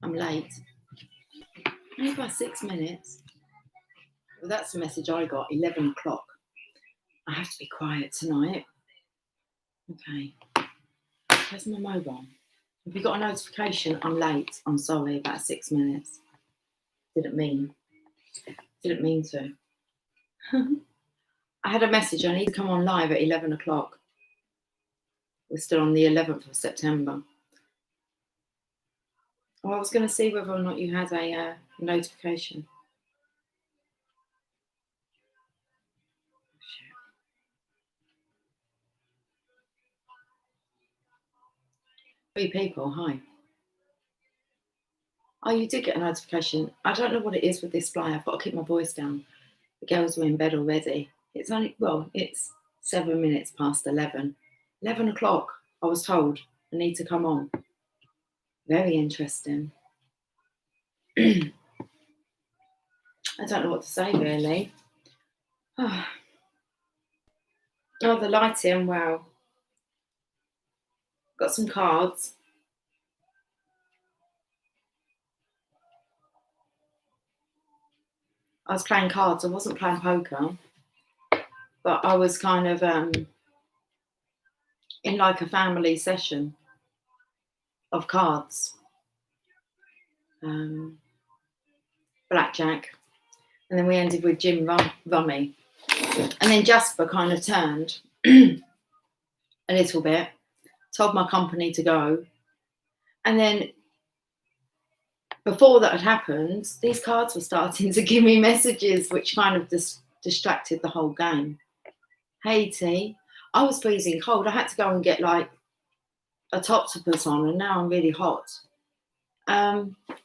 I'm late. Only by 6 minutes. Well, that's the message I got, 11 o'clock. I have to be quiet tonight. Okay. Where's my mobile? Have you got a notification? I'm late. I'm sorry, about 6 minutes. Didn't mean to. I had a message. I need to come on live at 11 o'clock. We're still on the 11th of September. Oh, I was going to see whether or not you had a notification. Shit. 3 people, hi. Oh, you did get a notification. I don't know what it is with this fly. I've got to keep my voice down. The girls were in bed already. It's 7 minutes past 11. 11 o'clock, I was told I need to come on. Very interesting. I don't know what to say, really. Oh, the lighting, wow. Got some cards. I was playing cards. I wasn't playing poker. But I was kind of in like a family session of cards. Blackjack. And then we ended with Jim Rummy. And then Jasper kind of turned a little bit, told my company to go. And then before that had happened, these cards were starting to give me messages, which kind of distracted the whole game. Hey, T, I was freezing cold. I had to go and get like a top to put on, and now I'm really hot.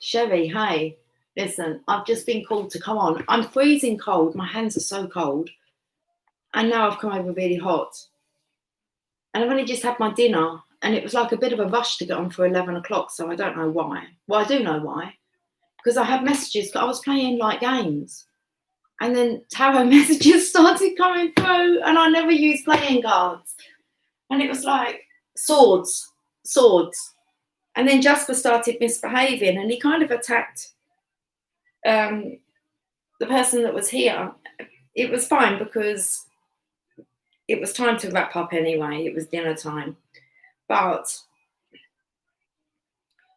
Sherry, hey, listen, I've just been called to come on. I'm freezing cold. My hands are so cold. And now I've come over really hot. And I've only just had my dinner, and it was like a bit of a rush to get on for 11 o'clock, so I don't know why. Well, I do know why. Because I had messages. I was playing like games. And then tarot messages started coming through, and I never used playing cards. And it was like swords. And then Jasper started misbehaving, and he kind of attacked the person that was here. It was fine because it was time to wrap up anyway. It was dinner time. But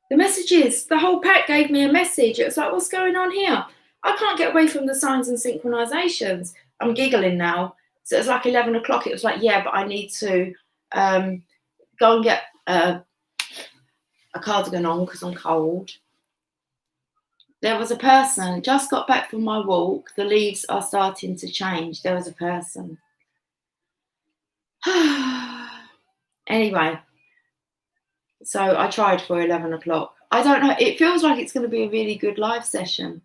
the messages, the whole pack gave me a message. It was like, what's going on here? I can't get away from the signs and synchronizations. I'm giggling now. So it was like 11 o'clock. It was like, yeah, but I need to go and get a cardigan on because I'm cold. There was a person, just got back from my walk. The leaves are starting to change. There was a person. Anyway, so I tried for 11 o'clock. I don't know. It feels like it's going to be a really good live session.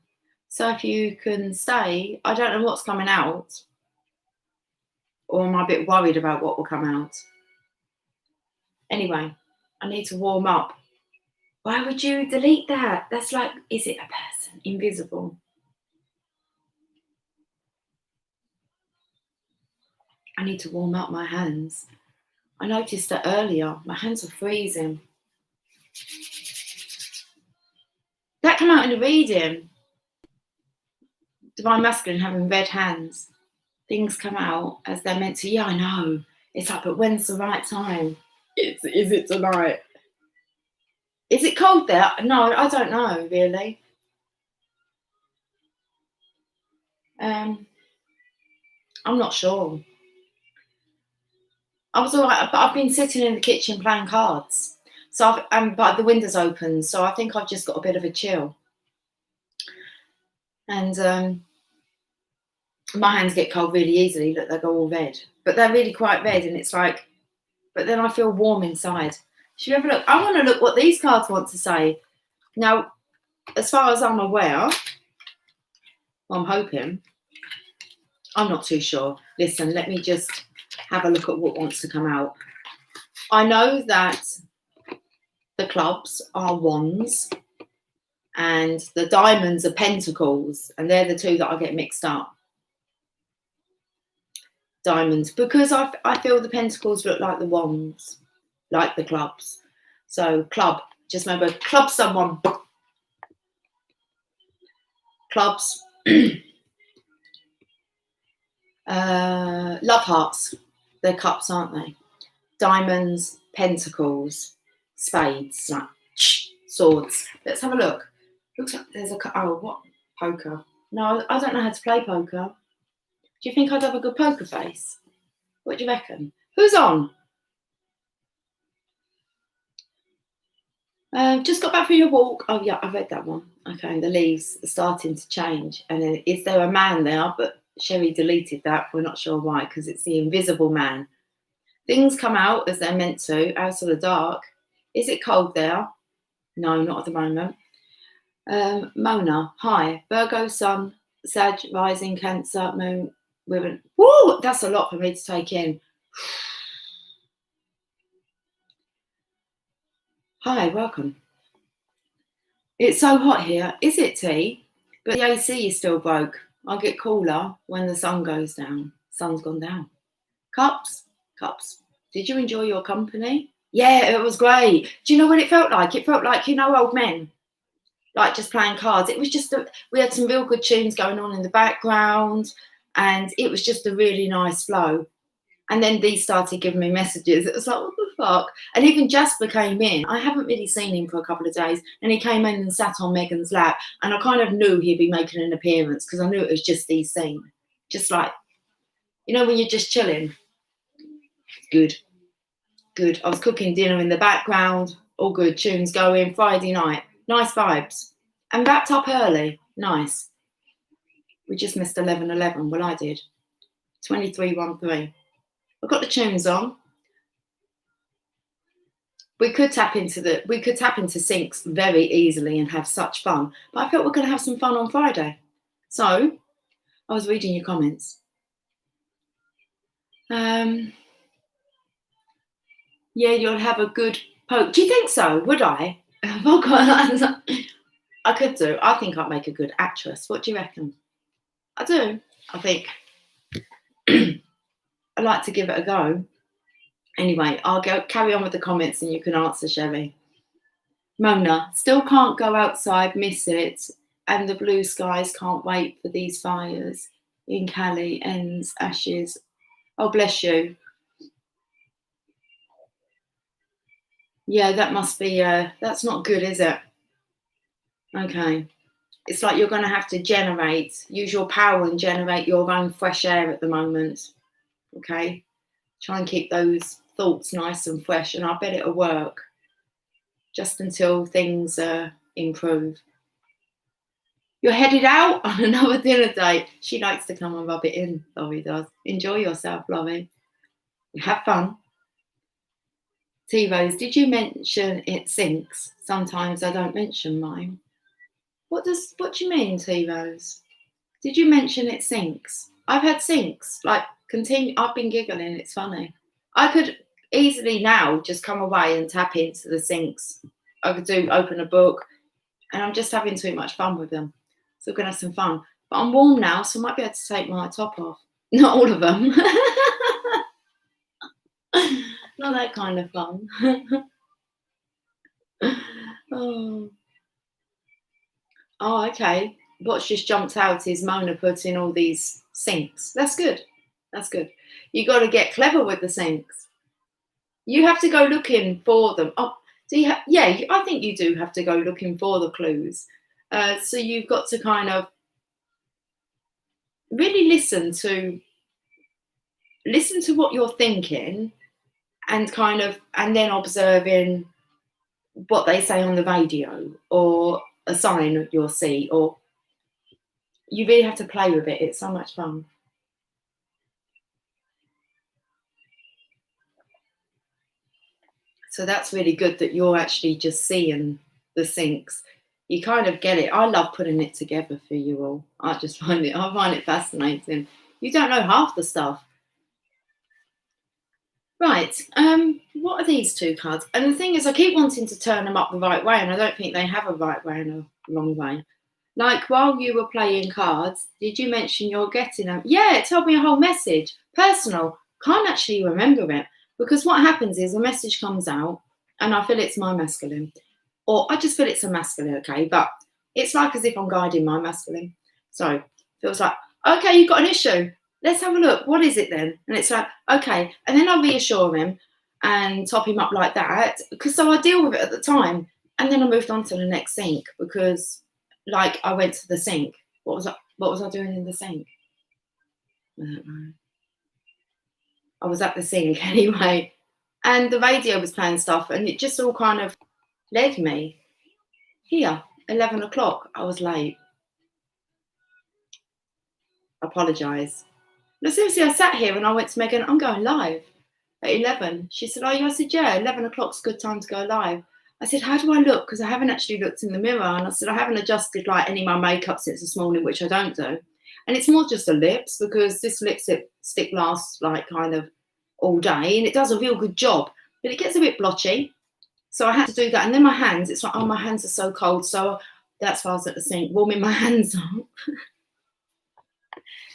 So if you can stay, I don't know what's coming out. Or am I a bit worried about what will come out? Anyway, I need to warm up. Why would you delete that? That's like, is it a person? Invisible. I need to warm up my hands. I noticed that earlier. My hands are freezing. That came out in the reading. Divine Masculine having red hands. Things come out as they're meant to. Yeah, I know. It's like, but when's the right time? Is it tonight? Is it cold there? No, I don't know, really. I'm not sure. I was all right, but I've been sitting in the kitchen playing cards. So but the window's open, so I think I've just got a bit of a chill. And my hands get cold really easily. Look, they go all red. But they're really quite red, and it's like, but then I feel warm inside. Should we have a look? I want to look what these cards want to say. Now, as far as I'm aware, well, I'm hoping, I'm not too sure. Listen, let me just have a look at what wants to come out. I know that the clubs are wands and the diamonds are pentacles, and they're the two that I get mixed up. diamonds, because I feel the pentacles look like the wands, like the clubs. So club, just remember, club someone. Clubs. Love hearts. They're cups, aren't they? Diamonds, pentacles, spades, like swords. Let's have a look. Looks like there's a, oh, what? Poker. No, I don't know how to play poker. Do you think I'd have a good poker face? What do you reckon? Who's on? Just got back from your walk. Oh yeah, I've read that one. Okay, the leaves are starting to change. And then, is there a man there? But Sherry deleted that. We're not sure why, because it's the invisible man. Things come out as they're meant to, out of the dark. Is it cold there? No, not at the moment. Mona, hi. Virgo, Sun, Sag, Rising, Cancer, Moon, Women. Woo! That's a lot for me to take in. Hi, welcome. It's so hot here. Is it, T? But the AC is still broke. I'll get cooler when the sun goes down. Sun's gone down. Cups. Did you enjoy your company? Yeah, it was great. Do you know what it felt like? It felt like, old men. Like just playing cards. It was just, we had some real good tunes going on in the background. And it was just a really nice flow. And then these started giving me messages. It was like, what the fuck? And even Jasper came in. I haven't really seen him for a couple of days. And he came in and sat on Megan's lap. And I kind of knew he'd be making an appearance because I knew it was just these scenes. Just like, when you're just chilling. Good. I was cooking dinner in the background. All good. Tunes going. Friday night. Nice vibes. And wrapped up early. Nice. We just missed 11:11. Well, I did. 23:13. I've got the tunes on. We could tap into syncs very easily and have such fun. But I felt we're going to have some fun on Friday. So I was reading your comments. Yeah, you'll have a good poke. Do you think so? Would I? I could do. I think I'd make a good actress. What do you reckon? I do. I think I'd like to give it a go. Anyway, I'll carry on with the comments and you can answer, Sherry. Mona, still can't go outside, miss it. And the blue skies can't wait for these fires. In Cali, ends, ashes. Oh, bless you. Yeah, that must be, that's not good, is it? Okay. It's like you're going to have to use your power and generate your own fresh air at the moment. Okay. Try and keep those thoughts nice and fresh, and I bet it'll work just until things improve. You're headed out on another dinner date. She likes to come and rub it in, Laurie does. Enjoy yourself, Laurie. Have fun. T-Rose, did you mention it sinks? Sometimes I don't mention mine. What do you mean, T-Rose? Did you mention it sinks? I've had sinks. Like, continue. I've been giggling. It's funny. I could easily now just come away and tap into the sinks. I could open a book, and I'm just having too much fun with them. So we're going to have some fun. But I'm warm now, so I might be able to take my top off. Not all of them. Not that kind of fun. Oh, okay. What's just jumped out is Mona putting all these sinks. That's good. You got to get clever with the sinks. You have to go looking for them. Oh, I think you do have to go looking for the clues. So you've got to kind of really listen to what you're thinking, and then observing what they say on the radio or a sign you'll see, or you really have to play with it. It's so much fun. So that's really good that you're actually just seeing the sinks. You kind of get it. I love putting it together for you all. I find it fascinating. You don't know half the stuff. Right. What are these two cards? And the thing is, I keep wanting to turn them up the right way, and I don't think they have a right way and a wrong way. Like, while you were playing cards, did you mention you're getting them? Yeah, it told me a whole message. Personal. Can't actually remember it. Because what happens is a message comes out and I feel it's my masculine. Or I just feel it's a masculine, okay? But it's like as if I'm guiding my masculine. So it feels like, okay, you've got an issue. Let's have a look. What is it then? And it's like, okay. And then I reassure him and top him up like that. Because so I deal with it at the time. And then I moved on to the next sync because like I went to the sink. What was I doing in the sink? I don't know. I was at the sink anyway. And the radio was playing stuff and it just all kind of led me here. 11 o'clock. I was late. Apologise. No, seriously, I sat here and I went to Megan, I'm going live at 11. She said, are you? I said, yeah, 11 o'clock's a good time to go live. I said, how do I look? Because I haven't actually looked in the mirror. And I said, I haven't adjusted like any of my makeup since this morning, which I don't do. And it's more just the lips because this lipstick lasts like kind of all day and it does a real good job, but it gets a bit blotchy. So I had to do that. And then my hands, it's like, oh, my hands are so cold. So that's why I was at the sink, warming my hands up.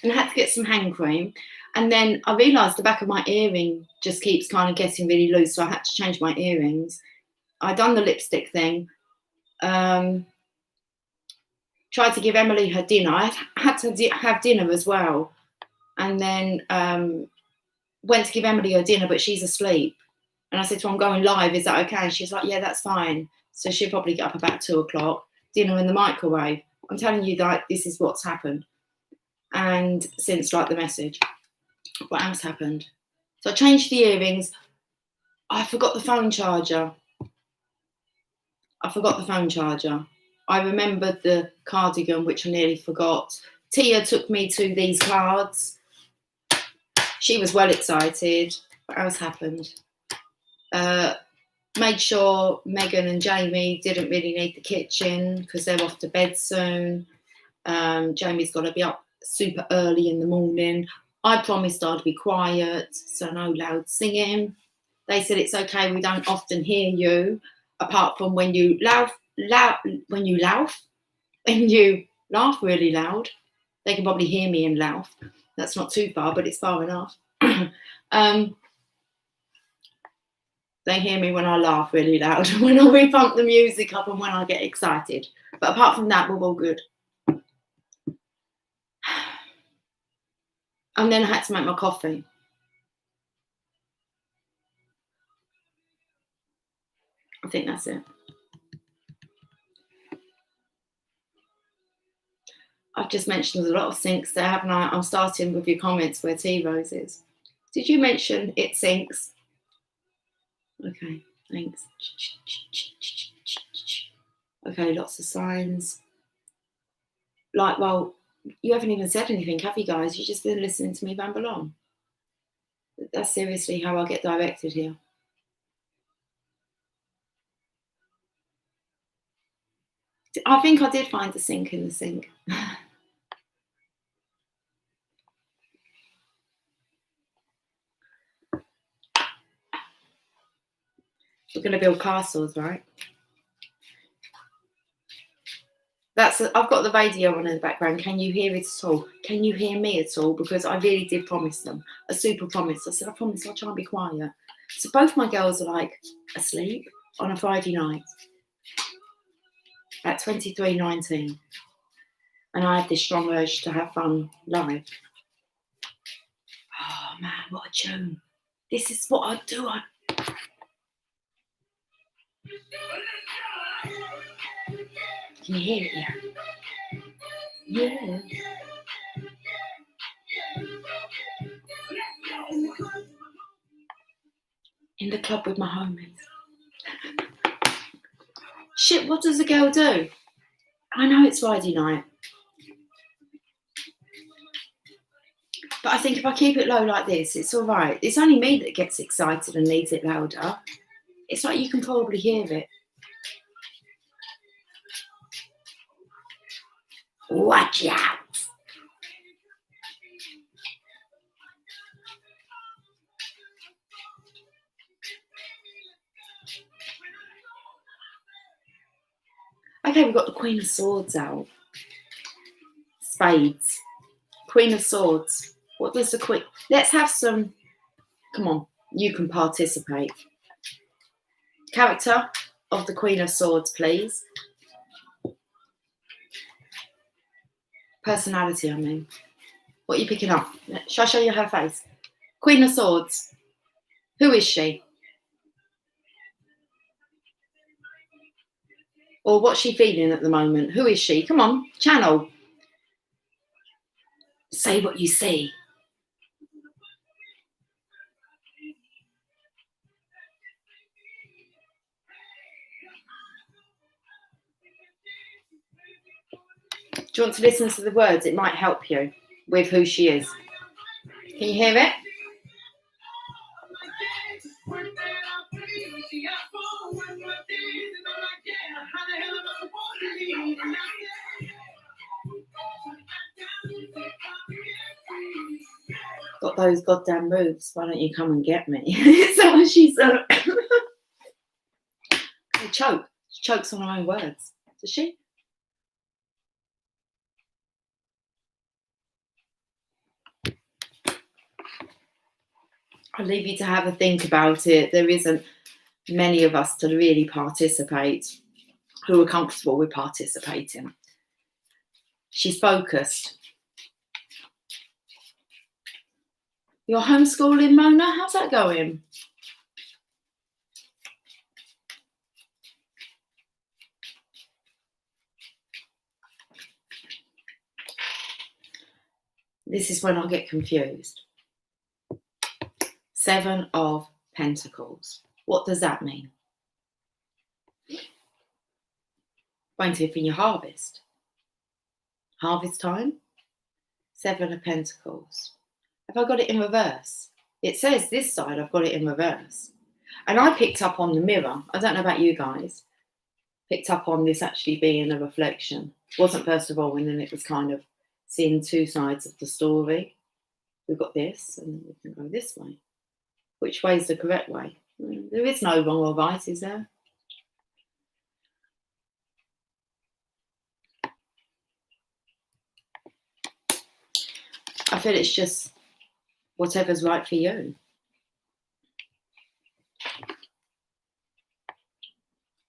And I had to get some hand cream. And then I realised the back of my earring just keeps kind of getting really loose. So I had to change my earrings. I'd done the lipstick thing. Tried to give Emily her dinner. I had to have dinner as well. And then went to give Emily her dinner, but she's asleep. And I said to her, I'm going live. Is that okay? And she's like, yeah, that's fine. So she'll probably get up about 2 o'clock. Dinner in the microwave. I'm telling you that this is what's happened. And since like the message, what else happened? So I changed the earrings. I forgot the phone charger. I remembered the cardigan, which I nearly forgot. Tia took me to these cards. She was well excited. What else happened? Made sure Megan and Jamie didn't really need the kitchen because they're off to bed soon. Jamie's got to be up super early in the morning. I promised I'd be quiet, so no loud singing. They said it's okay, we don't often hear you, apart from when you laugh really loud. They can probably hear me and laugh. That's not too far, but it's far enough. They hear me when I laugh really loud, when I whip up the music up and when I get excited. But apart from that, we're all good. And then I had to make my coffee. I think that's it. I've just mentioned there's a lot of sinks there, haven't I? I'm starting with your comments where Tea Rose is. Did you mention it sinks? Okay, thanks. Okay, lots of signs. Like, well, you haven't even said anything, have you guys? You've just been listening to me ramble on. That's seriously how I get directed here. I think I did find the sink in the sink. We're going to build castles, right? I've got the radio on in the background. Can you hear it at all? Can you hear me at all? Because I really did promise them a super promise. I said, I promise I'll try and be quiet. So both my girls are like asleep on a Friday night at 23:19. And I have this strong urge to have fun live. Oh man, what a tune. This is what I do. Can you hear it? Yeah. In the club with my homies. Shit, what does a girl do? I know it's Friday night. But I think if I keep it low like this, it's all right. It's only me that gets excited and needs it louder. It's like you can probably hear it. Watch out. Okay, we've got the Queen of Swords out. fades. Queen of Swords. What does the Queen... Let's have some... Come on, you can participate. Character of the Queen of Swords, please. Personality, I mean. What are you picking up? Shall I show you her face? Queen of Swords. Who is she? Or what's she feeling at the moment? Who is she? Come on, channel. Say what you see. Do you want to listen to the words? It might help you with who she is. Can you hear it? Got those goddamn moves. Why don't you come and get me? So she's choke. She chokes on her own words. Does she? I'll leave you to have a think about it. There isn't many of us to really participate who are comfortable with participating. She's focused. You're homeschooling, Mona? How's that going? This is when I get confused. 7 of Pentacles. What does that mean? Going to in your harvest. Harvest time. 7 of Pentacles. Have I got it in reverse? It says this side, I've got it in reverse. And I picked up on the mirror. I don't know about you guys. Picked up on this actually being a reflection. It wasn't first of all, and then it was kind of seeing 2 sides of the story. We've got this, and we can go this way. Which way is the correct way? There is no wrong or right, is there? I feel it's just whatever's right for you.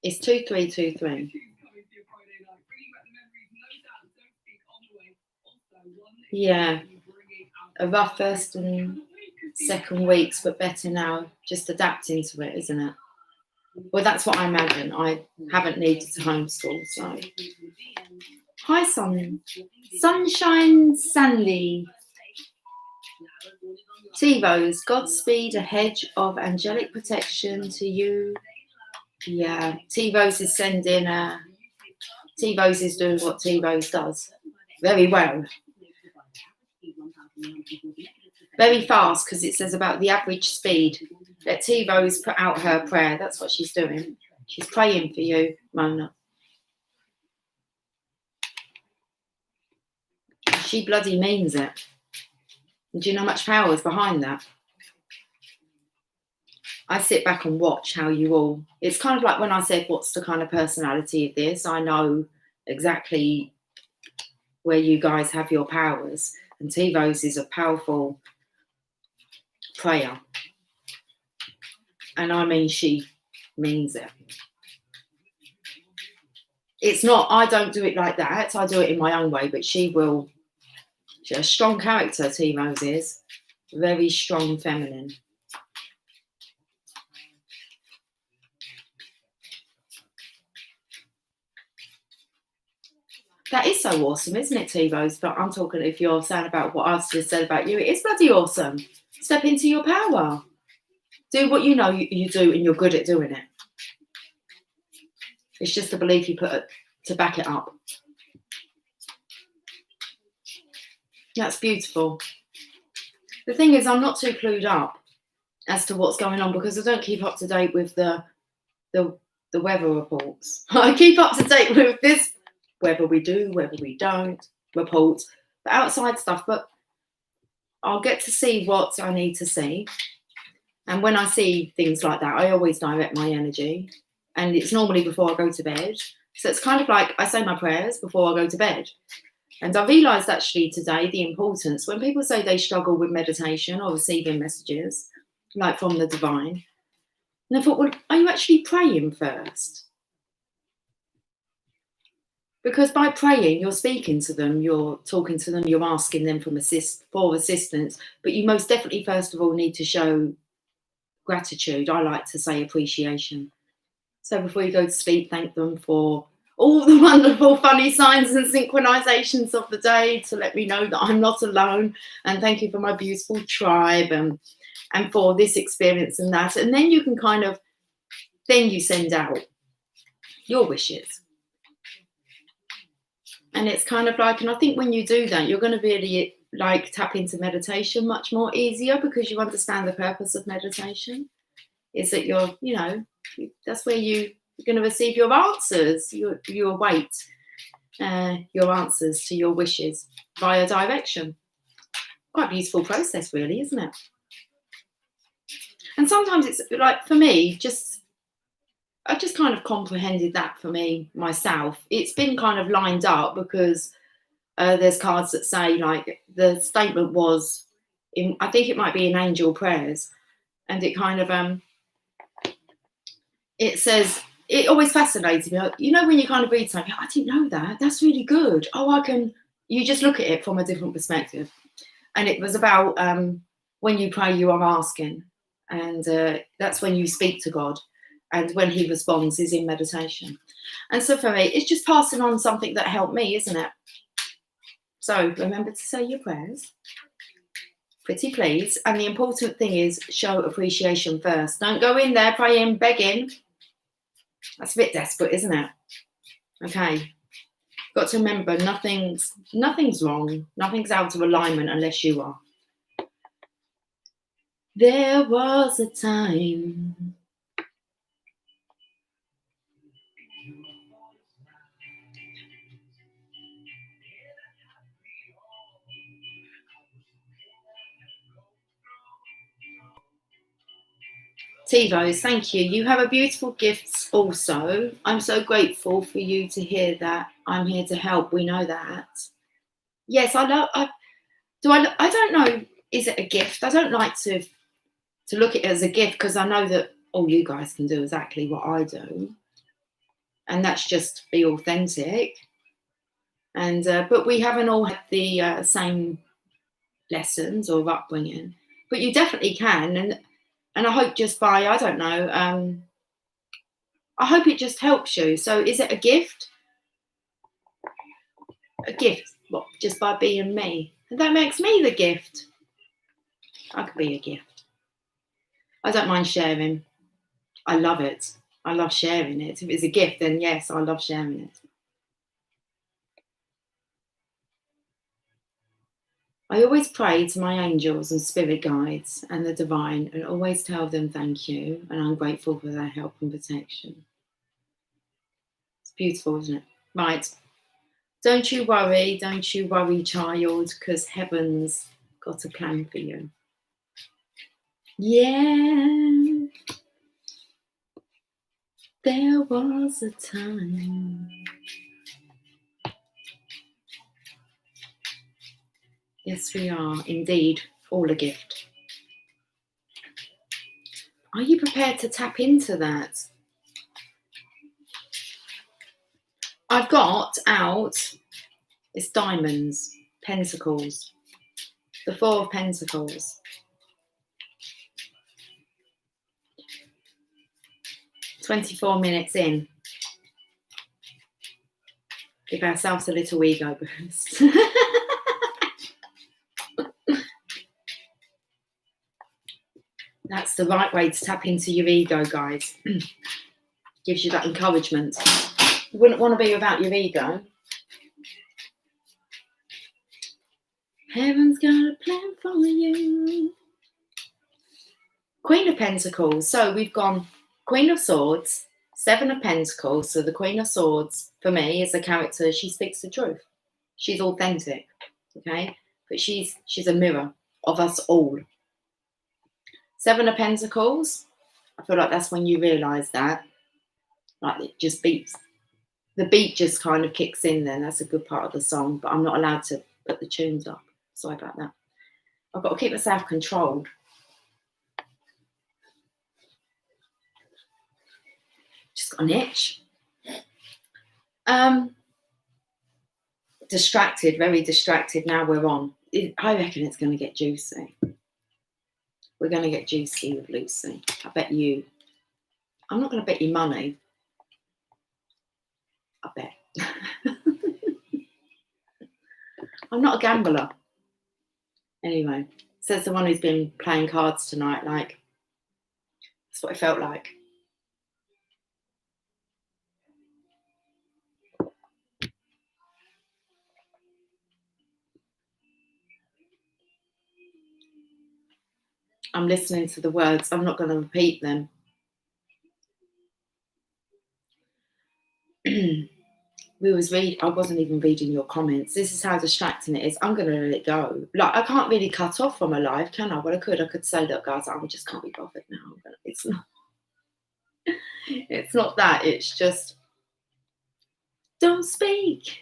It's 2323. Yeah. A rough first and second weeks, but better now. Just adapting to it, isn't it? Well, that's what I imagine. I haven't needed to homeschool, so. Hi, Sunshine Sandy. T-Rose, Godspeed, a hedge of angelic protection to you. Yeah, T-Rose is sending T-Rose is doing what T-Rose does very well. Very fast, because it says about the average speed. Let T-Rose put out her prayer. That's what she's doing. She's praying for you, Mona. She bloody means it. Do you know how much power is behind that? I sit back and watch how you all... It's kind of like when I said, what's the kind of personality of this? I know exactly where you guys have your powers. And T-Rose is a powerful prayer. And I mean, she means it. It's not, I don't do it like that. I do it in my own way, but she will. She's a strong character, T-Rose is. Very strong feminine. That is so awesome, isn't it, T-Rose? But I'm talking, if you're saying about what I've just said about you, it is bloody awesome. Step into your power. Do what you know you do, and you're good at doing it. It's just the belief you put to back it up. That's beautiful. The thing is, I'm not too clued up as to what's going on because I don't keep up to date with the weather reports. I keep up to date with this, whether we do, whether we don't, reports, the outside stuff. But I'll get to see what I need to see. And when I see things like that, I always direct my energy. And it's normally before I go to bed. So it's kind of like I say my prayers before I go to bed. And I realised actually today the importance when people say they struggle with meditation or receiving messages, like from the divine. And I thought, well, are you actually praying first? Because by praying, you're speaking to them, you're talking to them, you're asking them for assistance. But you most definitely, first of all, need to show gratitude. I like to say appreciation. So before you go to sleep, thank them for all the wonderful, funny signs and synchronizations of the day to let me know that I'm not alone. And thank you for my beautiful tribe and for this experience and that. And then you can then you send out your wishes. And it's kind of like, and I think when you do that, you're going to really like tap into meditation much more easier because you understand the purpose of meditation is that that's where you're going to receive your answers. You await your answers to your wishes via direction. Quite a beautiful process, really, isn't it? And sometimes it's like, for me, I've just kind of comprehended that for me myself. It's been kind of lined up because there's cards that say, like, the statement was I think it might be in Angel Prayers, and it kind of it says, it always fascinates me. When you kind of read something, I didn't know that. That's really good. You just look at it from a different perspective. And it was about when you pray, you are asking, and that's when you speak to God. And when he responds is in meditation. And so for me, it's just passing on something that helped me, isn't it? So remember to say your prayers. Pretty please. And the important thing is show appreciation first. Don't go in there praying, begging. That's a bit desperate, isn't it? Okay. Got to remember, nothing's wrong. Nothing's out of alignment unless you are. There was a time. Tivos, thank you. You have a beautiful gift also. I'm so grateful for you to hear that. I'm here to help. We know that. Yes, I don't know. Is it a gift? I don't like to look at it as a gift because I know that all you guys can do exactly what I do. And that's just be authentic. And but we haven't all had the same lessons or upbringing. But you definitely can. And I hope just by, I don't know, I hope it just helps you. So is it a gift? A gift, what, just by being me? And that makes me the gift. I could be a gift. I don't mind sharing. I love it. I love sharing it. If it's a gift, then yes, I love sharing it. I always pray to my angels and spirit guides and the divine and always tell them thank you and I'm grateful for their help and protection. It's beautiful, isn't it? Right. Don't you worry, child, because heaven's got a plan for you. Yeah. There was a time. Yes, we are indeed all a gift. Are you prepared to tap into that? I've got out, it's diamonds, pentacles, the 4 of Pentacles. 24 minutes in. Give ourselves a little ego boost. That's the right way to tap into your ego, guys. Gives you that encouragement. You wouldn't want to be without your ego. Heaven's got a plan for you. Queen of Pentacles. So we've gone Queen of Swords, 7 of Pentacles. So the Queen of Swords, for me, is a character. She speaks the truth. She's authentic, okay? But she's a mirror of us all. 7 of Pentacles. I feel like that's when you realise that. Like, it just beeps. the beat just kind of kicks in then. That's a good part of the song, but I'm not allowed to put the tunes up. Sorry about that. I've got to keep myself controlled. Just got an itch. Distracted, very distracted. Now we're on. I reckon it's going to get juicy. We're going to get juicy with Lucy. I bet you. I'm not going to bet you money. I bet. I'm not a gambler. Anyway, says the one who's been playing cards tonight. Like, that's what it felt like. I'm listening to the words. I'm not going to repeat them. I wasn't even reading your comments. This is how distracting it is. I'm going to let it go. Like, I can't really cut off from a live, can I? Well, I could say, look, guys, I just can't be bothered now. But it's not. It's not that. It's just, don't speak.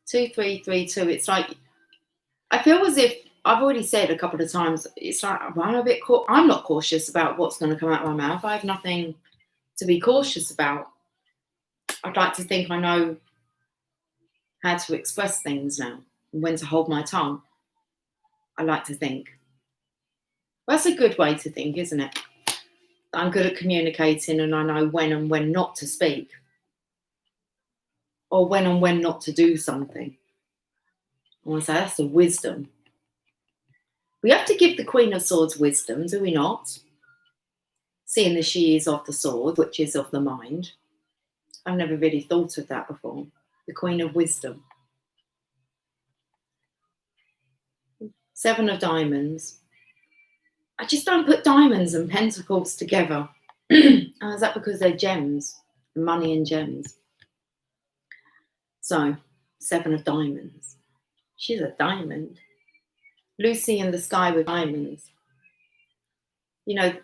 2332. It's like, I feel as if I've already said a couple of times, it's like, I'm not cautious about what's going to come out of my mouth. I have nothing to be cautious about. I'd like to think I know how to express things now and when to hold my tongue. I like to think. That's a good way to think, isn't it? I'm good at communicating and I know when and when not to speak. Or when and when not to do something. I want to say that's the wisdom. We have to give the Queen of Swords wisdom, do we not? Seeing that she is of the sword, which is of the mind. I've never really thought of that before. The Queen of Wisdom. 7 of Diamonds. I just don't put diamonds and pentacles together. Is that because they're gems? Money and gems. So, 7 of Diamonds. She's a diamond. Lucy in the Sky with Diamonds. You know,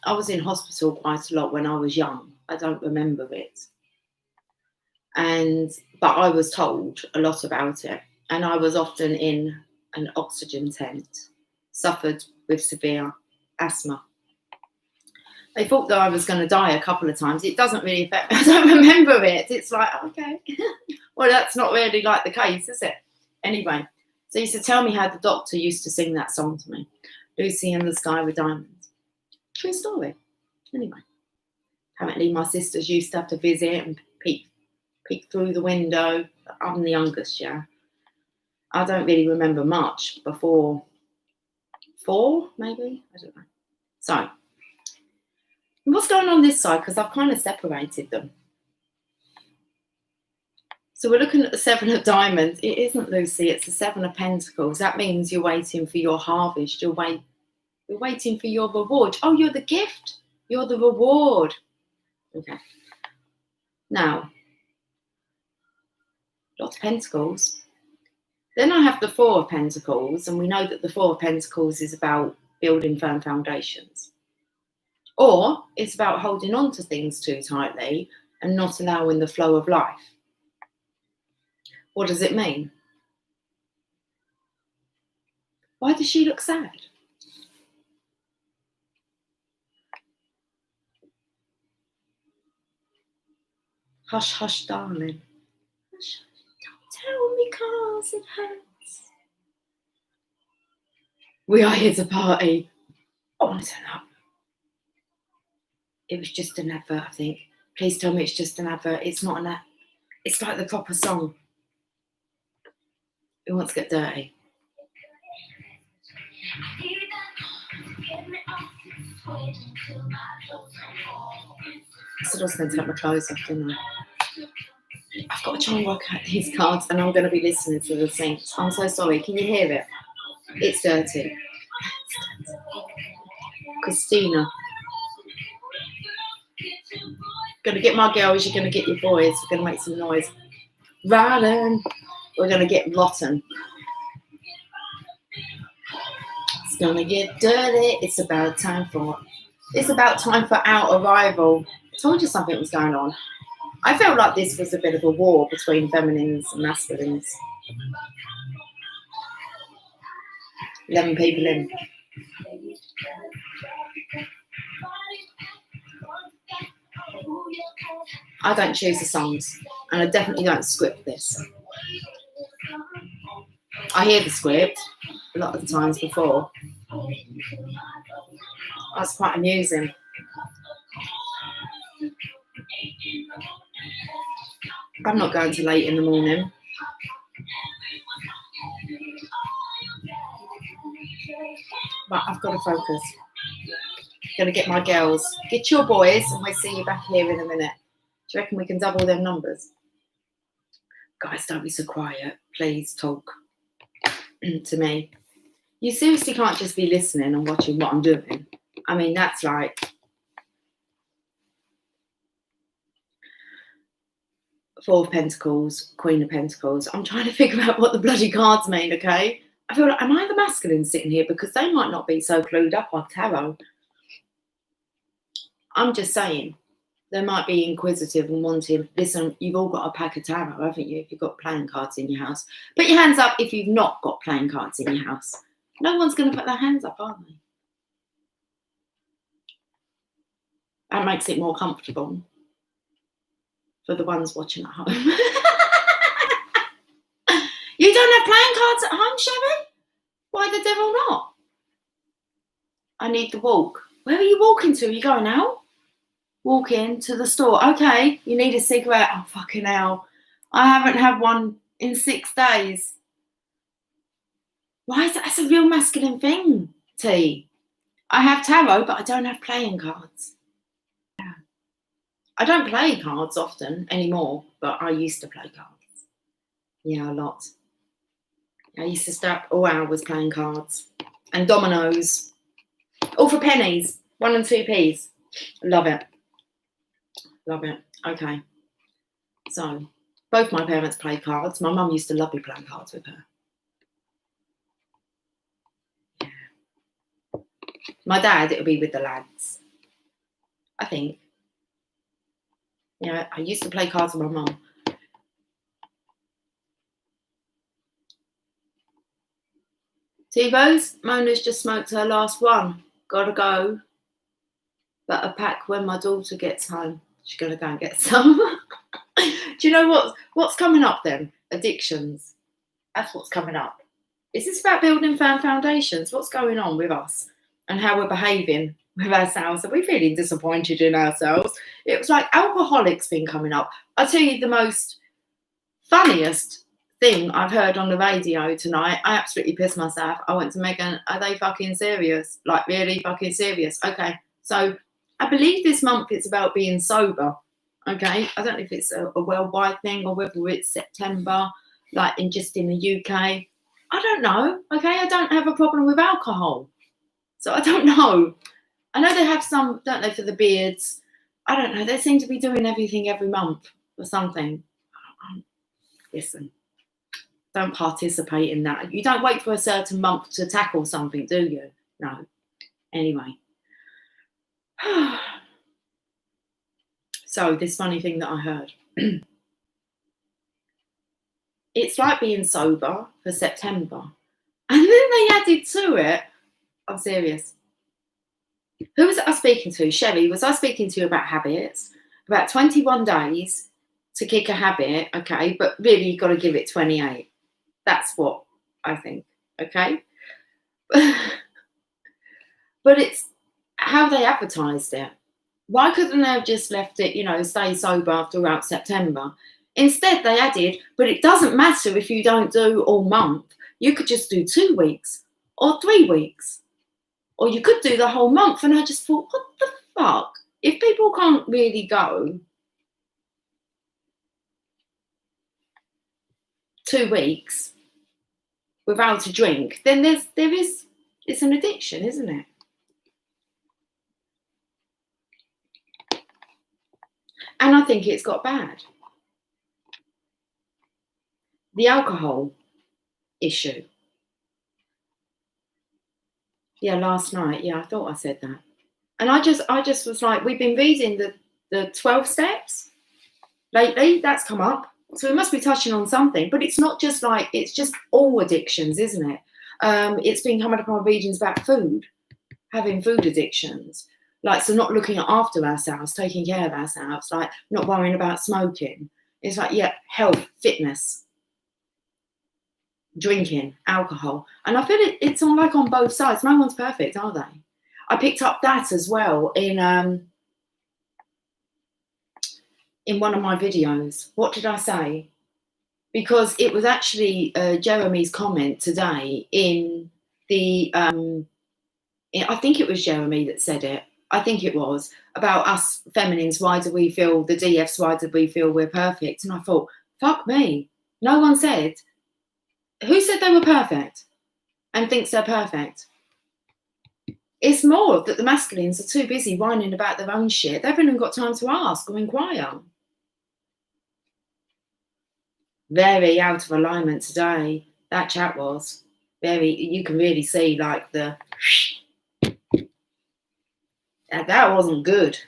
I was in hospital quite a lot when I was young. I don't remember it. But I was told a lot about it. And I was often in an oxygen tent, suffered with severe asthma. They thought that I was going to die a couple of times. It doesn't really affect me. I don't remember it. It's like, okay. Well, that's not really like the case, is it? Anyway, so he used to tell me how the doctor used to sing that song to me. Lucy in the Sky with Diamonds. True story. Anyway. Apparently my sisters used to have to visit and peek through the window. I'm the youngest, yeah. I don't really remember much before 4, maybe? I don't know. So, what's going on this side? Because I've kind of separated them. So we're looking at the 7 of Diamonds. It isn't Lucy, it's the 7 of Pentacles. That means you're waiting for your harvest. You're waiting for your reward. Oh, you're the gift. You're the reward. Okay. Now, lot of Pentacles. Then I have the 4 of Pentacles, and we know that the 4 of Pentacles is about building firm foundations. Or it's about holding on to things too tightly and not allowing the flow of life. What does it mean? Why does she look sad? Hush, hush, darling. Hush, don't tell me 'cause it hurts. We are here to party. I want to turn up. It was just an advert, I think. Please tell me it's just an advert. It's not an advert. It's like the proper song. Who wants to get dirty? I said I was going to take my clothes off, didn't I? I've got to try and work out these cards and I'm going to be listening to the Saints. I'm so sorry. Can you hear it? It's dirty. Christina. Going to get my girls, you're going to get your boys. We're going to make some noise. Rotten. We're going to get rotten. It's going to get dirty. It's about time for our arrival. I told you something was going on. I felt like this was a bit of a war between feminines and masculines. 11 people in. I don't choose the songs, and I definitely don't script this. I hear the script a lot of the times before. That's quite amusing. I'm not going to late in the morning. But I've got to focus. Going to get my girls. Get your boys, and we'll see you back here in a minute. Do you reckon we can double them numbers? Guys, don't be so quiet. Please talk to me. You seriously can't just be listening and watching what I'm doing. I mean, that's like... Four of Pentacles, Queen of Pentacles. I'm trying to figure out what the bloody cards mean, okay? I feel like, am I the masculine sitting here? Because they might not be so clued up on tarot. I'm just saying. They might be inquisitive and wanting, listen, you've all got a pack of tarot, haven't you, if you've got playing cards in your house. Put your hands up if you've not got playing cards in your house. No one's going to put their hands up, are they? That makes it more comfortable for the ones watching at home. You don't have playing cards at home, Sherry? Why the devil not? I need the walk. Where are you walking to? Are you going out? Walking to the store. Okay, you need a cigarette. Oh, fucking hell. I haven't had one in 6 days. Why is that? That's a real masculine thing, T. I have tarot, but I don't have playing cards. I don't play cards often anymore, but I used to play cards. Yeah, a lot. I used to stay up all hours playing cards. And dominoes. All for pennies. 1 and 2p's. Love it. Love it. Okay. So, both my parents played cards. My mum used to love me playing cards with her. Yeah. My dad, it'll be with the lads. I think. Yeah, I used to play cards with my mum. T-Rose, Mona's just smoked her last one. Gotta go. But a pack when my daughter gets home. She's gonna go and get some. Do you know what's coming up then? Addictions. That's what's coming up. Is this about building firm foundations? What's going on with us and how we're behaving with ourselves? Are we feeling disappointed in ourselves? It was like alcoholics thing coming up. I'll tell you the most funniest thing I've heard on the radio tonight. I absolutely pissed myself. I went to Megan, are they fucking serious? Like, really fucking serious? Okay, so I believe this month it's about being sober. Okay, I don't know if it's a worldwide thing or whether it's September, like just in the UK. I don't know. Okay, I don't have a problem with alcohol, so I don't know. I know they have some, don't they, for the beards. I don't know. They seem to be doing everything every month or something. Listen, don't participate in that. You don't wait for a certain month to tackle something, do you? No. Anyway. So this funny thing that I heard. It's like being sober for September. And then they added to it, I'm serious. Who was I speaking to? Sherry, was I speaking to you about habits? About 21 days to kick a habit, okay? But really, you've got to give it 28. That's what I think, okay? But it's how they advertised it. Why couldn't they have just left it, stay sober throughout September? Instead, they added, but it doesn't matter if you don't do all month. You could just do 2 weeks or 3 weeks. Or you could do the whole month. And I just thought, what the fuck? If people can't really go 2 weeks without a drink, then it's an addiction, isn't it? And I think it's got bad. The alcohol issue. Yeah, last night. Yeah, I thought I said that. And I just was like, we've been reading the 12 steps lately. That's come up. So we must be touching on something, but it's not just like, it's just all addictions, isn't it? It's been coming up on readings about food, having food addictions. Like, so not looking after ourselves, taking care of ourselves, like not worrying about smoking. It's like, yeah, health, fitness, drinking, alcohol. And I feel it's on like on both sides. No one's perfect, are they? I picked up that as well in one of my videos. What did I say? Because it was actually Jeremy's comment today in the, I think it was Jeremy that said it. I think it was about us feminines. Why do we feel the DFs? Why do we feel we're perfect? And I thought, fuck me. No one said. Who said they were perfect and thinks they're perfect? It's more that the masculines are too busy whining about their own shit. They haven't even got time to ask or inquire. Very out of alignment today. That chat was very, you can really see like the, that wasn't good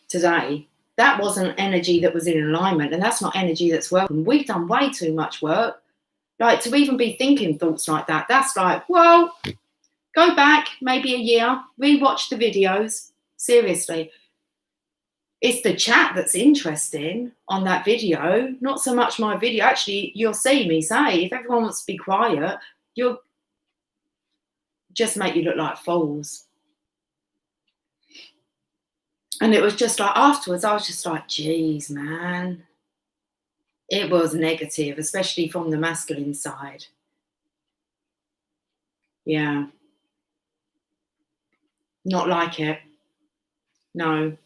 today. That wasn't energy that was in alignment, and that's not energy that's welcome. We've done way too much work. Like, to even be thinking thoughts like that, that's like, well, go back maybe a year, rewatch the videos. Seriously. It's the chat that's interesting on that video, not so much my video. Actually, you'll see me say, if everyone wants to be quiet, you'll just make you look like fools. And it was just like, afterwards, I was just like, geez, man. It was negative, especially from the masculine side. Yeah. Not like it. No.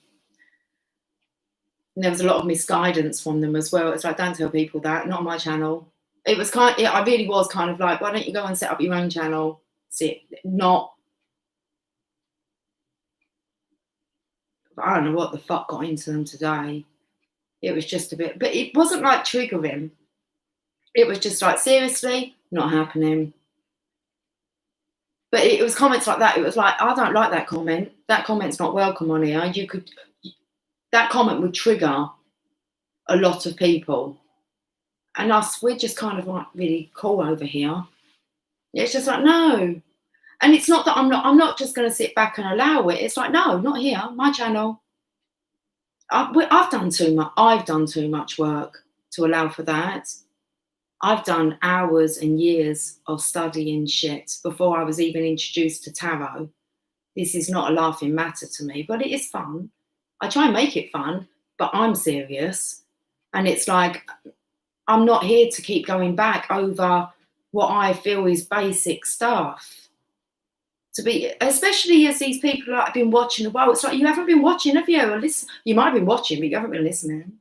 And there was a lot of misguidance from them as well. It's like, don't tell people that, not on my channel. It was kind of, I really was kind of like, why don't you go and set up your own channel? See, not, I don't know what the fuck got into them today. It was just a bit, but it wasn't like triggering. It was just like, seriously, not happening. But it was comments like that. It was like, I don't like that comment. That comment's not welcome on here. That comment would trigger a lot of people. And us, we're just kind of like really cool over here. It's just like, no. And it's not that I'm not just going to sit back and allow it. It's like, no, not here, my channel. I've done too much. I've done too much work to allow for that. I've done hours and years of studying shit before I was even introduced to tarot. This is not a laughing matter to me, but it is fun. I try and make it fun, but I'm serious. And it's like, I'm not here to keep going back over what I feel is basic stuff. To be, especially as these people have been watching a while, it's like, you haven't been watching, have you? Or listen, you might have been watching, but you haven't been listening.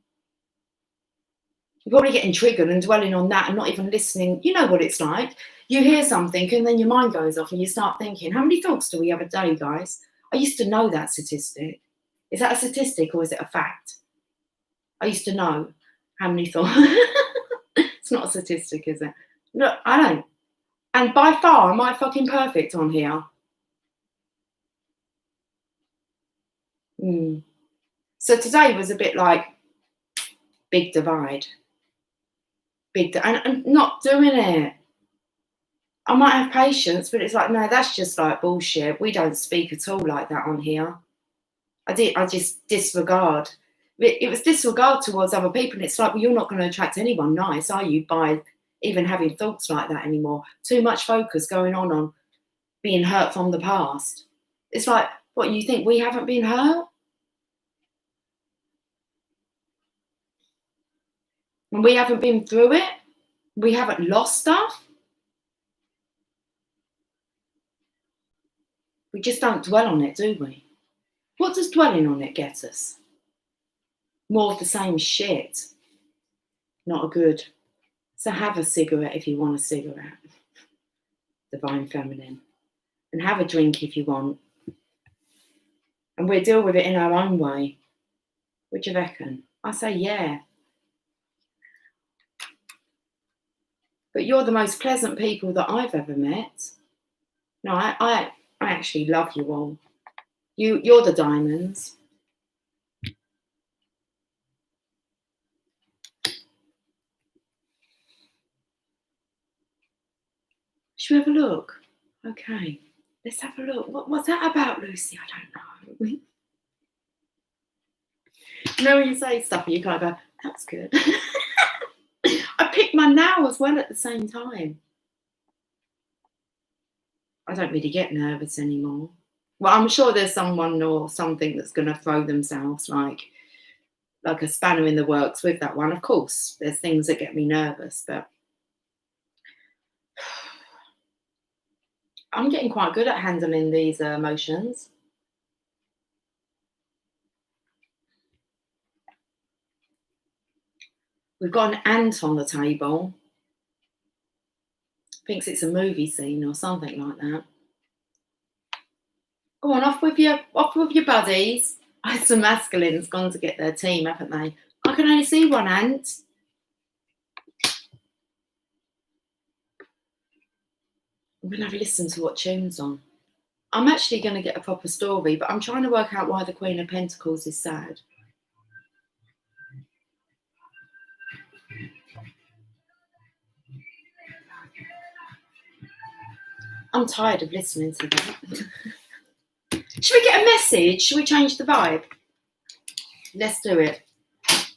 You're probably getting triggered and dwelling on that and not even listening. You know what it's like. You hear something and then your mind goes off and you start thinking, how many thoughts do we have a day, guys? I used to know that statistic. Is that a statistic or is it a fact? I used to know how many thoughts. It's not a statistic, is it? No, I don't. And by far, am I fucking perfect on here? So today was a bit like big divide. And not doing it. I might have patience, but it's like, no, that's just like bullshit. We don't speak at all like that on here. I just disregard. It was disregard towards other people. And it's like, well, you're not going to attract anyone nice, are you, by even having thoughts like that anymore? Too much focus going on being hurt from the past. It's like, what, you think we haven't been hurt? And we haven't been through it? We haven't lost stuff? We just don't dwell on it, do we? What does dwelling on it get us? More of the same shit. Not a good. So have a cigarette if you want a cigarette. Divine Feminine. And have a drink if you want. And we'll deal with it in our own way. What do you reckon? I say yeah. But you're the most pleasant people that I've ever met. No, I actually love you all. You're the diamonds. Should we have a look? Okay, let's have a look. What's that about, Lucy? I don't know. You know when you say stuff and you kind of go, that's good. I picked my now as well at the same time. I don't really get nervous anymore. Well, I'm sure there's someone or something that's going to throw themselves like a spanner in the works with that one. Of course, there's things that get me nervous, but I'm getting quite good at handling these emotions. We've got an ant on the table. Thinks it's a movie scene or something like that. Go on, off with your buddies. Some masculines gone to get their team, haven't they? I can only see one ant. I'm going to have a listen to what tune's on. I'm actually going to get a proper story, but I'm trying to work out why the Queen of Pentacles is sad. I'm tired of listening to that. Should we get a message? Should we change the vibe? Let's do it.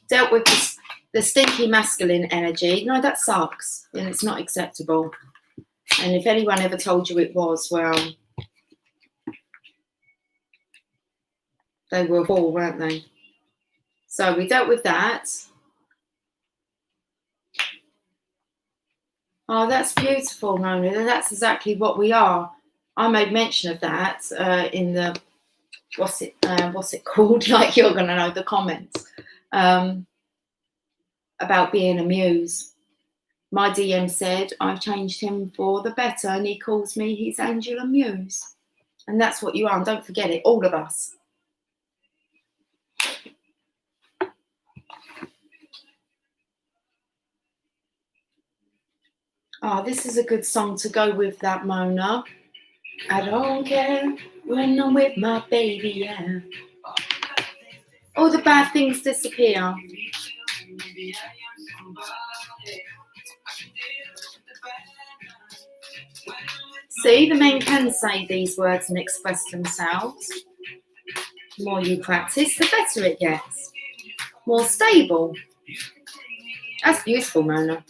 Dealt with the stinky masculine energy. No, that sucks. And it's not acceptable. And if anyone ever told you it was, well, they were a fool, weren't they? So we dealt with that. Oh, that's beautiful, Mona. That's exactly what we are. I made mention of that in the what's it called? Like you're gonna know the comments about being a muse. My DM said I've changed him for the better, and he calls me his angel and muse, and that's what you are. And don't forget it, all of us. Oh, this is a good song to go with that, Mona. I don't care when I'm with my baby, yeah. All the bad things disappear. See, the men can say these words and express themselves. The more you practice, the better it gets. More stable. That's beautiful, Mona.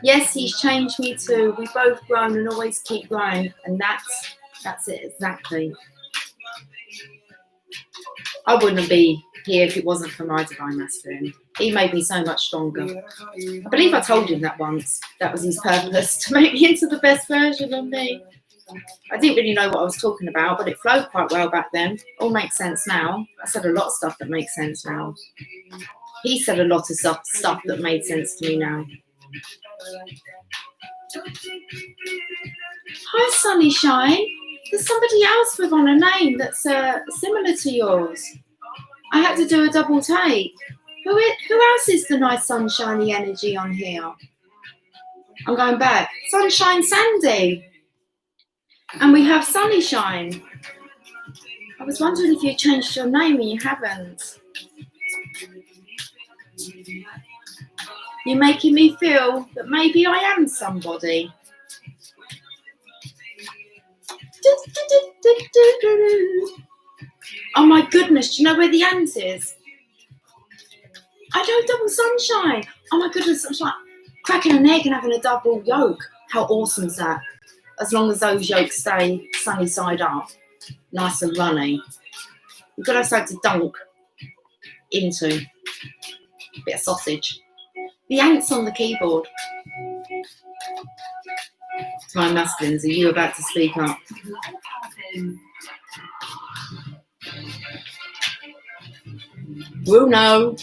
Yes, he's changed me too. We've both grown and always keep growing. And that's it, exactly. I wouldn't be here if it wasn't for my divine masculine. He made me so much stronger. I believe I told him that once. That was his purpose, to make me into the best version of me. I didn't really know what I was talking about, but it flowed quite well back then. All makes sense now. I said a lot of stuff that makes sense now. He said a lot of stuff that made sense to me now. Hi, Sunny Shine. There's somebody else with on a name that's similar to yours. I had to do a double take. Who else is the nice sunshiny energy on here? I'm going back. Sunshine Sandy. And we have Sunny Shine. I was wondering if you changed your name and you haven't. You're making me feel that maybe I am somebody. Oh my goodness, do you know where the ant is? I know, double sunshine. Oh my goodness, I'm like cracking an egg and having a double yolk. How awesome is that? As long as those yolks stay sunny side up, nice and runny. You've got to have something to dunk into. A bit of sausage. The ant's on the keyboard. My masculines, are you about to speak up? We'll know.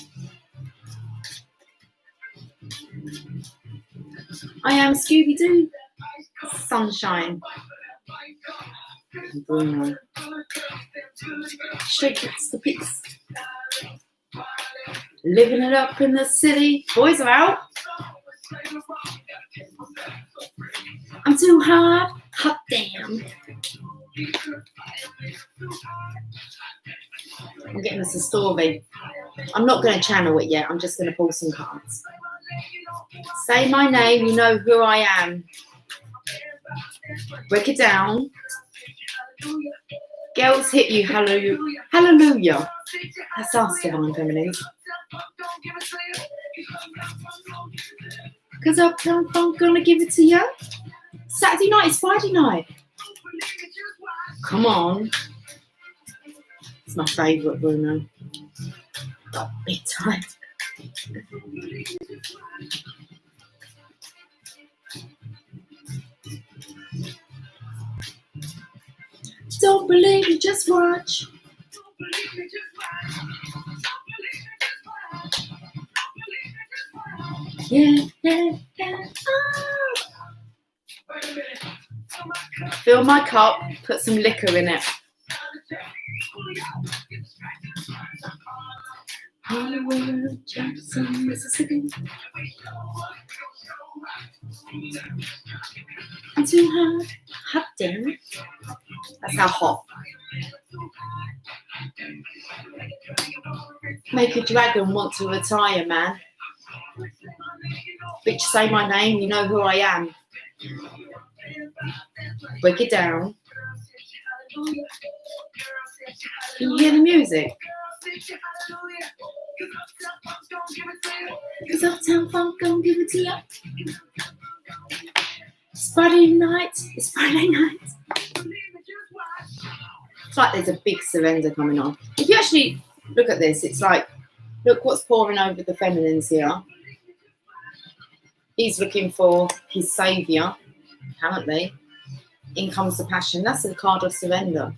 I am Scooby-Doo. Sunshine. Bruno. Straight gets the piece. Living it up in the city. Boys are out. I'm too hot. Hot damn. I'm getting us a story. I'm not going to channel it yet. I'm just going to pull some cards. Say my name. You know who I am. Break it down. Girls hit you, hallelujah. Hallelujah. That's us, Divine Feminines. Because Uptown Funk gonna give it to you. Saturday night is Friday night. Come on. It's my favourite, Bruno. Got big time. Don't believe me, just watch. Yeah, yeah, yeah. Oh. Fill my cup, put some liquor in it. Hollywood, Jackson, Mississippi. I'm too hot. Hot damn. That's how hot. Make a dragon want to retire, man. Bitch, say my name, you know who I am. Break it down. Can you hear the music? Cause Uptown Funk don't give it to you. It's Friday night. It's Friday night. It's like there's a big surrender coming on. If you actually look at this, it's like, look what's pouring over the feminines here. He's looking for his saviour, apparently. In comes the passion. That's the card of surrender.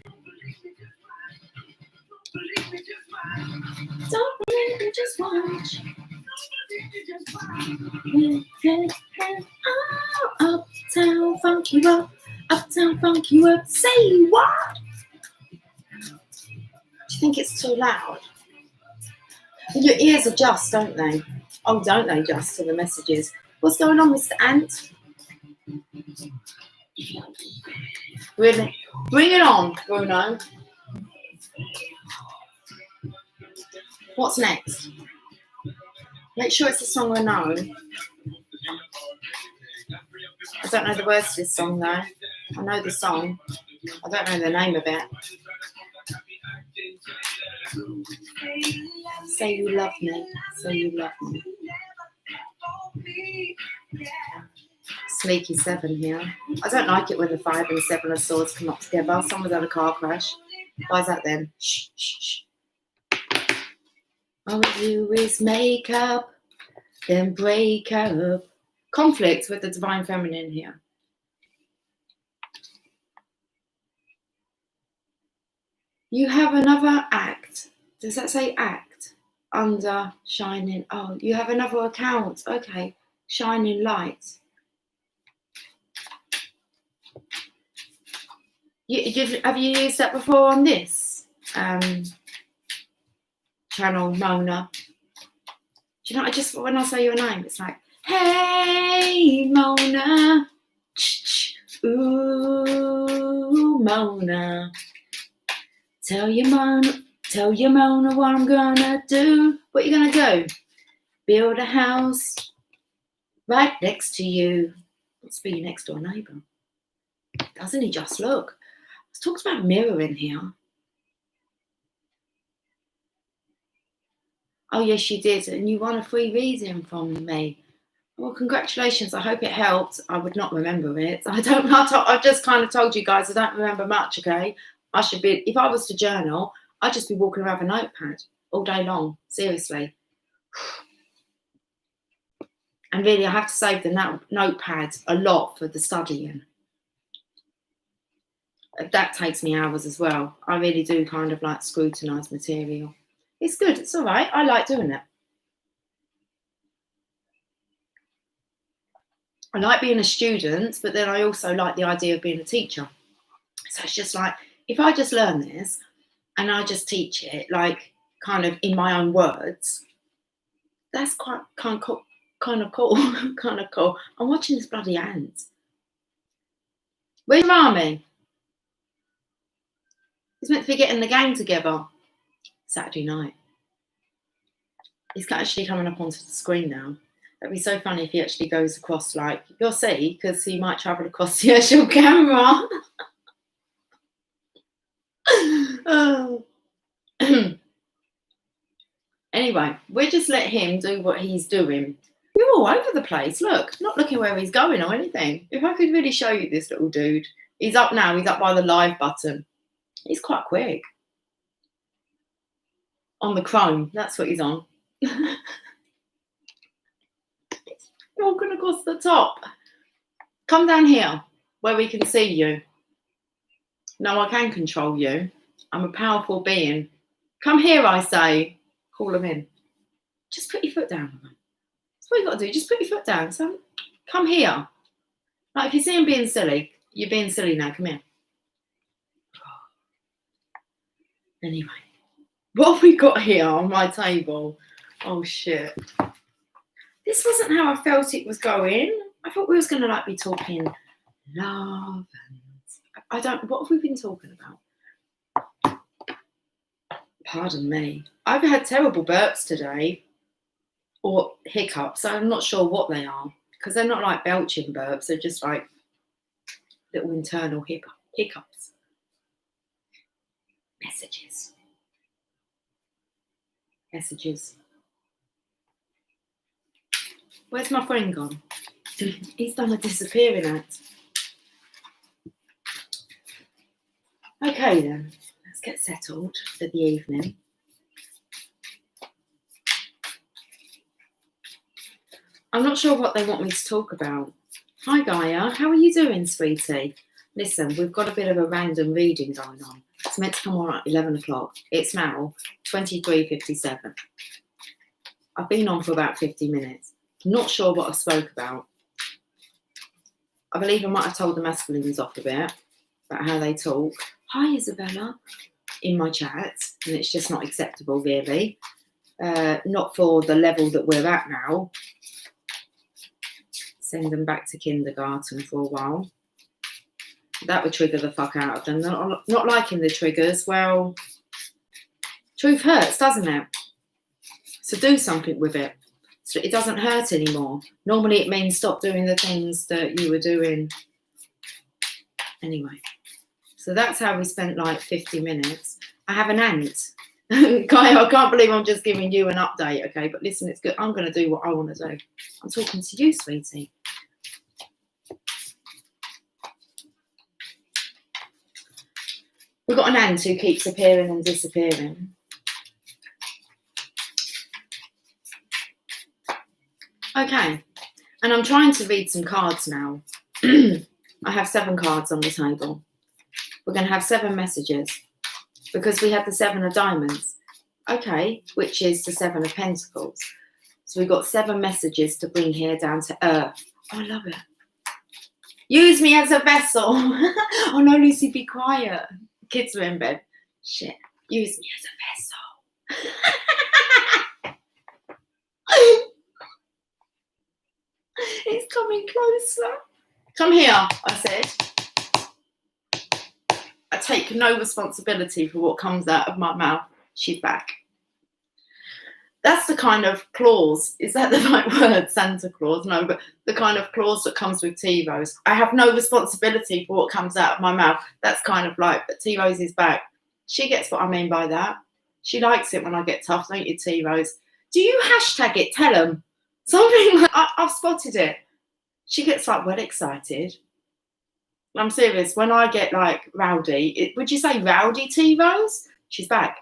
Don't believe me, just watch. Oh, Uptown Funk you up. Uptown Funk you up. Say what? Do you think it's too loud? Your ears adjust, don't they? Oh, don't they just to the messages? What's going on, Mr. Ant? Really? Bring it on, Bruno. What's next? Make sure it's a song I know. I don't know the words to this song, though. I know the song. I don't know the name of it. Say you love me. Say you love me. Sneaky 7 here. I don't like it when the 5 and 7 of swords come up together. Someone's had a car crash. Why is that then? Shh, shh, shh. All we do is make up, then break up. Conflict with the Divine Feminine here. You have another act. Does that say act? Under shining. Oh, you have another account. Okay. Shining light. Have you used that before on this channel, Mona? Do you know, when I say your name, it's like, hey, Mona. Ooh, Mona. Tell your Mona what I'm gonna do. What you gonna do? Build a house right next to you. Let's be your next door neighbour. Doesn't he just look? Let's talk about mirroring here. Oh, yes, you did. And you won a free reading from me. Well, congratulations. I hope it helped. I would not remember it. I just kind of told you guys I don't remember much, okay? I should be, if I was to journal, I'd just be walking around with a notepad all day long. Seriously. And really, I have to save the notepad a lot for the studying. That takes me hours as well. I really do kind of like scrutinise material. It's good. It's all right. I like doing it. I like being a student, but then I also like the idea of being a teacher. So it's just like, if I just learn this and I just teach it, like kind of in my own words, that's quite kind of cool. Kind of cool. I'm watching this bloody ant. Where's your army? He's meant to be getting the gang together Saturday night. He's actually coming up onto the screen now. That'd be so funny if he actually goes across, like, you'll see, because he might travel across the actual camera. Oh. Anyway, we'll just let him do what he's doing. You're all over the place. Look, not looking where he's going or anything. If I could really show you this little dude. He's up now. He's up by the live button. He's quite quick. On the Chrome. That's what he's on. Walking across the top. Come down here where we can see you. No, I can control you. I'm a powerful being. Come here, I say. Call him in. Just put your foot down. That's what you got to do. Just put your foot down. So come here. Like, if you see him being silly, you're being silly now. Come here. Anyway, what have we got here on my table? Oh, shit. This wasn't how I felt it was going. I thought we was going to, like, be talking love and... What have we been talking about? Pardon me. I've had terrible burps today. Or hiccups. I'm not sure what they are. Because they're not like belching burps. They're just like little internal hiccups. Messages. Where's my friend gone? He's done a disappearing act. Okay then, let's get settled for the evening. I'm not sure what they want me to talk about. Hi Gaia, how are you doing, sweetie? Listen, we've got a bit of a random reading going on. It's meant to come on at 11 o'clock. It's now 23:57. I've been on for about 50 minutes. Not sure what I spoke about. I believe I might have told the masculines off a bit about how they talk. Hi Isabella, in my chat, and it's just not acceptable really. Not for the level that we're at now. Send them back to kindergarten for a while. That would trigger the fuck out of them. Not liking the triggers. Well, truth hurts, doesn't it? So do something with it. So it doesn't hurt anymore. Normally it means stop doing the things that you were doing. Anyway, so that's how we spent like 50 minutes. I have an aunt. Gaia, I can't believe I'm just giving you an update, okay? But listen, it's good. I'm going to do what I want to do. I'm talking to you, sweetie. We've got an aunt who keeps appearing and disappearing. Okay, and I'm trying to read some cards now. I have 7 cards on the table. We're going to have 7 messages because we have the 7 of diamonds, okay, which is the 7 of pentacles. So we've got 7 messages to bring here down to earth. Oh, I love it. Use me as a vessel. Oh no, Lucy, be quiet. Kids are in bed. Shit. Use me as a vessel. It's coming closer. Come here, I said. I take no responsibility for what comes out of my mouth. She's back. That's the kind of clause. Is that the right word? Santa Claus? No, but the kind of clause that comes with T-Rose. I have no responsibility for what comes out of my mouth. That's kind of like, but T-Rose is back. She gets what I mean by that. She likes it when I get tough, don't you, T-Rose? Do you hashtag it? Tell them. Something like, I've spotted it. She gets like well excited. I'm serious. When I get like rowdy, would you say rowdy, T-Rose? She's back.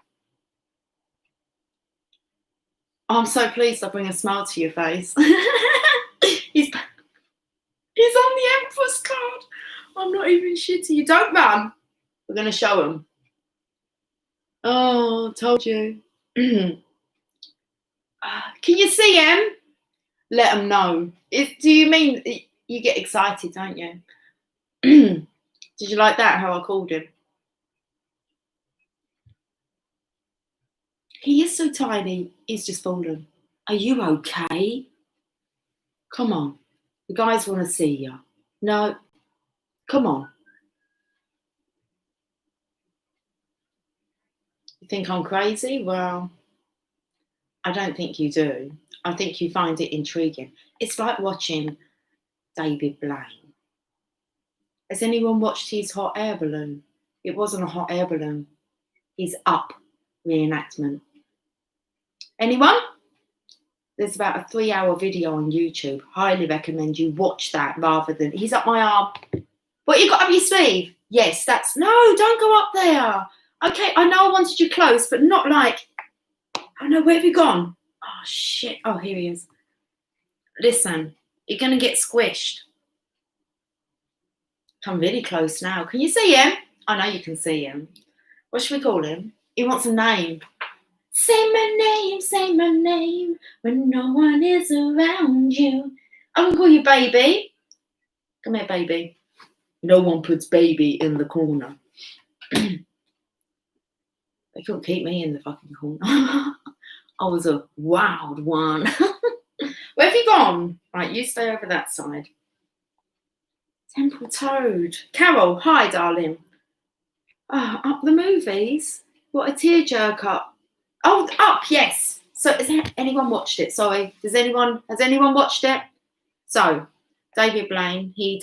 Oh, I'm so pleased I bring a smile to your face. He's on the Empress card. I'm not even shitty. You don't run. We're going to show him. Oh, told you. Can you see him? Let him know. Do you mean you get excited, don't you? Did you like that, how I called him? He is so tiny. He's just fallen. Are you okay? Come on. The guys want to see you. No. Come on. You think I'm crazy? Well, I don't think you do. I think you find it intriguing. It's like watching David Blaine. Has anyone watched his hot air balloon? It wasn't a hot air balloon. His Up reenactment. Anyone? There's about a 3-hour video on YouTube. Highly recommend you watch that rather than, he's up my arm. What, you got up your sleeve? Yes, that's, no, don't go up there. Okay, I know I wanted you close, but not like, oh no, where have you gone? Oh shit, oh here he is. Listen, you're gonna get squished. Come really close now. Can you see him? I know you can see him. What should we call him? He wants a name. Say my name when no one is around you. I'm gonna call you baby. Come here, baby. No one puts baby in the corner. They couldn't keep me in the fucking corner. I was a wild one. Where have you gone? Right, you stay over that side. Temple Toad. Carol, hi, darling. Oh, Up the movies? What a tearjerker. Oh, Up, yes. So has anyone watched it? Sorry. Has anyone watched it? So, David Blaine, he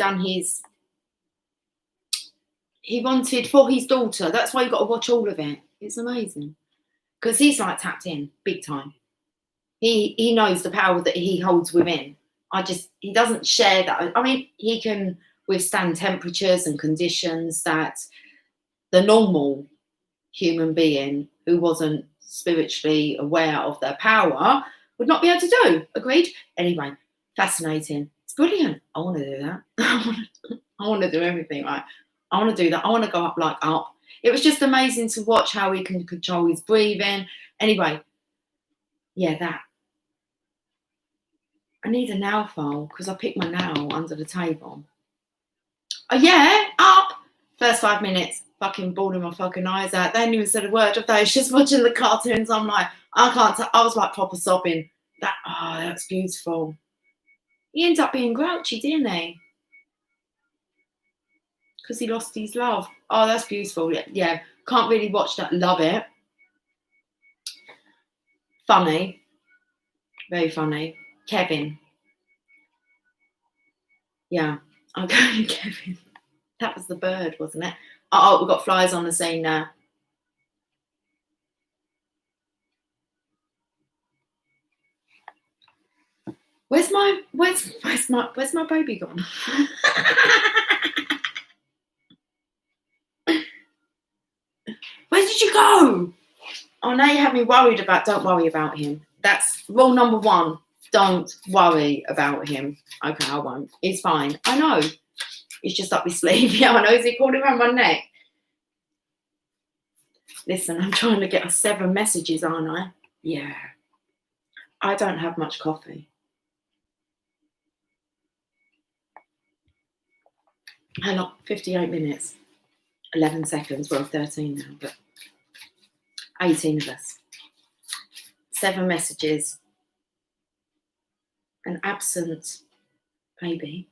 wanted for his daughter. That's why you got to watch all of it. It's amazing. Because he's like tapped in big time. He knows the power that he holds within. He doesn't share that. I mean, he can withstand temperatures and conditions that the normal human being who wasn't spiritually aware of their power would not be able to do. Agreed? Anyway, fascinating. It's brilliant. I want to do that. I want to do everything, right? I want to do that. I want to go up like Up. It was just amazing to watch how he can control his breathing. Anyway, yeah, that. I need a nail file because I picked my nail under the table. Oh yeah, Up. First 5 minutes, fucking bawling my fucking eyes out. They hadn't even said a word of those. Just watching the cartoons, I'm like, I was like proper sobbing. That's beautiful. He ended up being grouchy, didn't he? Because he lost his love. Oh, that's beautiful. Yeah, can't really watch that. Love it. Funny. Very funny. Kevin. Yeah, I'm going to Kevin. That was the bird, wasn't it? Oh, we've got flies on the scene now. Where's my baby gone? Where did you go? Oh, now you have me worried about. Don't worry about him. That's rule number 1. Don't worry about him. Okay, I won't. He's fine. I know. He's just up his sleeve. Yeah, I know. Is he crawling around my neck? Listen, I'm trying to get us 7 messages, aren't I? Yeah. I don't have much coffee. Hang on, 58 minutes. 11 seconds. Well, 13 now, but 18 of us. 7 messages. An absent baby.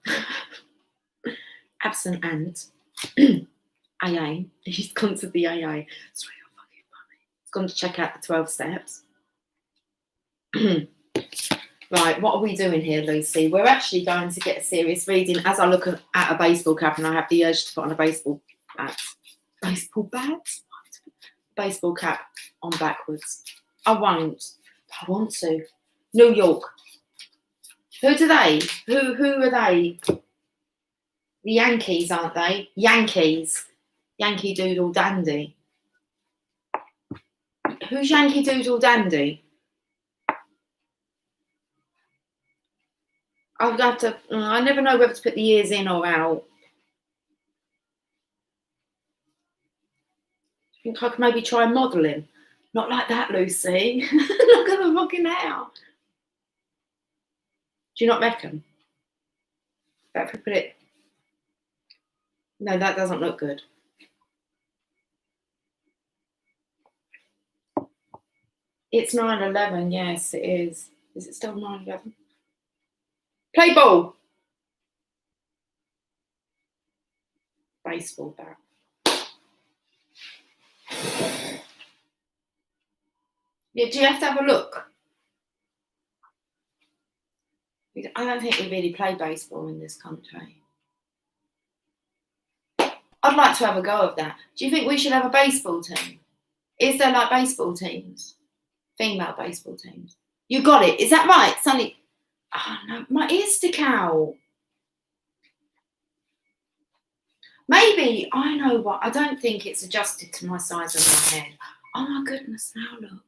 Absent aunt. AA. He's gone to the AA. It's real fucking funny. He's gone to check out the 12 steps. Right, what are we doing here, Lucy? We're actually going to get a serious reading as I look at a baseball cap and I have the urge to put on a baseball bat. Baseball bat? Baseball cap on backwards. I won't. I want to. New York. Who are they? Who are they? The Yankees, aren't they? Yankees. Yankee Doodle Dandy. Who's Yankee Doodle Dandy? I would have to. I never know whether to put the ears in or out. I think I could maybe try modelling. Not like that, Lucy. Look at the fucking hair. Do you not reckon? Better if we put it. No, that doesn't look good. It's 9:11. Yes, it is. Is it still 9:11? Play ball. Baseball bat. Yeah, do you have to have a look? I don't think we really play baseball in this country. I'd like to have a go of that. Do you think we should have a baseball team? Is there like baseball teams? Female baseball teams? You got it. Is that right? Sunny. Oh no, my ears stick out. Maybe, I know what, I don't think it's adjusted to my size of my head. Oh my goodness, now look.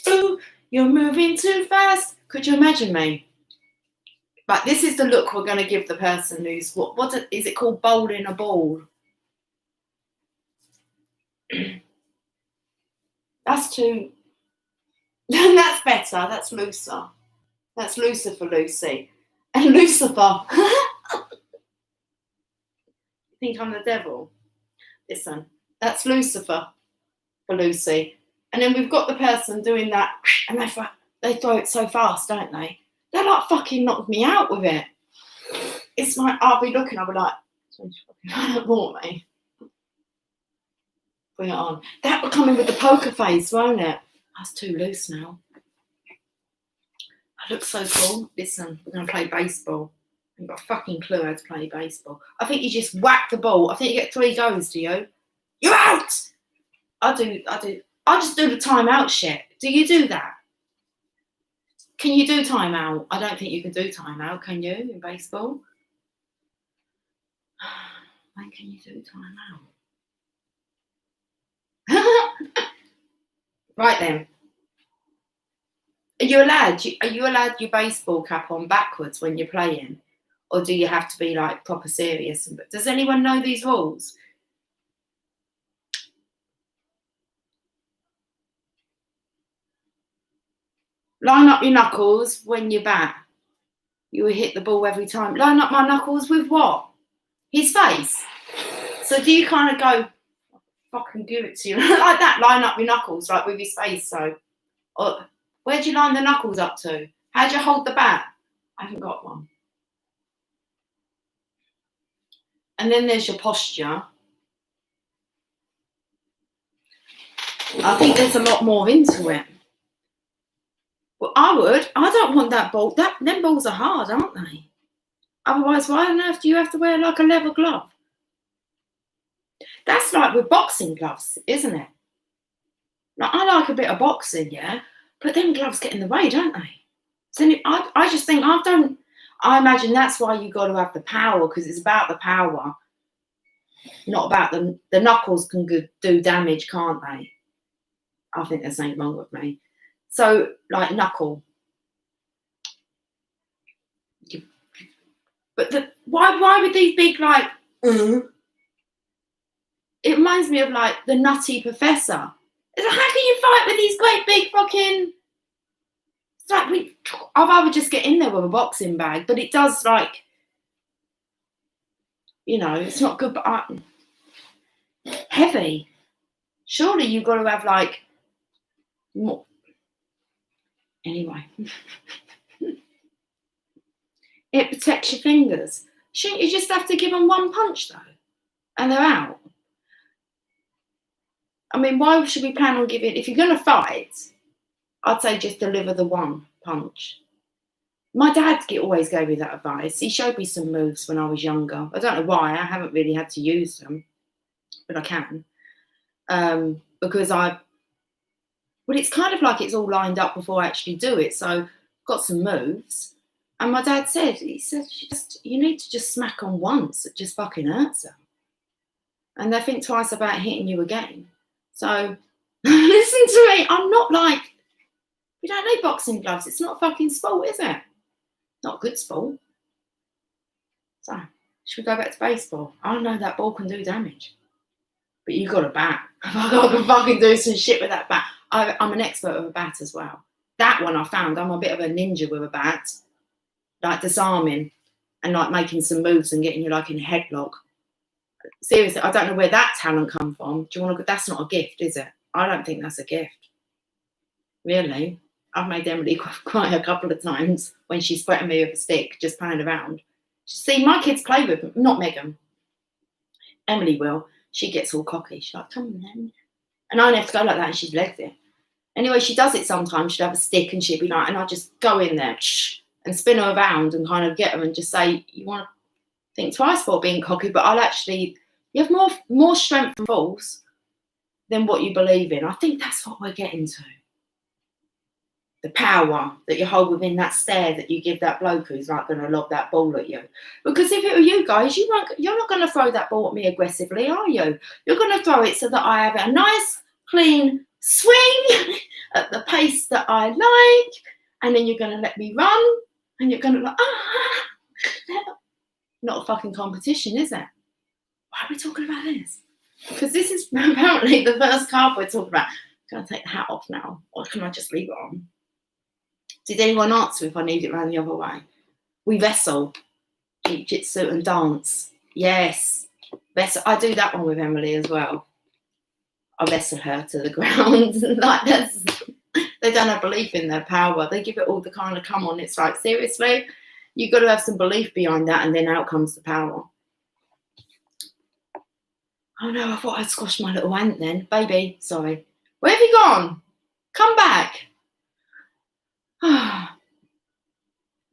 Ooh, you're moving too fast. Could you imagine me? But this is the look we're going to give the person who's, is it called bowling a ball? That's too, that's better, that's looser. That's looser for Lucy. And Lucifer. You think I'm the devil? Listen, that's Lucifer for Lucy. And then we've got the person doing that, and they throw it so fast, don't they? They like fucking knocked me out with it. It's like, I'll be looking, I'll be like, want me. Bring it on. That will come in with the poker face, won't it? That's too loose now. I look so cool. Listen, we're going to play baseball. I've got a fucking clue how to play baseball. I think you just whack the ball. I think you get 3 goes, do you? You're out! I just do the timeout shit. Do you do that? Can you do timeout? I don't think you can do timeout, can you, in baseball? When can you do timeout? Right then. Are you allowed your baseball cap on backwards when you're playing? Or do you have to be like proper serious? Does anyone know these rules? Line up your knuckles when you bat. You will hit the ball every time. Line up my knuckles with what? His face. So do you kind of go, fucking give it to you, like that? Line up your knuckles like with his face. So, or, where do you line the knuckles up to? How do you hold the bat? I haven't got one. And then there's your posture. I think there's a lot more into it. Well, I don't want that ball. Them balls are hard, aren't they? Otherwise, why on earth do you have to wear like a leather glove? That's like with boxing gloves, isn't it? Like, I like a bit of boxing, yeah, but them gloves get in the way, don't they? So I just think I imagine that's why you got to have the power, because it's about the power, not about the knuckles can do damage, can't they? I think there's something wrong with me. So, like knuckle. But why would these big, like, It reminds me of, like, the Nutty Professor. It's like, how can you fight with these great big fucking... It's like, I'd rather just get in there with a boxing bag, but it does, like, you know, it's not good, but heavy. Surely you've got to have, like, more. Anyway. It protects your fingers. Shouldn't you just have to give them one punch, though? And they're out? I mean, why should we plan on giving... If you're going to fight, I'd say just deliver the one punch. My dad always gave me that advice. He showed me some moves when I was younger. I don't know why. I haven't really had to use them, but I can. Because well, it's kind of like it's all lined up before I actually do it. So I've got some moves. And my dad said, you need to just smack on once. It just fucking hurts them. And they think twice about hitting you again. So listen to me. I'm not like, you don't need boxing gloves. It's not a fucking sport, is it? Not a good sport. So should we go back to baseball? I know that ball can do damage. But you got a bat. I can fucking do some shit with that bat. I'm an expert with a bat as well. That one I found. I'm a bit of a ninja with a bat. Like disarming and like making some moves and getting you like in a headlock. Seriously, I don't know where that talent come from. Do you want to? That's not a gift, is it? I don't think that's a gift. Really, I've made Emily cry a couple of times when she's threatened me with a stick, just playing around. See, my kids play with them, not Megan. Emily will. She gets all cocky. She's like, "Come on, then," and I have to go like that, and she's legged it. Anyway, she does it sometimes. She'd have a stick and she'd be like, and I'd just go in there and spin her around and kind of get her and just say, you want to think twice before being cocky, but you have more strength and force than what you believe in. I think that's what we're getting to. The power that you hold within that stare that you give that bloke who's like going to lob that ball at you. Because if it were you guys, you're not going to throw that ball at me aggressively, are you? You're going to throw it so that I have a nice, clean swing at the pace that I like, and then you're going to let me run, and you're going to like, not a fucking competition, is it? Why are we talking about this? Because this is apparently the first card we're talking about. Can I take the hat off now, or can I just leave it on? Did anyone answer if I need it around the other way? We wrestle, jiu-jitsu and dance. Yes, wrestle. I do that one with Emily as well. I wrestle her to the ground. Like they don't have belief in their power. They give it all the kind of come on. It's like, seriously, you've got to have some belief behind that, and then out comes the power. Oh no, I thought I'd squashed my little ant then. Baby, sorry. Where have you gone? Come back.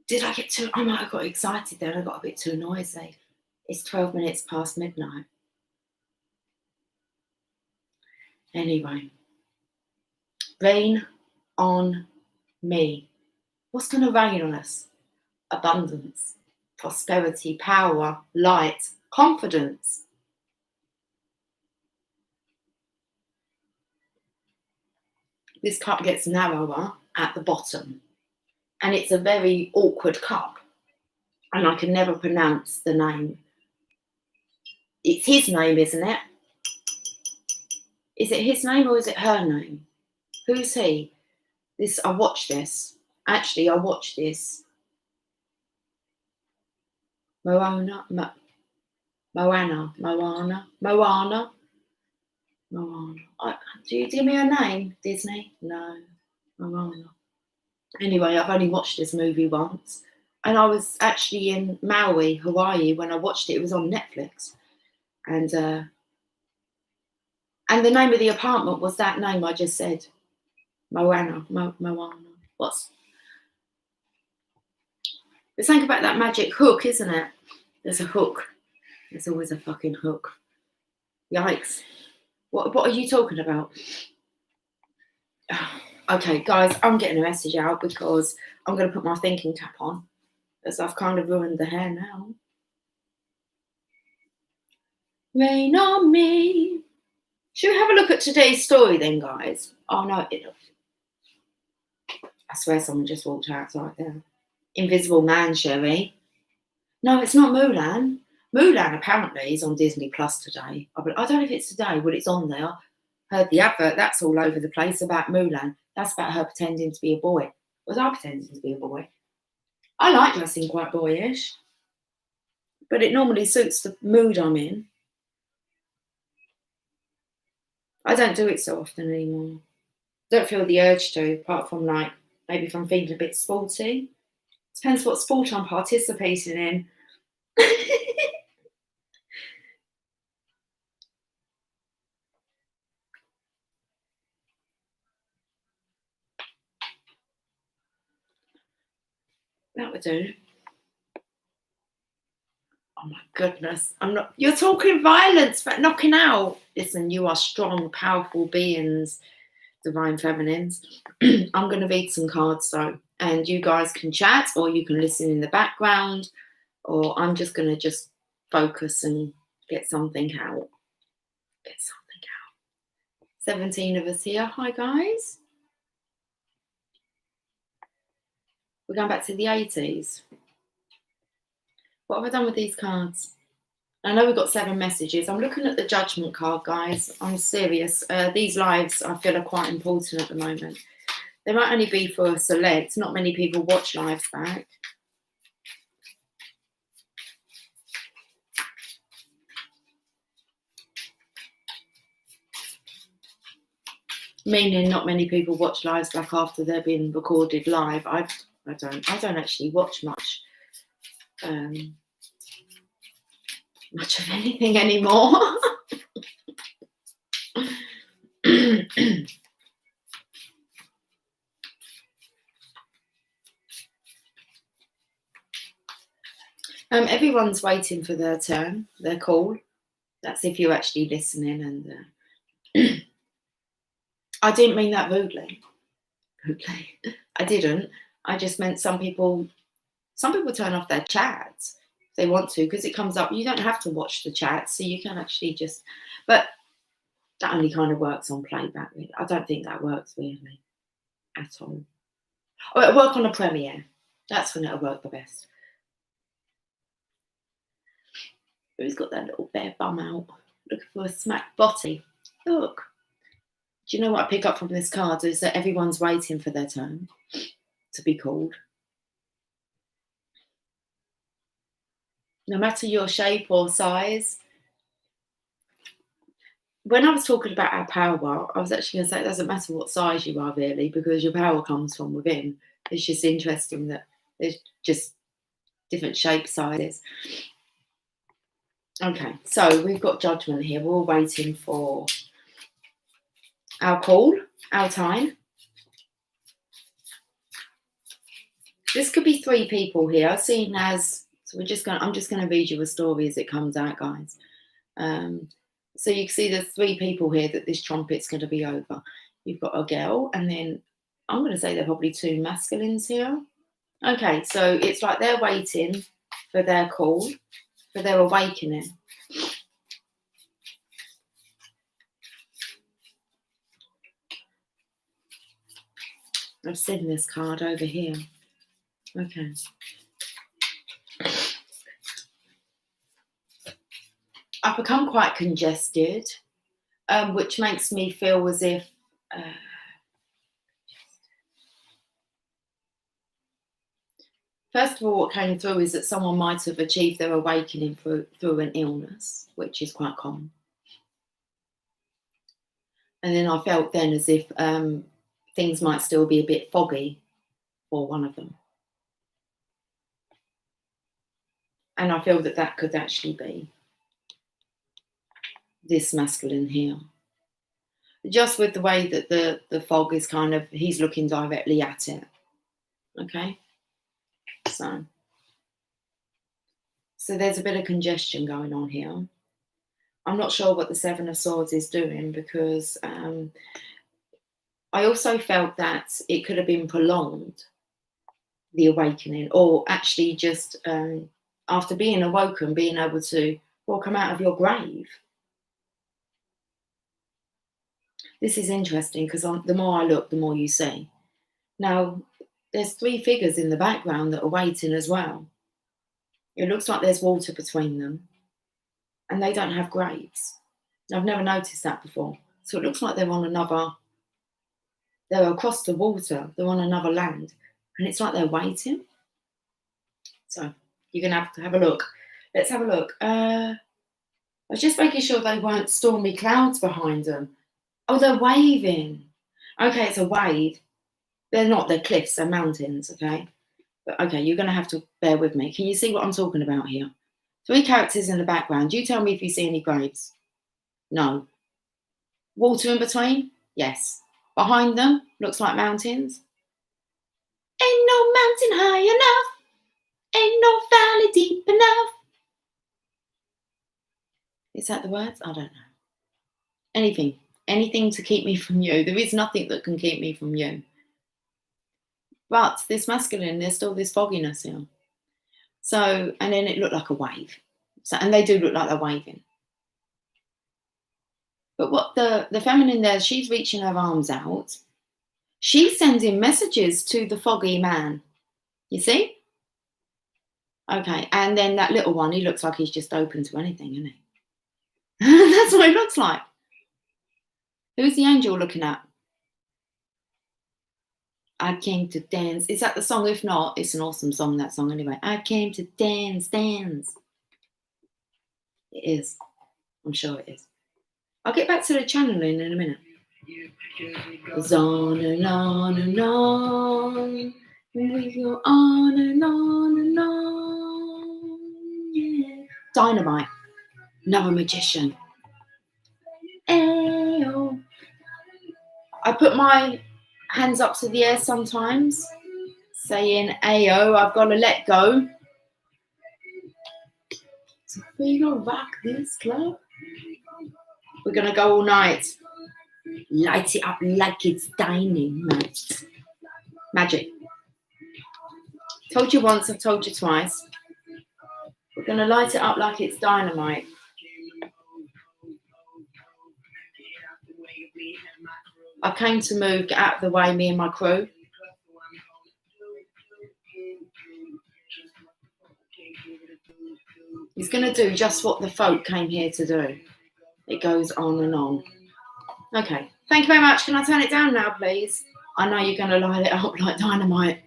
Did I get too... I might have got excited then. I got a bit too noisy. It's 12 minutes past midnight. Anyway. Rain on me. What's going to rain on us? Abundance, prosperity, power, light, confidence. This cup gets narrower at the bottom, and it's a very awkward cup, and I can never pronounce the name. It's his name, isn't it? Is it his name or is it her name? Who's he? I watched this. Actually, I watched this. Moana. Do you give me a name, Disney? No. Moana. Anyway, I've only watched this movie once. And I was actually in Maui, Hawaii, when I watched it. It was on Netflix. And the name of the apartment was that name I just said. Moana. What's... It's something about that magic hook, isn't it? There's a hook. There's always a fucking hook. Yikes. What are you talking about? Okay, guys, I'm getting a message out because I'm going to put my thinking cap on, as I've kind of ruined the hair now. Rain on me. Should we have a look at today's story then, guys? Oh, no. I swear someone just walked outside there. Invisible Man, Sherry. No, it's not Mulan. Mulan apparently is on Disney Plus today. I don't know if it's today, but it's on there. Heard the advert, that's all over the place about Mulan. That's about her pretending to be a boy. Was I pretending to be a boy? I like dressing quite boyish, but it normally suits the mood I'm in. I don't do it so often anymore. Don't feel the urge to, apart from like maybe if I'm feeling a bit sporty. Depends what sport I'm participating in. That would do. Oh my goodness. You're talking violence, but knocking out. Listen, you are strong, powerful beings, divine feminines. I'm going to read some cards though, and you guys can chat or you can listen in the background, or I'm just going to just focus and get something out. 17 of us here. Hi guys. We're going back to the 80s. What have I done with these cards? I know we've got 7 messages. I'm looking at the judgment card, guys. I'm serious. These lives, I feel, are quite important at the moment. They might only be for a select. Not many people watch lives back. Meaning not many people watch lives back after they're being recorded live. I don't actually watch much of anything anymore. Everyone's waiting for their turn, their call. That's if you're actually listening. And I didn't mean that rudely. I didn't. I just meant some people turn off their chats if they want to, because it comes up. You don't have to watch the chat, so you can actually just. But that only kind of works on playback. Really. I don't think that works really at all. Oh, it'll work on a Premiere. That's when it'll work the best. Who's got that little bare bum out? Looking for a smack botty. Look. Do you know what I pick up from this card is that everyone's waiting for their turn to be called. No matter your shape or size. When I was talking about our power, I was actually going to say it doesn't matter what size you are really, because your power comes from within. It's just interesting that there's just different shape sizes. Okay, so we've got judgment here. We're all waiting for our call, our time. This could be 3 people here, seen as. So I'm just going to read you a story as it comes out, guys. So you can see there's 3 people here that this trumpet's going to be over. You've got a girl, and then I'm going to say there are probably 2 masculines here. Okay, so it's like they're waiting for their call, for their awakening. I've seen this card over here. Okay. I've become quite congested, which makes me feel as if first of all, what came through is that someone might have achieved their awakening through an illness, which is quite common. And then I felt then as if things might still be a bit foggy for one of them. And I feel that could actually be this masculine here. Just with the way that the fog is kind of, he's looking directly at it. Okay? So there's a bit of congestion going on here. I'm not sure what the 7 of Swords is doing, because I also felt that it could have been prolonged, the awakening, or actually just after being awoken, being able to come out of your grave. This is interesting because the more I look, the more you see. Now, there's 3 figures in the background that are waiting as well. It looks like there's water between them, and they don't have graves. I've never noticed that before. So it looks like they're across the water, they're on another land, and it's like they're waiting. So you're going to have a look. Let's have a look. I was just making sure they weren't stormy clouds behind them. Oh, they're waving. Okay, it's a wave. They're not, they're cliffs, they're mountains, okay? But okay, you're going to have to bear with me. Can you see what I'm talking about here? 3 characters in the background. You tell me if you see any graves. No. Water in between? Yes. Behind them, looks like mountains. Ain't no mountain high enough. Ain't no valley deep enough. Is that the words? I don't know. Anything to keep me from you. There is nothing that can keep me from you. But this masculine, there's still this fogginess here. So, and then it looked like a wave. So, and they do look like they're waving. But what the feminine there, she's reaching her arms out. She's sending messages to the foggy man. You see? Okay, and then that little one, he looks like he's just open to anything, isn't he? That's what he looks like. Who's the angel looking at? I came to dance. Is that the song? If not, it's an awesome song, that song anyway. I came to dance, dance. It is. I'm sure it is. I'll get back to the channeling in a minute. It goes on and on and on. We go on and on and on. Yeah. Dynamite. Another magician. Ayo. I put my hands up to the air sometimes, saying, Ayo, I've got to let go. So we gonna rock this club. We're gonna go all night. Light it up like it's dynamite. Magic. Told you once, I've told you twice. We're gonna light it up like it's dynamite. I came to move, get out of the way, me and my crew. He's going to do just what the folk came here to do. It goes on and on. Okay, thank you very much. Can I turn it down now, please? I know you're going to light it up like dynamite.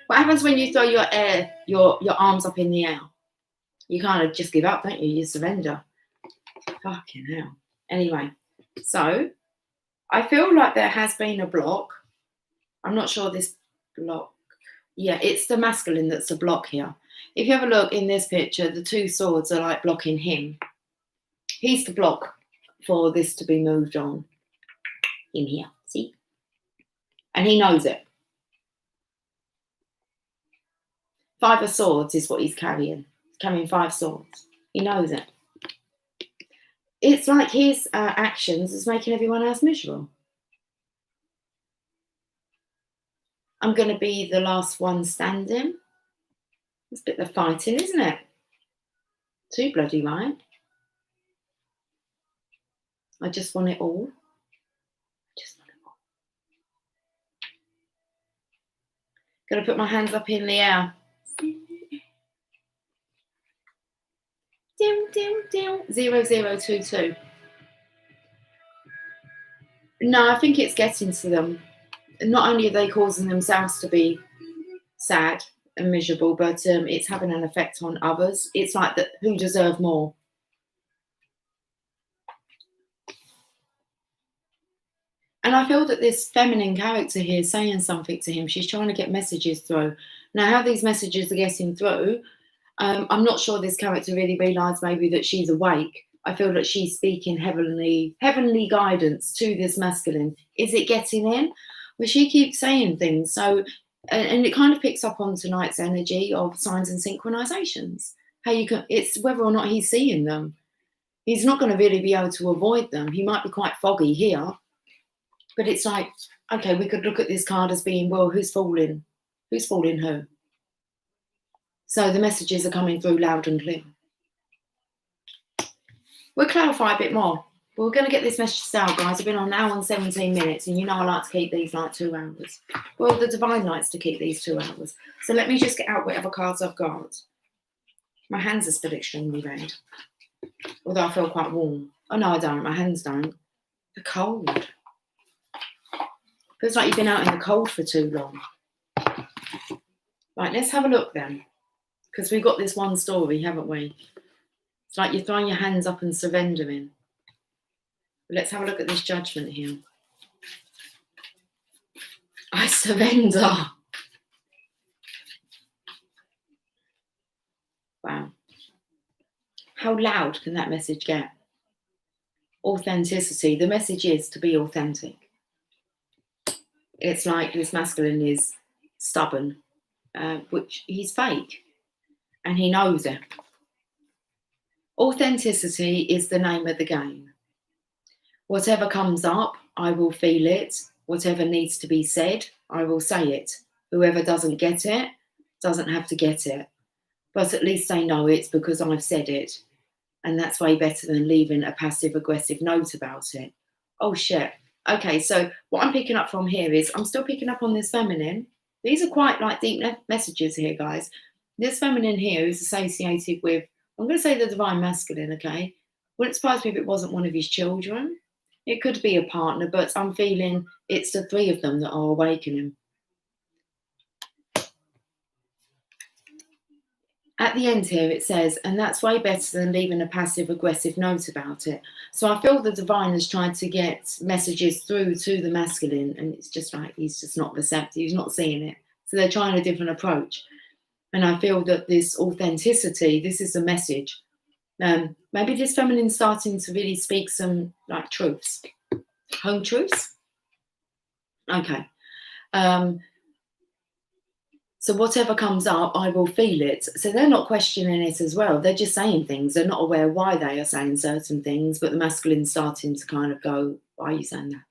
What happens when you throw your arms up in the air? You kind of just give up, don't you? You surrender. Fucking hell. Anyway, so I feel like there has been a block. I'm not sure this block. Yeah, it's the masculine that's a block here. If you have a look in this picture, the two swords are like blocking him. He's the block for this to be moved on in here. See? And he knows it. 5 of swords is what he's carrying. He's carrying 5 swords. He knows it. It's like his actions is making everyone else miserable. I'm going to be the last one standing. It's a bit of fighting, isn't it? Too bloody right. I just want it all. Going to put my hands up in the air. Dim, dim, dim. 0022. No, I think it's getting to them. Not only are they causing themselves to be sad and miserable, but it's having an effect on others. It's like that who deserve more. And I feel that this feminine character here is saying something to him. She's trying to get messages through. Now, how these messages are getting through, I'm not sure this character really realised maybe that she's awake. I feel that she's speaking heavenly guidance to this masculine. Is it getting in? Well, she keeps saying things. So, and it kind of picks up on tonight's energy of signs and synchronizations. How you can, it's whether or not he's seeing them. He's not going to really be able to avoid them. He might be quite foggy here, but it's like, okay, we could look at this card as being, well, who's falling? Who's falling who? So the messages are coming through loud and clear. We'll clarify a bit more. We're going to get this message out, guys. I've been on an hour and 17 minutes, and you know I like to keep these like 2 hours. Well, the divine likes to keep these 2 hours. So let me just get out whatever cards I've got. My hands are still extremely red, although I feel quite warm. Oh, no, I don't. My hands don't. They're cold. Feels like you've been out in the cold for too long. Right, let's have a look then, because we've got this one story, haven't we? It's like you're throwing your hands up and surrendering. Let's have a look at this judgment here. I surrender. Wow. How loud can that message get? Authenticity. The message is to be authentic. It's like this masculine is stubborn, which he's fake, and he knows it. Authenticity is the name of the game. Whatever comes up, I will feel it. Whatever needs to be said, I will say it. Whoever doesn't get it, doesn't have to get it. But at least they know it's because I've said it. And that's way better than leaving a passive-aggressive note about it. Oh, shit. Okay, so what I'm picking up from here is, I'm still picking up on this feminine. These are quite like deep messages here, guys. This feminine here is associated with, I'm going to say the divine masculine, okay? Wouldn't surprise me if it wasn't one of his children. It could be a partner, but I'm feeling it's the 3 of them that are awakening. At the end here, it says, and that's way better than leaving a passive-aggressive note about it. So I feel the divine is trying to get messages through to the masculine, and it's just like he's just not receptive. He's not seeing it. So they're trying a different approach. And I feel that this authenticity, this is the message. Maybe this feminine's starting to really speak some like truths. Home truths? Okay. So whatever comes up, I will feel it. So they're not questioning it as well. They're just saying things. They're not aware why they are saying certain things, but the masculine's starting to kind of go, why are you saying that?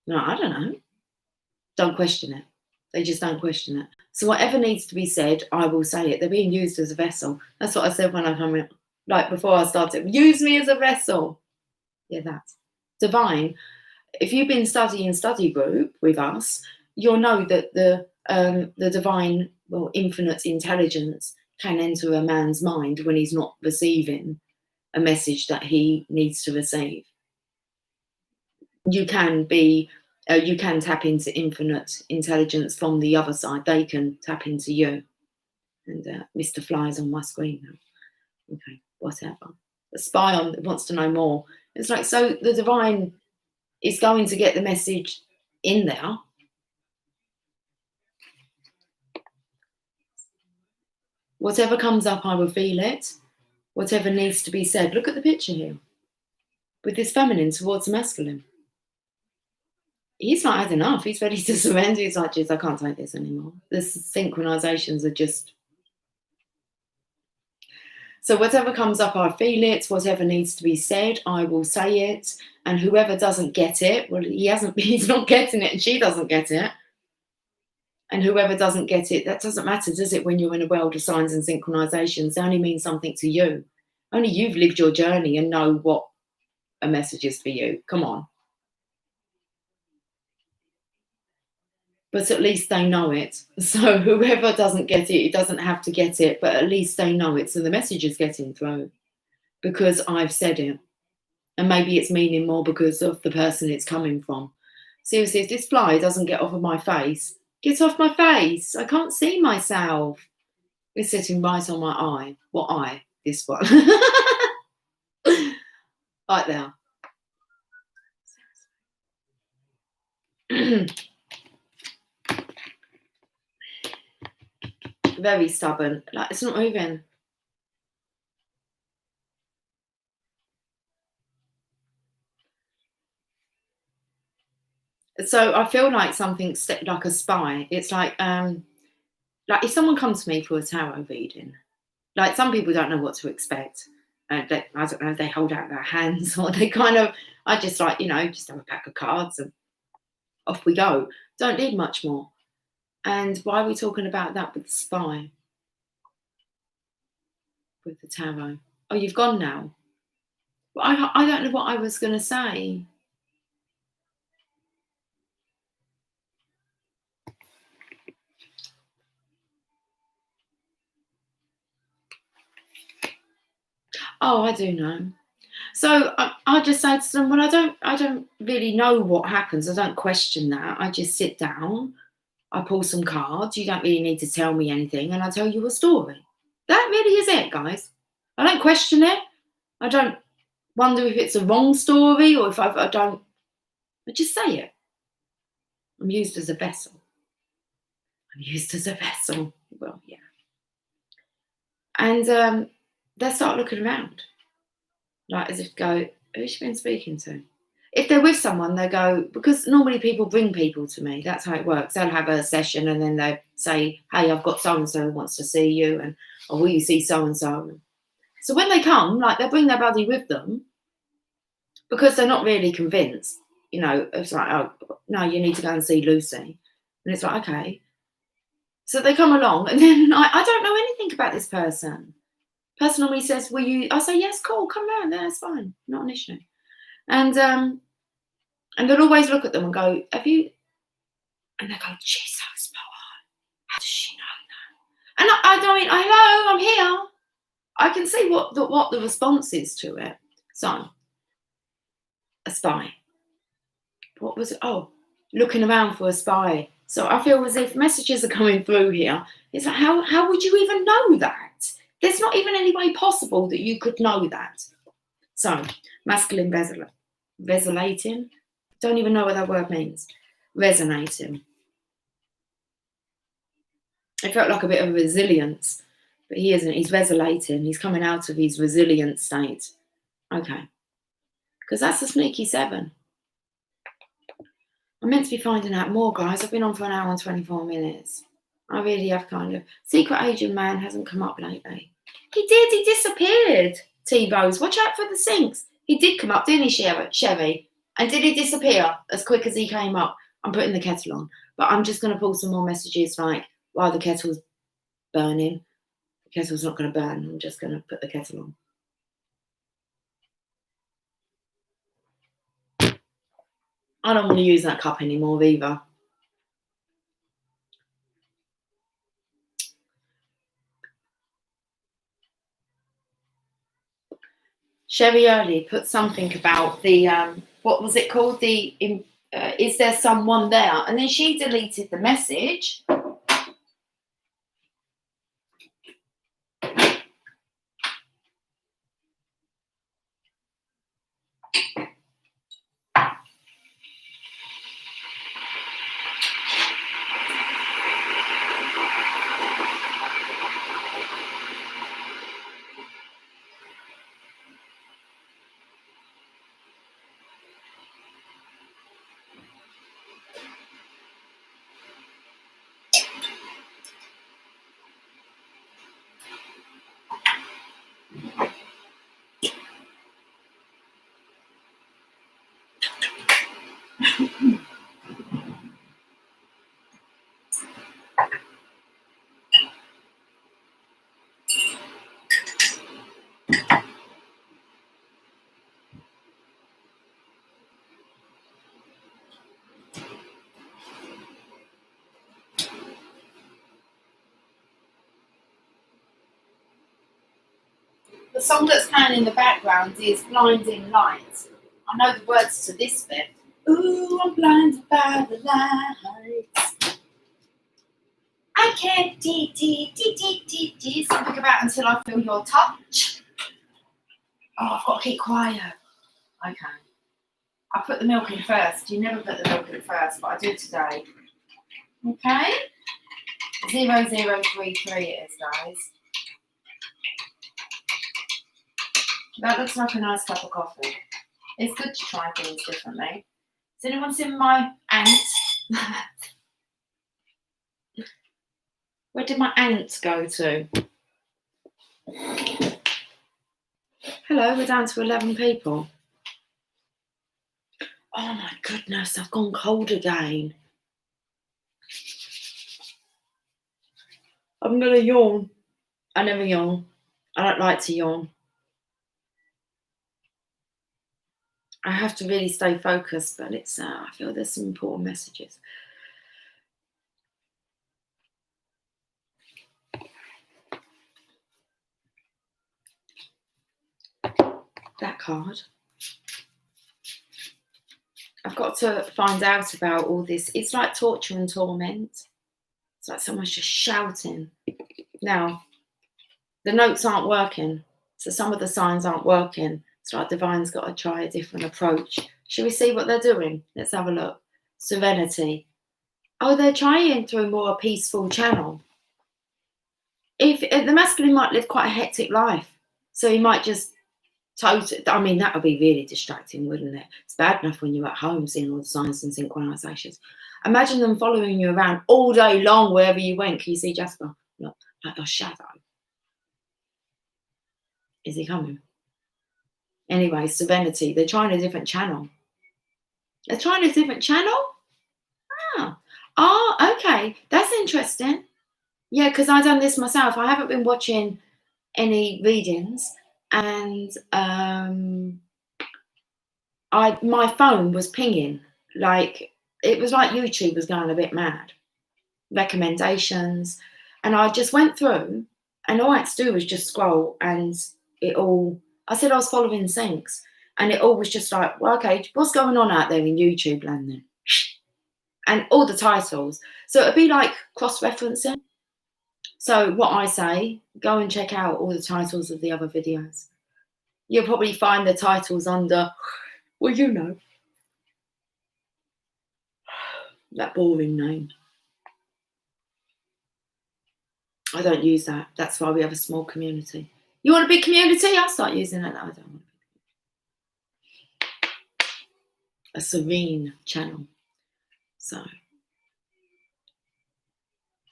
No, I don't know. Don't question it. They just don't question it. So whatever needs to be said, I will say it. They're being used as a vessel. That's what I said when I come in, like before I started. Use me as a vessel. Yeah, that's divine. If you've been studying study group with us, you'll know that the divine, well, infinite intelligence can enter a man's mind when he's not receiving a message that he needs to receive. You can be, you can tap into infinite intelligence from the other side. They can tap into you. And Mr. Fly's on my screen now. Okay, whatever. The spy on wants to know more. It's like, so the divine is going to get the message in there. Whatever comes up, I will feel it. Whatever needs to be said. Look at the picture here. With this feminine towards masculine. He's not had enough. He's ready to surrender. He's like, geez, I can't take this anymore. The synchronizations are just... So whatever comes up, I feel it. Whatever needs to be said, I will say it. And whoever doesn't get it, well, he's not getting it, and she doesn't get it. And whoever doesn't get it, that doesn't matter, does it, when you're in a world of signs and synchronizations? They only mean something to you. Only you've lived your journey and know what a message is for you. Come on. But at least they know it. So whoever doesn't get it, it doesn't have to get it, but at least they know it. So the message is getting through because I've said it. And maybe it's meaning more because of the person it's coming from. Seriously, if this fly doesn't get off of my face, get off my face. I can't see myself. It's sitting right on my eye. What eye? This one. Right there. Very stubborn. Like, it's not moving. So I feel like something like a spy. It's like if someone comes to me for a tarot reading, like some people don't know what to expect. I don't know if they hold out their hands or they kind of, I just like, just have a pack of cards and off we go. Don't need much more. And why are we talking about that with the spy? With the tarot. Oh, you've gone now? Well, I don't know what I was going to say. Oh, I do know. So I just say to them, well, I don't really know what happens. I don't question that. I just sit down, I pull some cards. You don't really need to tell me anything, and I tell you a story. That really is it, guys. I don't question it. I don't wonder if it's a wrong story or if I don't. I just say it. I'm used as a vessel. I'm used as a vessel. Well, yeah. And they start looking around, like as if to go, who's she been speaking to? If they're with someone, they go, because normally people bring people to me. That's how it works. They'll have a session and then they say, hey, I've got so-and-so who wants to see you, and or will you see so-and-so? So when they come, like they'll bring their buddy with them because they're not really convinced. It's like, oh, no, you need to go and see Lucy. And it's like, okay. So they come along and then I don't know anything about this person. Person normally says, will you? I say, yes, cool, come round. That's fine. Not an issue. And they'll always look at them and go, have you? And they go, she's so spot on. How does she know that? And I mean, hello, I'm here. I can see what the response is to it. So, a spy. What was it? Oh, looking around for a spy. So I feel as if messages are coming through here. It's like, how would you even know that? There's not even any way possible that you could know that. So, masculine resonating. Don't even know what that word means. Resonating. It felt like a bit of resilience, but he isn't. He's resonating. He's coming out of his resilient state. Okay. Because that's a sneaky 7. I'm meant to be finding out more, guys. I've been on for an hour and 24 minutes. I really have kind of. Secret Asian man hasn't come up lately. He did. He disappeared. T-Rose, watch out for the sinks. He did come up, didn't he, Chevy? And did he disappear as quick as he came up? I'm putting the kettle on. But I'm just going to pull some more messages like, while the kettle's burning. The kettle's not going to burn. I'm just going to put the kettle on. I don't want to use that cup anymore either. Sherry Early put something about the, what was it called? The, is there someone there? And then she deleted the message. The song that's playing in the background is Blinding Lights. I know the words to this bit. Ooh, I'm blinded by the lights. I can't something about until I feel your touch. Oh, I've got to keep quiet. Okay. I put the milk in first. You never put the milk in first, but I do today. Okay? 0033 it is, guys. That looks like a nice cup of coffee. It's good to try things differently. Has anyone seen my ant? Where did my ant go to? Hello, we're down to 11 people. Oh my goodness, I've gone cold again. I'm gonna yawn. I never yawn. I don't like to yawn. I have to really stay focused, but it's I feel there's some important messages. That card. I've got to find out about all this. It's like torture and torment. It's like someone's just shouting. Now, the notes aren't working. So some of the signs aren't working. It's like Divine's got to try a different approach. Shall we see what they're doing? Let's have a look. Serenity. Oh, they're trying through more a peaceful channel. If the masculine might live quite a hectic life, so he might just I mean, that would be really distracting, wouldn't it? It's bad enough when you're at home seeing all the signs and synchronizations. Imagine them following you around all day long wherever you went. Can you see Jasper? Look, like a shadow. Is he coming? Anyway, Serenity. They're trying a different channel. They're trying a different channel? Oh, okay. That's interesting. Yeah, because I've done this myself. I haven't been watching any readings, and my phone was pinging. Like, it was like YouTube was going a bit mad. Recommendations. And I just went through, and all I had to do was just scroll, and it all, I said I was following syncs, and it all was just like, well, okay, what's going on out there in YouTube land then? And all the titles. So it'd be like cross-referencing. So what I say, go and check out all the titles of the other videos. You'll probably find the titles under, well, you know, that boring name. I don't use that. That's why we have a small community. You want a big community? I'll start using it. I don't want a serene channel. So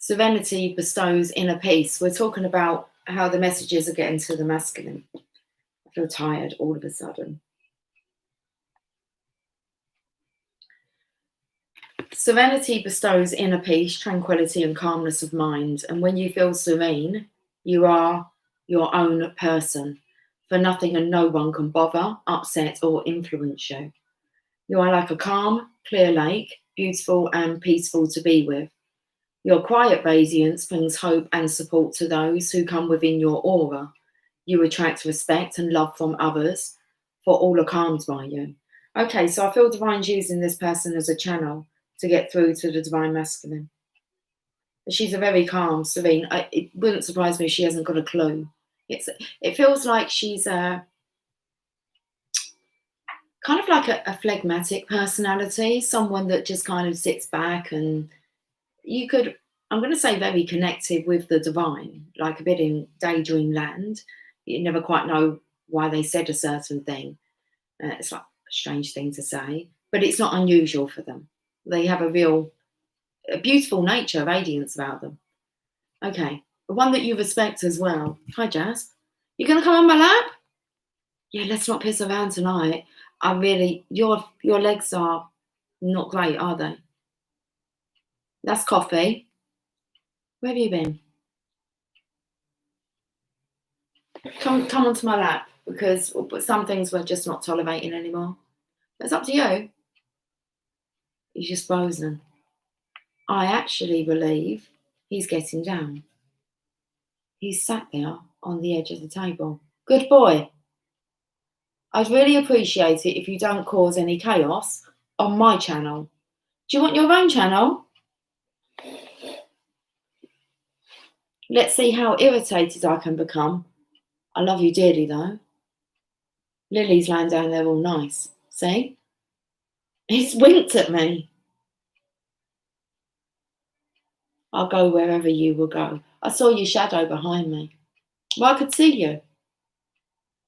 Serenity bestows inner peace. We're talking about how the messages are getting to the masculine. I feel tired all of a sudden. Serenity bestows inner peace, tranquility, and calmness of mind. And when you feel serene, you are your own person. For nothing and no one can bother, upset, or influence you. You are like a calm, clear lake, beautiful and peaceful to be with. Your quiet radiance brings hope and support to those who come within your aura. You attract respect and love from others, for all are calmed by you. Okay, so I feel Divine's using this person as a channel to get through to the Divine Masculine. She's a very calm, serene. It wouldn't surprise me if she hasn't got a clue. It feels like she's kind of like a phlegmatic personality, someone that just kind of sits back, and I'm going to say very connected with the divine, like a bit in daydream land. You never quite know why they said a certain thing. It's like a strange thing to say, but it's not unusual for them. They have a beautiful nature, radiance about them. Okay, one that you respect as well. Hi, Jazz. You going to come on my lap? Yeah, let's not piss around tonight. Your legs are not great, are they? That's Coffee. Where have you been? Come onto my lap, because some things we're just not tolerating anymore. It's up to you. He's just frozen. I actually believe he's getting down. He's sat there on the edge of the table. Good boy. I'd really appreciate it if you don't cause any chaos on my channel. Do you want your own channel? Let's see how irritated I can become. I love you dearly, though. Lily's lying down there all nice. See? He's winked at me. I'll go wherever you will go. I saw your shadow behind me. Well, I could see you.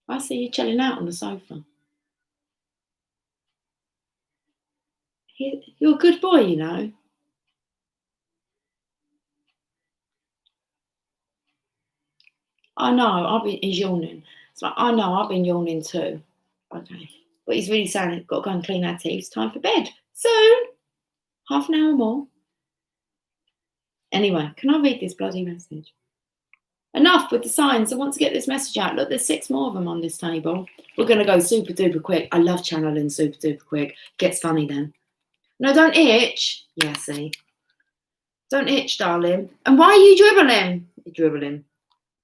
I see you chilling out on the sofa. You're a good boy, you know. I know, he's yawning. It's like, I know, I've been yawning too. Okay. But he's really saying, got to go and clean our teeth. It's time for bed. Soon. Half an hour more. Anyway, can I read this bloody message? Enough with the signs. I want to get this message out. Look, there's 6 more of them on this table. We're going to go super duper quick. I love channeling super duper quick. Gets funny then. No, don't itch. Yeah, see. Don't itch, darling. And why are you dribbling? You're dribbling.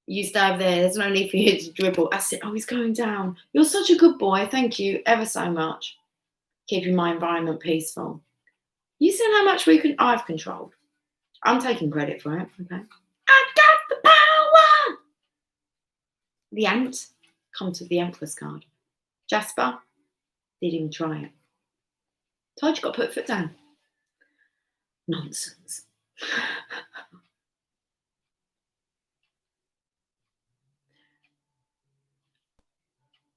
You stay over there. There's no need for you to dribble. I said, oh, he's going down. You're such a good boy. Thank you ever so much. Keeping my environment peaceful. You see how much I've controlled. I'm taking credit for it. Okay. I got the power. The ant. Come to the Empress card. Jasper. Didn't even try it. Told you got to put a foot down. Nonsense.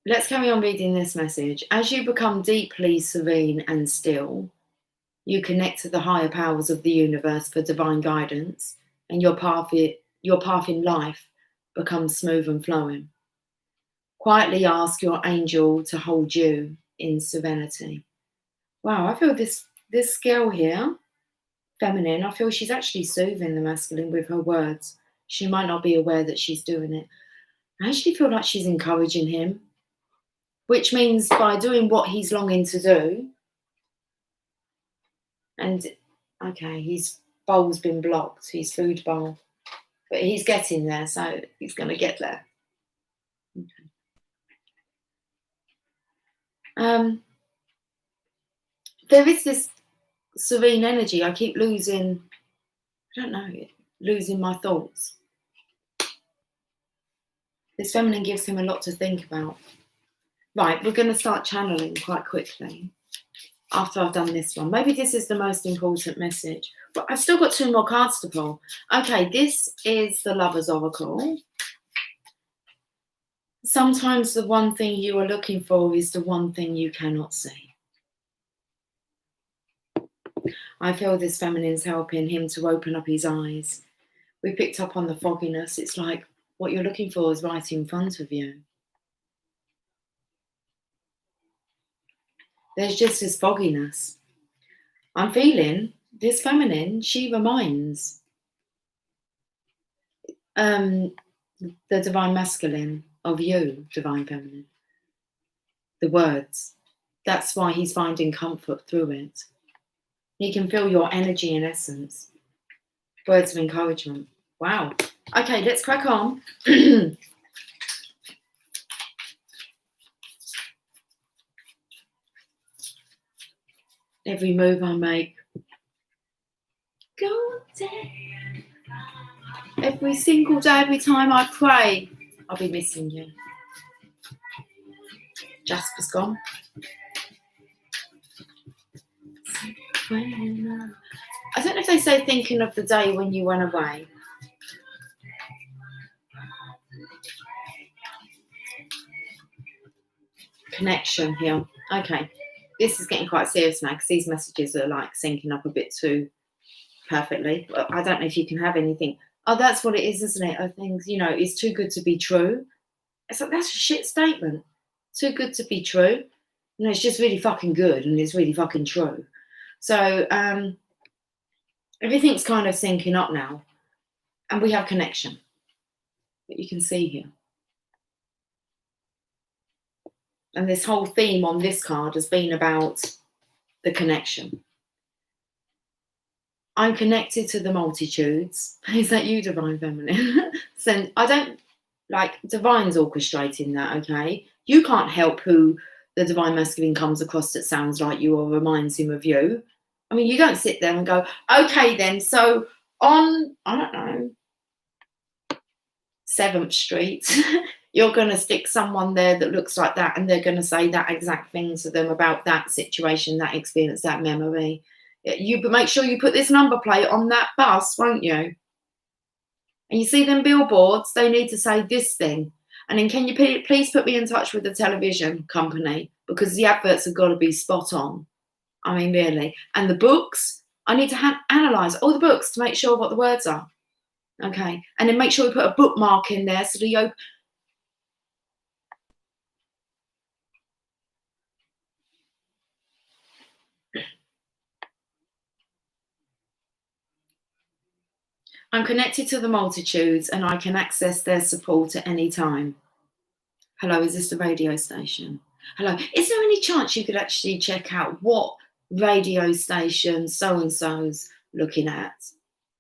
Let's carry on reading this message. As you become deeply serene and still, you connect to the higher powers of the universe for divine guidance, and your path in life becomes smooth and flowing. Quietly ask your angel to hold you in serenity. Wow, I feel this girl here, feminine, I feel she's actually soothing the masculine with her words. She might not be aware that she's doing it. I actually feel like she's encouraging him, which means by doing what he's longing to do, and okay, his bowl's been blocked, his food bowl, but he's getting there, so he's going to get there. Okay. There is this serene energy. I keep losing my thoughts. This feminine gives him a lot to think about. Right, we're going to start channeling quite quickly after I've done this one. Maybe this is the most important message. But I've still got 2 more cards to pull. Okay, this is the Lover's Oracle. Sometimes the one thing you are looking for is the one thing you cannot see. I feel this feminine's helping him to open up his eyes. We picked up on the fogginess. It's like what you're looking for is right in front of you. There's just this fogginess. I'm feeling this feminine, she reminds the divine masculine of you, divine feminine. The words. That's why he's finding comfort through it. He can feel your energy and essence. Words of encouragement. Wow. Okay, let's crack on. Every move I make. Go day. Every single day, every time I pray, I'll be missing you. Jasper's gone. I don't know if they say thinking of the day when you went away. Connection here. Okay. This is getting quite serious now because these messages are like syncing up a bit too perfectly. I don't know if you can have anything. Oh, that's what it is, isn't it? I think, it's too good to be true. It's like, that's a shit statement. Too good to be true. It's just really fucking good and it's really fucking true. So everything's kind of syncing up now. And we have connection that you can see here. And this whole theme on this card has been about the connection. I'm connected to the multitudes. Is that you, divine feminine? So I don't like divine's orchestrating that, okay? You can't help who the divine masculine comes across that sounds like you or reminds him of you. I mean, you don't sit there and go, okay, then, so on, I don't know, 7th Street, you're going to stick someone there that looks like that and they're going to say that exact thing to them about that situation, that experience, that memory. You make sure you put this number plate on that bus, won't you? And you see them billboards, they need to say this thing. And then can you please put me in touch with the television company because the adverts have got to be spot on. I mean, really. And the books, I need to analyse all the books to make sure what the words are. Okay. And then make sure we put a bookmark in there so that you open. I'm connected to the multitudes and I can access their support at any time. Hello, is this the radio station? Hello. Is there any chance you could actually check out what radio station so-and-so's looking at?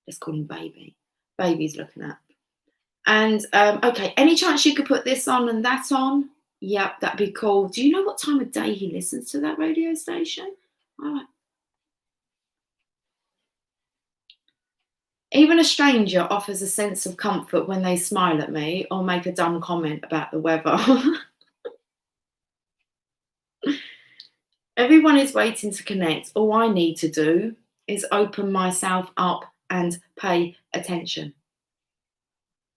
Let's call him Baby. Baby's looking at. And, okay, any chance you could put this on and that on? Yep, that'd be cool. Do you know what time of day he listens to that radio station? All right. Even a stranger offers a sense of comfort when they smile at me or make a dumb comment about the weather. Everyone is waiting to connect. All I need to do is open myself up and pay attention.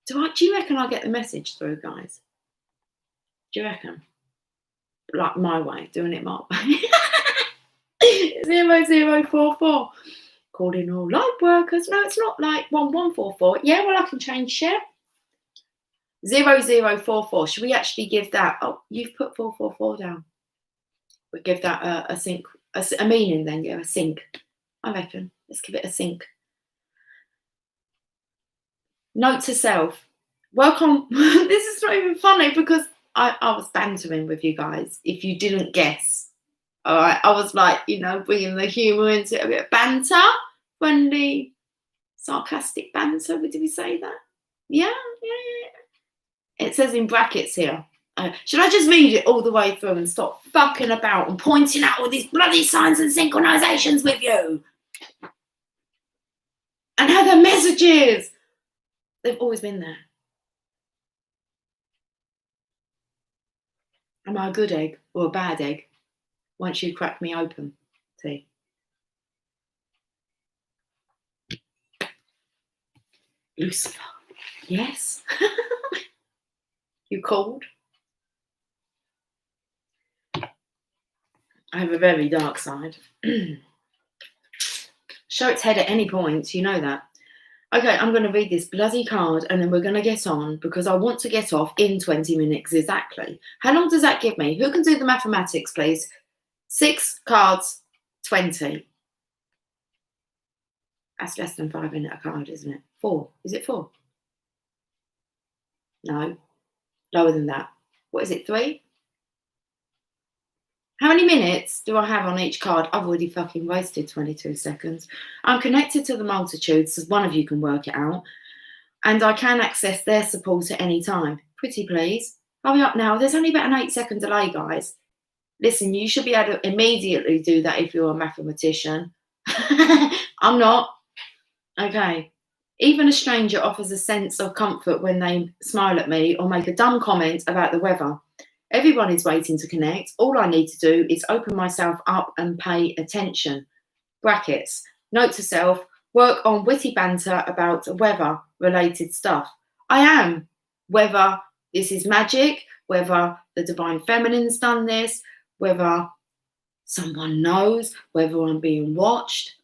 Do you reckon I get the message through, guys? Do you reckon? Like my way, doing it my way. 0044. Calling all light workers. No, it's not like 1144. Yeah, well, I can change share. 0044. Should we actually give that? Oh, you've put 444 down. We give that a sync, a meaning then, yeah, a sync. I reckon. Let's give it a sync. Note to self. Welcome. This is not even funny because I was bantering with you guys. If you didn't guess. All right. I was like, bringing the humour into it, a bit of banter. Friendly, sarcastic banter. Did we say that? Yeah. It says in brackets here. Should I just read it all the way through and stop fucking about and pointing out all these bloody signs and synchronizations with you? And how the messages, they've always been there. Am I a good egg or a bad egg? Once you crack me open, see. Lucifer, yes. You called? I have a very dark side. show its head at any point. You know that. Okay, I'm going to read this bloody card and then we're going to get on because I want to get off in 20 minutes exactly. How long does that give me? Who can do the mathematics, please? 6 cards, 20. That's less than 5 minutes a card, isn't it? 4. Is it 4? No. Lower than that. What is it, 3? How many minutes do I have on each card? I've already fucking wasted 22 seconds. I'm connected to the multitude, so one of you can work it out. And I can access their support at any time. Pretty please. Hurry up now. There's only about an 8-second delay, guys. Listen, you should be able to immediately do that if you're a mathematician. I'm not. Okay. Even a stranger offers a sense of comfort when they smile at me or make a dumb comment about the weather. Everyone is waiting to connect. All I need to do is open myself up and pay attention. Brackets. Note to self, work on witty banter about weather-related stuff. I am. Whether this is magic, whether the Divine Feminine's done this, whether someone knows, whether I'm being watched.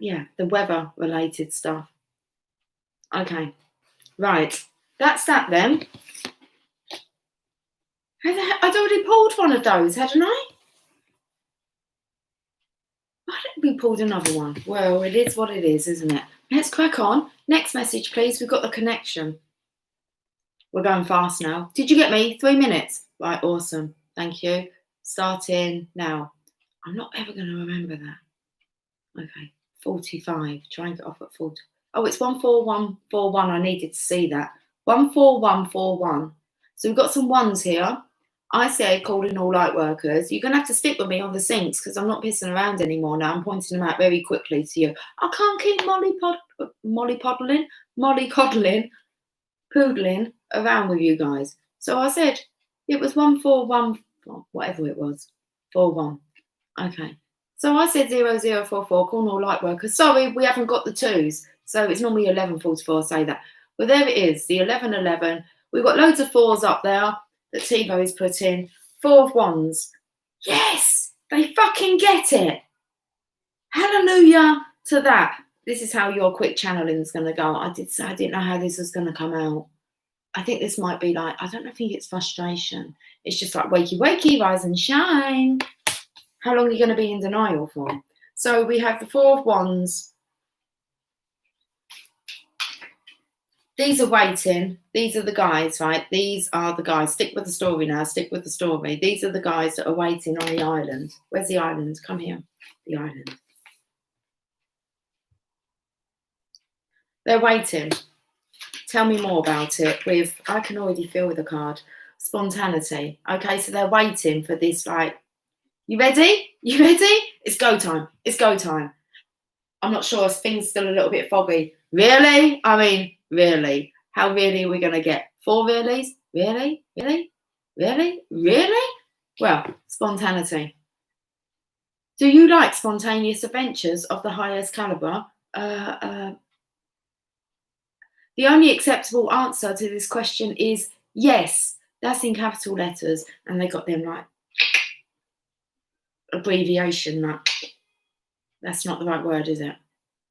Yeah, the weather-related stuff. Okay, right. That's that then. I'd already pulled one of those, hadn't I? Why don't we pulled another one? Well, it is what it is, isn't it? Let's crack on. Next message, please. We've got the connection. We're going fast now. Did you get me? 3 minutes. Right, awesome. Thank you. Starting now. I'm not ever going to remember that. Okay, 45. Try and get off at 40. Oh, it's 14141. I needed to see that. 14141. So we've got some ones here. I say calling all light workers. You're going to have to stick with me on the syncs because I'm not pissing around anymore now. I'm pointing them out very quickly to you. I can't keep poodling around with you guys. So I said it was 141, whatever it was, 41. Okay. So I said 0044, calling all light workers. Sorry, we haven't got the 2s. So it's normally 1144, say that. Well, there it is, the 1111. We've got loads of 4s up there that TiVo's put in. 4 of 1s. Yes, they fucking get it. Hallelujah to that. This is how your quick channeling is going to go. I didn't know how this was going to come out. I think this might be like, I don't think it's frustration. It's just like, wakey, wakey, rise and shine. How long are you going to be in denial for? So we have the 4 of 1s. These are waiting. These are the guys, right? These are the guys. Stick with the story now. Stick with the story. These are the guys that are waiting on the island. Where's the island? Come here. The island. They're waiting. Tell me more about it. I can already feel with the card. Spontaneity. Okay, so they're waiting for this, like, you ready? You ready? It's go time. It's go time. I'm not sure. Things still a little bit foggy. Really? I mean, really? How really are we going to get? 4 reallys? Really? Really? Really? Really? Well, spontaneity. Do you like spontaneous adventures of the highest caliber? The only acceptable answer to this question is yes. That's in capital letters. And they got them like abbreviation. That's not the right word, is it?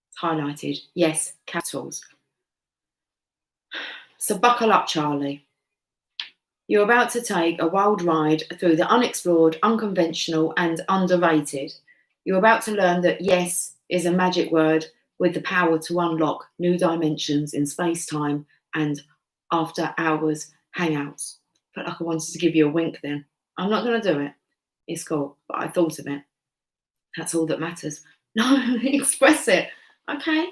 It's highlighted. Yes, capitals. So buckle up, Charlie. You're about to take a wild ride through the unexplored, unconventional, and underrated. You're about to learn that yes is a magic word with the power to unlock new dimensions in space-time and after-hours hangouts. But like I wanted to give you a wink then. I'm not going to do it. It's cool, but I thought of it. That's all that matters. No, express it. Okay,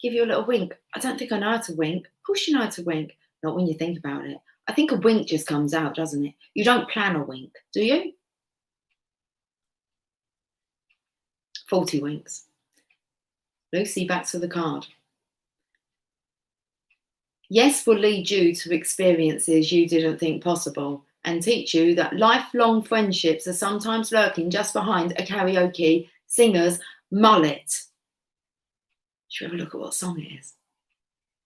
give you a little wink. I don't think I know how to wink. Of course you know how to wink. Not when you think about it. I think a wink just comes out, doesn't it? You don't plan a wink, do you? 40 winks. Lucy, back to the card. Yes will lead you to experiences you didn't think possible and teach you that lifelong friendships are sometimes lurking just behind a karaoke singer's mullet. Should we have a look at what song it is?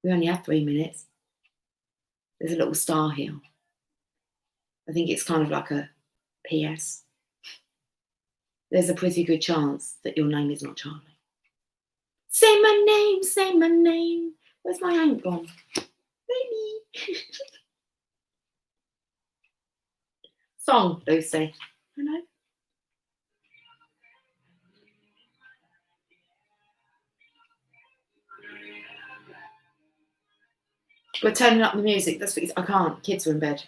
We only have 3 minutes. There's a little star here. I think it's kind of like a PS. there's a pretty good chance that your name is not Charlie. Say my name, say my name. Where's my ink gone? Baby. Song, Lucy. Hello. We're turning up the music. That's what I can't. Kids are in bed.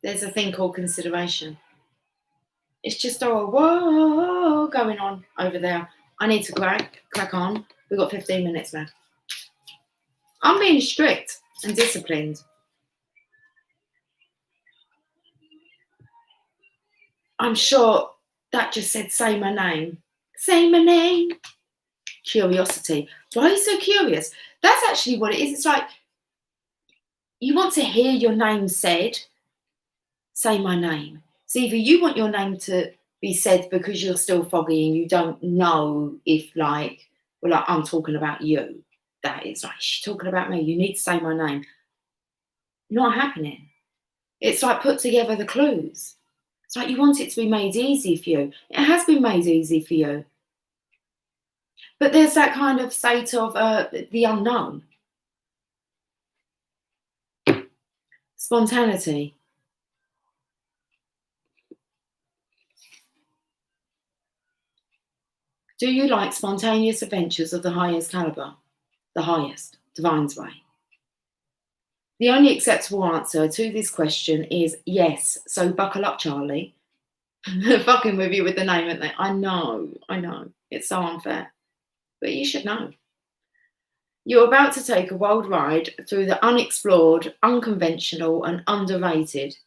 There's a thing called consideration. It's just whoa going on over there. I need to crack on. We've got 15 minutes left. I'm being strict and disciplined. I'm sure that just said, say my name. Say my name. Curiosity. Why are you so curious? That's actually what it is. It's like you want to hear your name said. Say my name. So either you want your name to be said because you're still foggy and you don't know if I'm talking about you. That is like, she's talking about me. You need to say my name. Not happening. It's like put together the clues. It's like you want it to be made easy for you. It has been made easy for you. But there's that kind of state of the unknown. Spontaneity. Do you like spontaneous adventures of the highest caliber? The highest, Divine's way. The only acceptable answer to this question is yes. So buckle up, Charlie. They're fucking with you with the name, aren't they? I know. It's so unfair. But you should know. You're about to take a wild ride through the unexplored, unconventional, and underrated.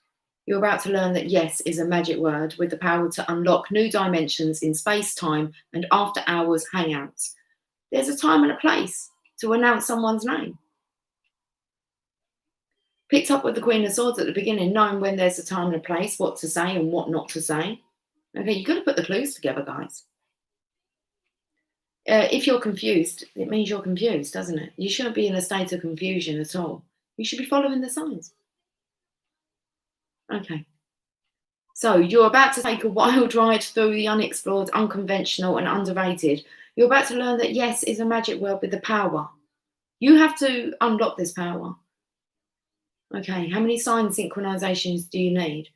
You're about to learn that yes is a magic word with the power to unlock new dimensions in space, time, and after hours hangouts. There's a time and a place to announce someone's name. Picked up with the Queen of Swords at the beginning, knowing when there's a time and a place, what to say and what not to say. Okay, you've got to put the clues together, guys. If you're confused, it means you're confused, doesn't it? You shouldn't be in a state of confusion at all. You should be following the signs. Okay. So you're about to take a wild ride through the unexplored, unconventional, and underrated. You're about to learn that yes is a magic word with the power. You have to unlock this power. Okay, how many sign synchronizations do you need?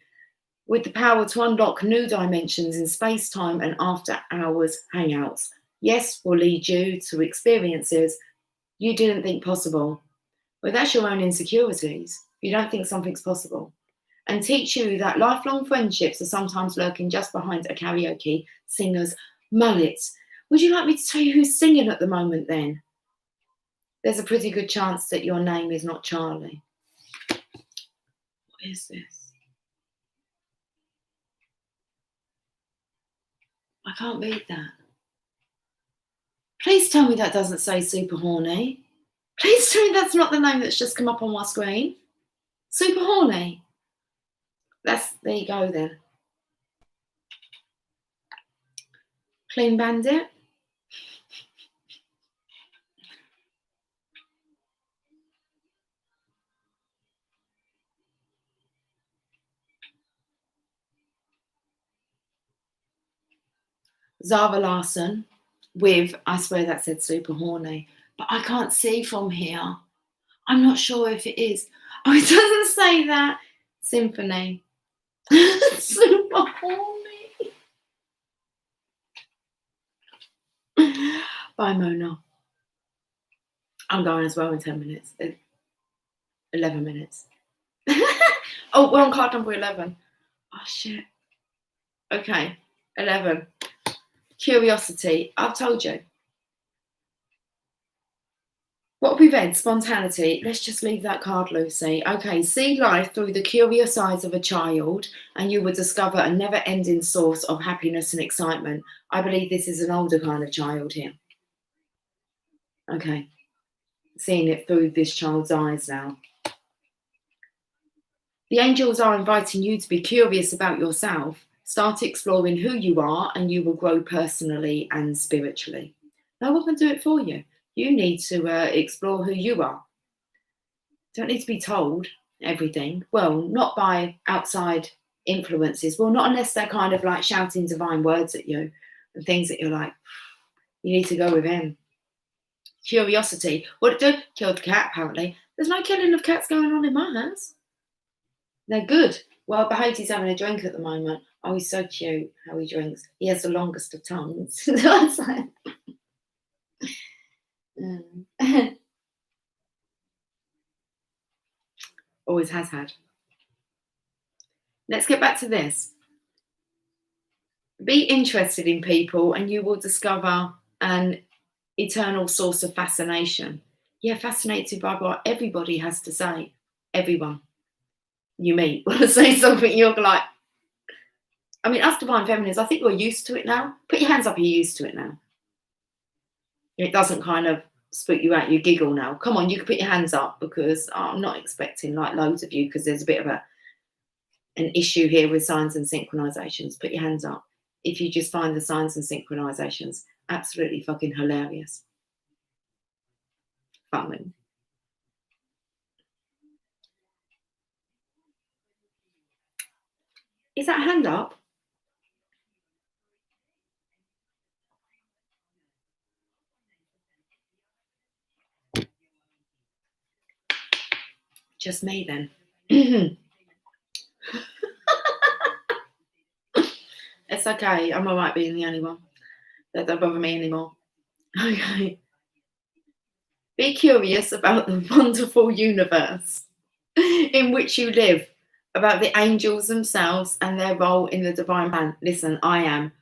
With the power to unlock new dimensions in space, time, and after hours hangouts. Yes will lead you to experiences you didn't think possible. Well, that's your own insecurities. You don't think something's possible. And teach you that lifelong friendships are sometimes lurking just behind a karaoke singer's mullet. Would you like me to tell you who's singing at the moment then? There's a pretty good chance that your name is not Charlie. What is this? I can't read that. Please tell me that doesn't say Super Horny. Please tell me that's not the name that's just come up on my screen. Super Horny. There you go then. Clean Bandit. Zara Larsson with, I swear that said Super Horny, but I can't see from here. I'm not sure if it is. Oh, it doesn't say that. Symphony. Super Horny. Bye, Mona. I'm going as well in 10 minutes. 11 minutes. Oh, we're on card number 11. Oh, shit. Okay, 11. Curiosity. I've told you. What we read, spontaneity. Let's just leave that card, Lucy. Okay, see life through the curious eyes of a child and you will discover a never-ending source of happiness and excitement. I believe this is an older kind of child here. Okay, seeing it through this child's eyes now. The angels are inviting you to be curious about yourself. Start exploring who you are and you will grow personally and spiritually. No one can do it for you. You need to explore who you are. Don't need to be told everything. Well, not by outside influences. Well, not unless they're kind of like shouting divine words at you and things that you're like, you need to go with him. Curiosity. What it do? Killed the cat, apparently. There's no killing of cats going on in my house. They're good. Well behaved. He's having a drink at the moment. Oh, he's so cute how he drinks. He has the longest of tongues. Always has had. Let's get back to this. Be interested in people and you will discover an eternal source of fascination. Yeah, fascinated by what everybody has to say. Everyone you meet want to say something, you're like, I mean, us divine feminines, I think we're used to it now. Put your hands up if you're used to it now. It doesn't kind of spook you out, you giggle now. Come on, you can put your hands up, because I'm not expecting like loads of you, because there's a bit of an issue here with signs and synchronizations. Put your hands up if you just find the signs and synchronizations absolutely fucking hilarious. Fun. Is that hand up? Just me then. It's okay. I'm all right being the only one. That don't bother me anymore. Okay. Be curious about the wonderful universe in which you live, about the angels themselves and their role in the divine plan. Listen, I am.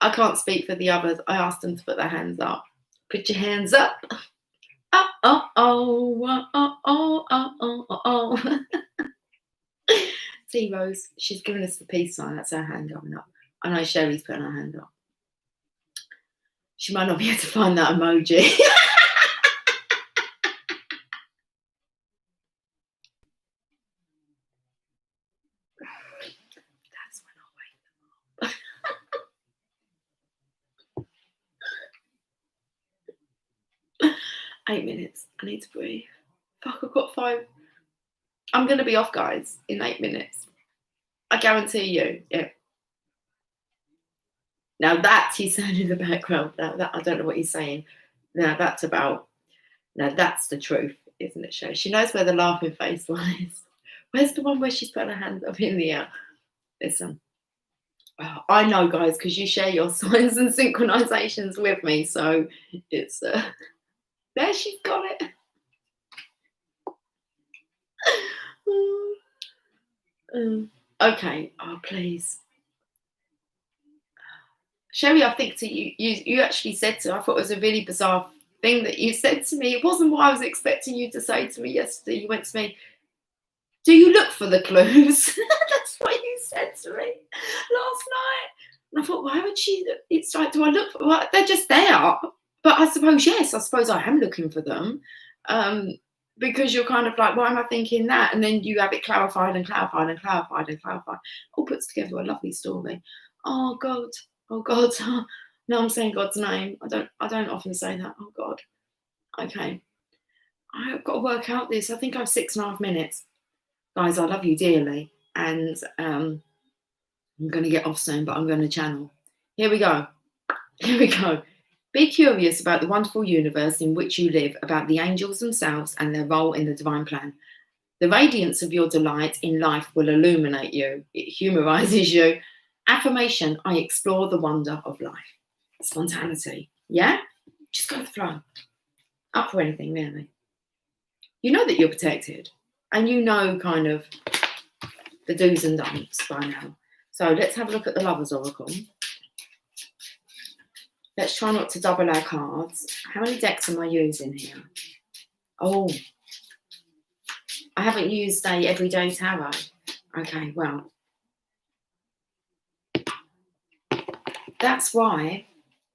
I can't speak for the others. I asked them to put their hands up. Put your hands up. Oh, oh, oh, oh, oh, oh, oh, oh. See, Rose, she's given us the peace sign. That's her hand going up. I know Sherry's putting her hand up. She might not be able to find that emoji. That's when I wake them up. 8 minutes. I need to breathe. Fuck, I've got 5. I'm going to be off, guys, in 8 minutes. I guarantee you. Yeah. Now that he's saying in the background, that I don't know what he's saying. Now that's the truth, isn't it, Shay? She knows where the laughing face one is. Where's the one where she's put her hand up in the air? Listen, I know, guys, because you share your signs and synchronizations with me. So it's there. She's got it. Okay. Oh, please. Sherry, I think to you actually said to, I thought it was a really bizarre thing that you said to me. It wasn't what I was expecting you to say to me yesterday. You went to me, do you look for the clues? That's what you said to me last night. And I thought, why would she? It's like, do I look for? Well, they're just there. But I suppose, yes, I suppose I am looking for them. Because you're kind of like, why am I thinking that? And then you have it clarified and clarified and clarified and clarified. All puts together a lovely story. Oh God. Oh God. No, I'm saying God's name. I don't often say that. Oh God. Okay. I've got to work out this. I think I have 6.5 minutes. Guys, I love you dearly. And I'm going to get off soon, but I'm going to channel. Here we go. Here we go. Be curious about the wonderful universe in which you live, about the angels themselves and their role in the divine plan. The radiance of your delight in life will illuminate you. It humorizes you. Affirmation, I explore the wonder of life. Spontaneity. Yeah? Just go with the flow. Up for anything, really. You know that you're protected. And you know kind of the do's and don'ts by now. So let's have a look at the Lover's Oracle. Let's try not to double our cards. How many decks am I using here? Oh, I haven't used a everyday tarot. Okay, well, that's why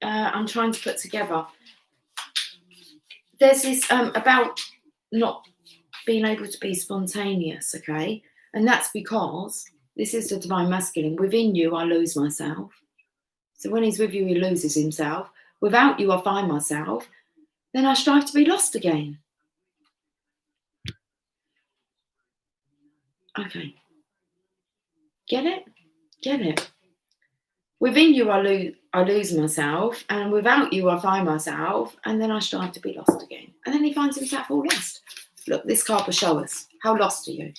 I'm trying to put together. There's this about not being able to be spontaneous, okay? And that's because this is the divine masculine. Within you, I lose myself. So when he's with you, he loses himself. Without you, I find myself. Then I strive to be lost again. Okay. Get it? Get it? Within you, I lose myself, and without you, I find myself, and then I strive to be lost again. And then he finds himself all lost. Look, this card will show us. How lost are you?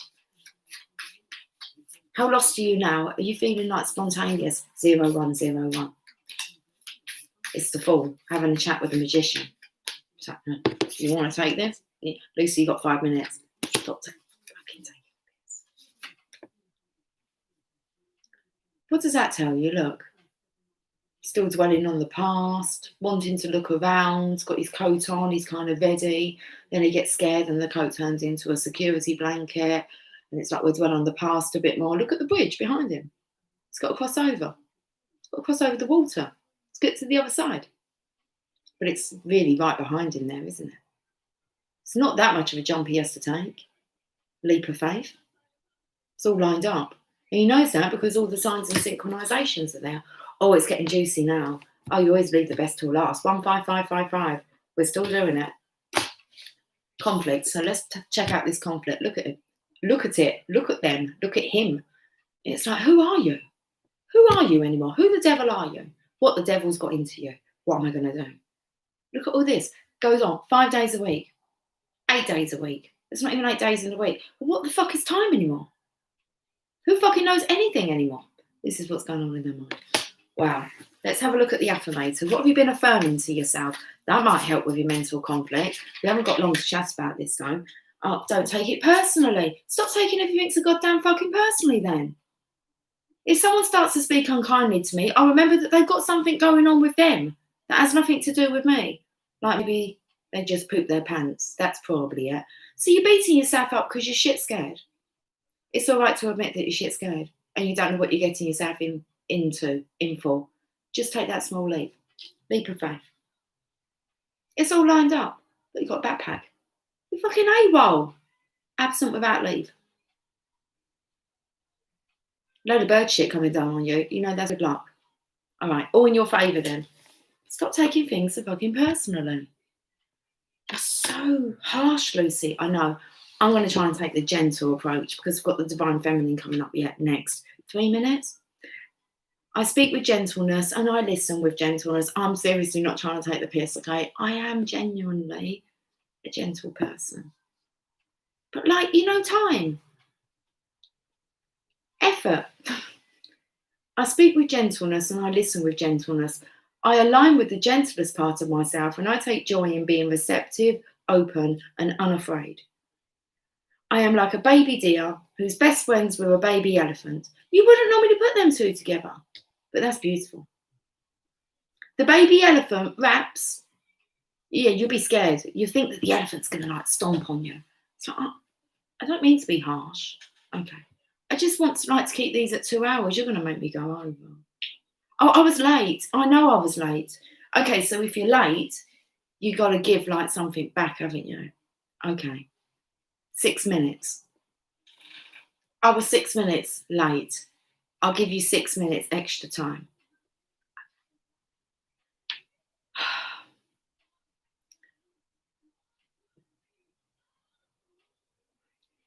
How lost are you now? Are you feeling like spontaneous? 0101. It's the Fool having a chat with the Magician. So, you want to take this? Yeah. Lucy, you got 5 minutes. Stop fucking taking this. What does that tell you? Look. Still dwelling on the past, wanting to look around, got his coat on, he's kind of ready. Then he gets scared and the coat turns into a security blanket. And it's like we're dwelling on the past a bit more. Look at the bridge behind him. It's got to cross over. It's got to cross over the water. Let's get to the other side. But it's really right behind him there, isn't it? It's not that much of a jump he has to take. Leap of faith. It's all lined up. And he knows that because all the signs and synchronizations are there. Oh, it's getting juicy now. Oh, you always leave the best till last. 15555. We're still doing it. Conflict. So let's check out this conflict. Look at it. Look at it. Look at them. Look at him. It's like, who are you? Who are you anymore? Who the devil are you? What the devil's got into you? What am I going to do? Look at all this. Goes on 5 days a week. 8 days a week. It's not even 8 days in a week. Well, what the fuck is time anymore? Who fucking knows anything anymore? This is what's going on in their mind. Wow. Let's have a look at the affirmator. What have you been affirming to yourself? That might help with your mental conflict. We haven't got long to chat about this though. Oh, don't take it personally. Stop taking everything so goddamn fucking personally then. If someone starts to speak unkindly to me, I'll remember that they've got something going on with them that has nothing to do with me. Like maybe they just pooped their pants. That's probably it. So you're beating yourself up because you're shit scared. It's all right to admit that you're shit scared and you don't know what you're getting yourself in for. Just take that small leap of faith. It's all lined up. But you've got a backpack. You're fucking AWOL. Absent without leave. Load of bird shit coming down on you. You know, that's good luck. All right, all in your favour then. Stop taking things so fucking personally. You're so harsh, Lucy. I know. I'm going to try and take the gentle approach because we've got the Divine Feminine coming up yet next. 3 minutes. I speak with gentleness and I listen with gentleness. I'm seriously not trying to take the piss, okay? I am genuinely a gentle person. But time. Effort. I speak with gentleness and I listen with gentleness. I align with the gentlest part of myself and I take joy in being receptive, open and unafraid. I am like a baby deer who's best friends with a baby elephant. You wouldn't normally put them two together, but that's beautiful. The baby elephant raps. Yeah, you'll be scared. You think that the elephant's going to stomp on you. So I don't mean to be harsh. Okay. I just want to keep these at 2 hours. You're going to make me go over. Oh, I was late. I know I was late. Okay, so if you're late, you got to give something back, haven't you? Okay. 6 minutes. I was 6 minutes late. I'll give you 6 minutes extra time.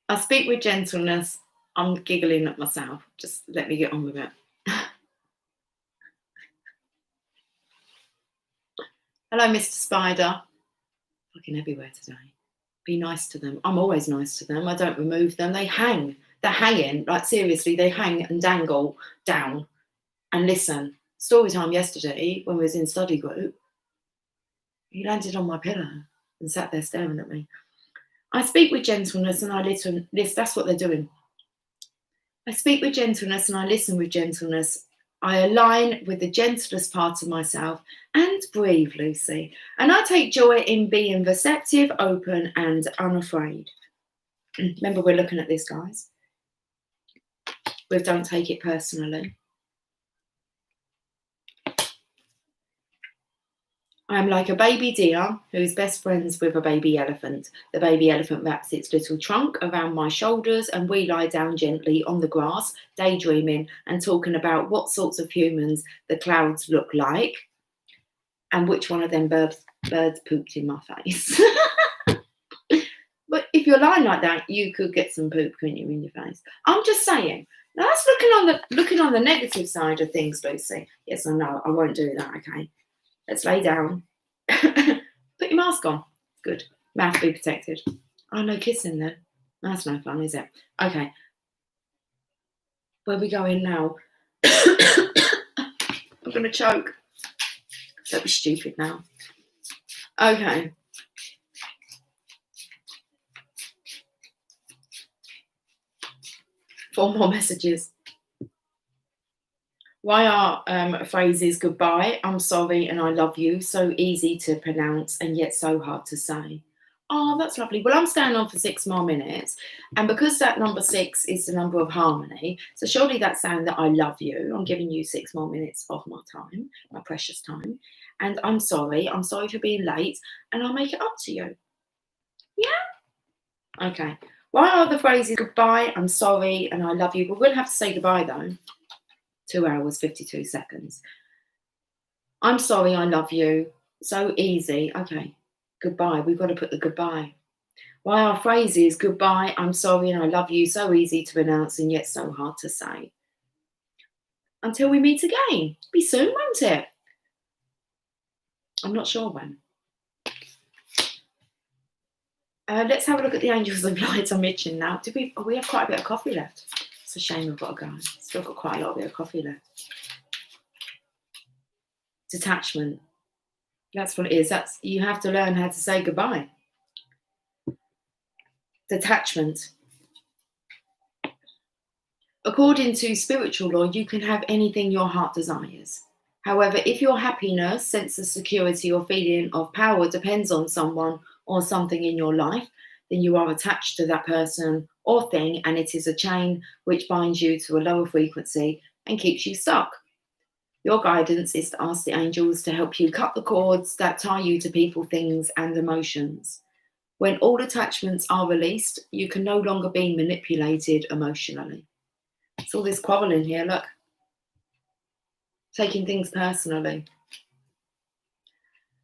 I speak with gentleness. I'm giggling at myself. Just let me get on with it. Hello, Mr. Spider. Fucking everywhere today. Be nice to them. I'm always nice to them. I don't remove them. They hang. They're hanging. Seriously, they hang and dangle down. And listen, story time yesterday when we was in study group, he landed on my pillow and sat there staring at me. I speak with gentleness and I listen. That's what they're doing. I speak with gentleness and I listen with gentleness. I align with the gentlest part of myself and breathe, Lucy. And I take joy in being receptive, open and unafraid. Remember, we're looking at this, guys. We don't take it personally. I am like a baby deer who is best friends with a baby elephant. The baby elephant wraps its little trunk around my shoulders and we lie down gently on the grass, daydreaming and talking about what sorts of humans the clouds look like and which one of them birds pooped in my face. But if you're lying like that, you could get some poop, couldn't you, in your face? I'm just saying, Now that's looking on the negative side of things, Lucy. Yes, I know. I won't do that. Okay, let's lay down. Put your mask on. Good. Mouth be protected. Oh, no kissing then. That's no fun, is it? Okay. Where are we going now? I'm going to choke. Don't be stupid now. Okay. 4 more messages. Why are phrases goodbye, I'm sorry, and I love you so easy to pronounce and yet so hard to say? Oh, that's lovely. Well, I'm staying on for 6 more minutes. And because that number 6 is the number of harmony, so surely that's saying that I love you. I'm giving you 6 more minutes of my time, my precious time. And I'm sorry for being late, and I'll make it up to you. Yeah? Okay. Why are the phrases goodbye, I'm sorry, and I love you? We're going to have to say goodbye, though. 2 hours, 52 seconds. I'm sorry, I love you. So easy. Okay. Goodbye. We've got to put the goodbye. Why are phrases goodbye, I'm sorry, and I love you so easy to pronounce and yet so hard to say? Until we meet again. Be soon, won't it? I'm not sure when. Let's have a look at the Angels of Light. I'm itching now. We have quite a bit of coffee left. It's a shame we've got to go. Still got quite a lot of coffee left. Detachment. That's what it is. You have to learn how to say goodbye. Detachment. According to spiritual law, you can have anything your heart desires. However, if your happiness, sense of security, or feeling of power depends on someone or something in your life, then you are attached to that person or thing, and it is a chain which binds you to a lower frequency and keeps you stuck. Your guidance is to ask the angels to help you cut the cords that tie you to people, things, and emotions. When all attachments are released, you can no longer be manipulated emotionally. It's all this quarreling here, look. Taking things personally.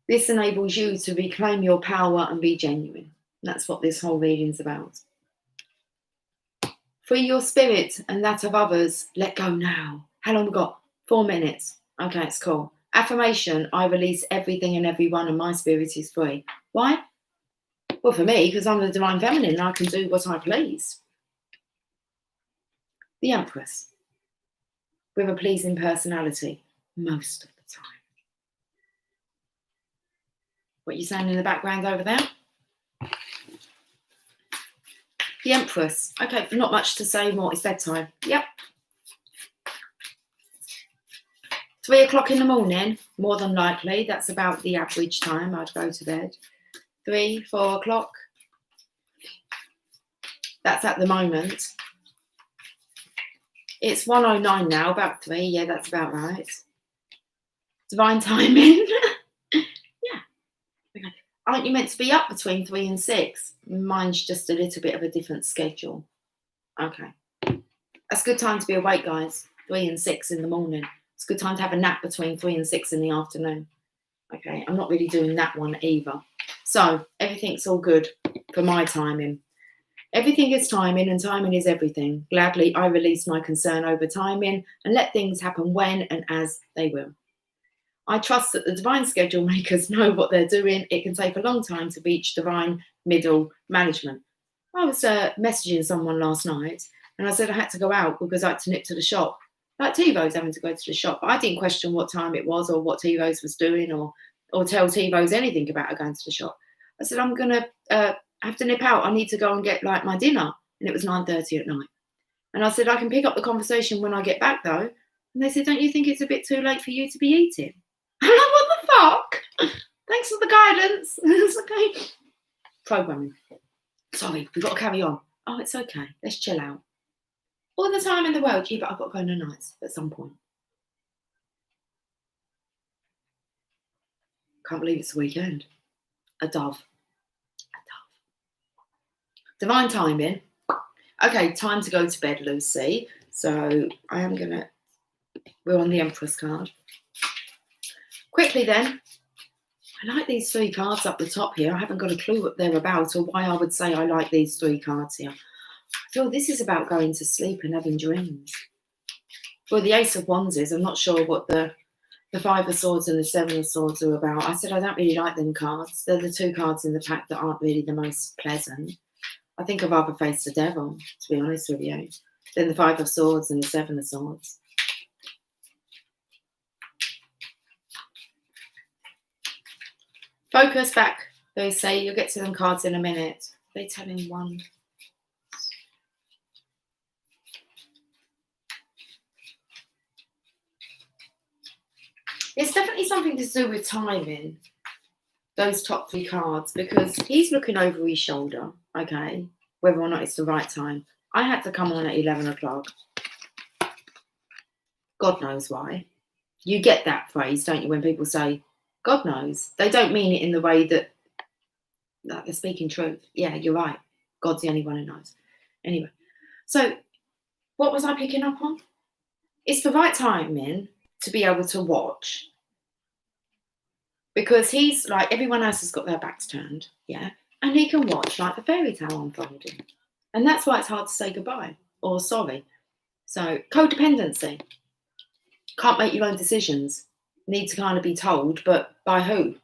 This enables you to reclaim your power and be genuine. That's what this whole reading's about. Free your spirit and that of others. Let go now. How long we got? 4 minutes. Okay, it's cool. Affirmation. I release everything and everyone and my spirit is free. Why? Well, for me, because I'm the divine feminine and I can do what I please. The Empress. With a pleasing personality. Most of the time. What are you saying in the background over there? The Empress. Okay, not much to say more. It's bedtime. Yep. 3 o'clock in the morning, more than likely. That's about the average time I'd go to bed. 3, 4 o'clock. That's at the moment. It's 1:09 now, about 3. Yeah, that's about right. Divine timing. Yeah. Okay. Aren't you meant to be up between 3 and 6? Mine's just a little bit of a different schedule. Okay. That's a good time to be awake, guys. 3 and 6 in the morning. It's a good time to have a nap between 3 and 6 in the afternoon. Okay, I'm not really doing that one either. So everything's all good for my timing. Everything is timing and timing is everything. Gladly, I release my concern over timing and let things happen when and as they will. I trust that the divine schedule makers know what they're doing. It can take a long time to reach divine middle management. I was messaging someone last night and I said I had to go out because I had to nip to the shop. Like TiVo's having to go to the shop. But I didn't question what time it was or what TiVo's was doing or tell TiVo's anything about her going to the shop. I said, I'm going to have to nip out. I need to go and get like my dinner. And it was 9:30 at night. And I said, I can pick up the conversation when I get back though. And they said, don't you think it's a bit too late for you to be eating? I'm like, what the fuck? Thanks for the guidance. It's okay. Programming. Sorry, we've got to carry on. Oh, it's okay. Let's chill out. All the time in the world, yeah, but I've got to go no nights at some point. Can't believe it's the weekend. A dove. Divine timing. Okay, time to go to bed, Lucy. So I am gonna. We're on the Empress card. Quickly then. I like these 3 cards up the top here. I haven't got a clue what they're about or why I would say I like these 3 cards here. feel this is about going to sleep and having dreams. Well, the Ace of Wands is, I'm not sure what the Five of Swords and the Seven of Swords are about. I said I don't really like them cards. They're the two cards in the pack that aren't really the most pleasant. I think I'd rather face the devil, to be honest with you, than the Five of Swords and the Seven of Swords. Focus back, they say. You'll get to them cards in a minute. They're telling one. It's definitely something to do with timing, those top three cards, because he's looking over his shoulder, okay, whether or not it's the right time. I had to come on at 11 o'clock. God knows why. You get that phrase, don't you, when people say, God knows. They don't mean it in the way that they're speaking truth. Yeah, you're right. God's the only one who knows. Anyway, so what was I picking up on? It's the right timing to be able to watch, because he's like, everyone else has got their backs turned, yeah, and he can watch like the fairy tale unfolding, and that's why it's hard to say goodbye or sorry. So codependency, can't make your own decisions, need to kind of be told, but by who?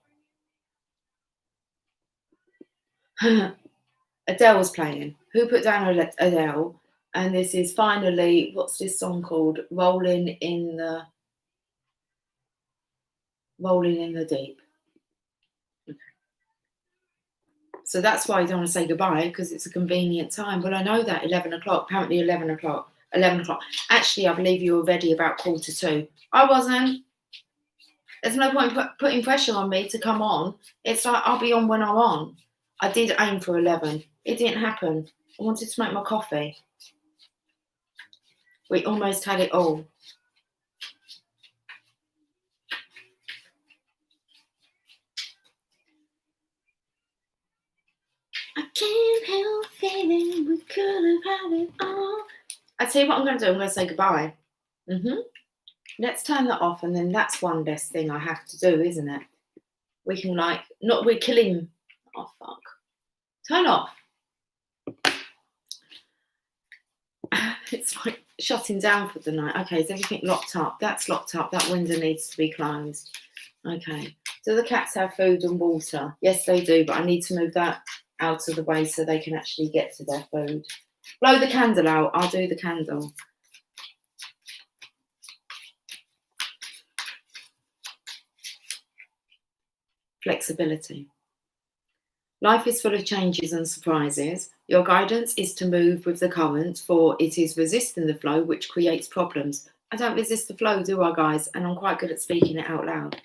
Adele's playing. Who put down Adele? And this is finally, what's this song called? Rolling in the Deep. Okay. So that's why I don't want to say goodbye, because it's a convenient time. Well, I know that 11 o'clock, apparently 11 o'clock. Actually, I believe you were ready about 1:45. I wasn't. There's no point putting pressure on me to come on. It's like I'll be on when I'm on. I did aim for 11. It didn't happen. I wanted to make my coffee. We almost had it all. I can't help feeling we could have had it all. I tell you what I'm going to do. I'm going to say goodbye. Let's turn that off, and then that's one less thing I have to do, isn't it? We can we're killing. Oh fuck! Turn off. It's like shutting down for the night. Okay, is everything locked up? That's locked up. That window needs to be closed. Okay. Do the cats have food and water? Yes, they do, but I need to move that out of the way so they can actually get to their food. Blow the candle out. I'll do the candle. Flexibility. Life is full of changes and surprises. Your guidance is to move with the current, for it is resisting the flow which creates problems. I don't resist the flow, do I, guys? And I'm quite good at speaking it out loud.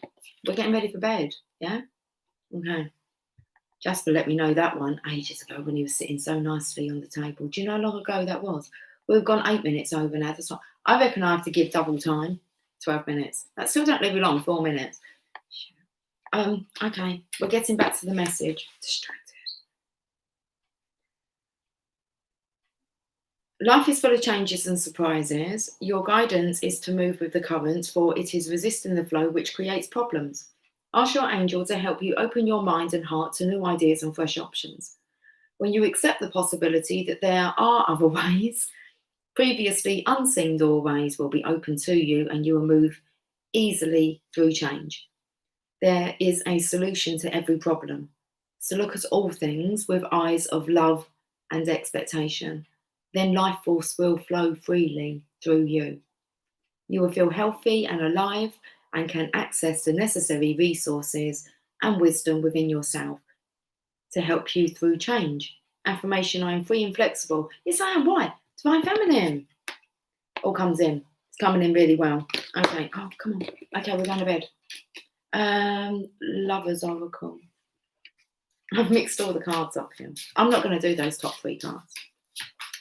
We're getting ready for bed, yeah? Okay. Jasper let me know that one ages ago when he was sitting so nicely on the table. Do you know how long ago that was? We've gone 8 minutes over now. That's not, I reckon I have to give double time, 12 minutes. That still don't leave me long, 4 minutes. Okay, we're getting back to the message. Distracted. Life is full of changes and surprises. Your guidance is to move with the current, for it is resisting the flow which creates problems. Ask your angel to help you open your mind and heart to new ideas and fresh options. When you accept the possibility that there are other ways, previously unseen doorways will be open to you, and you will move easily through change. There is a solution to every problem. So look at all things with eyes of love and expectation. Then life force will flow freely through you. You will feel healthy and alive and can access the necessary resources and wisdom within yourself to help you through change. Affirmation, I am free and flexible. Yes, I am. Why? Divine Feminine. All comes in. It's coming in really well. Okay. Oh, come on. Okay, we're going to bed. Lovers Oracle. I've mixed all the cards up here. I'm not going to do those top 3 cards.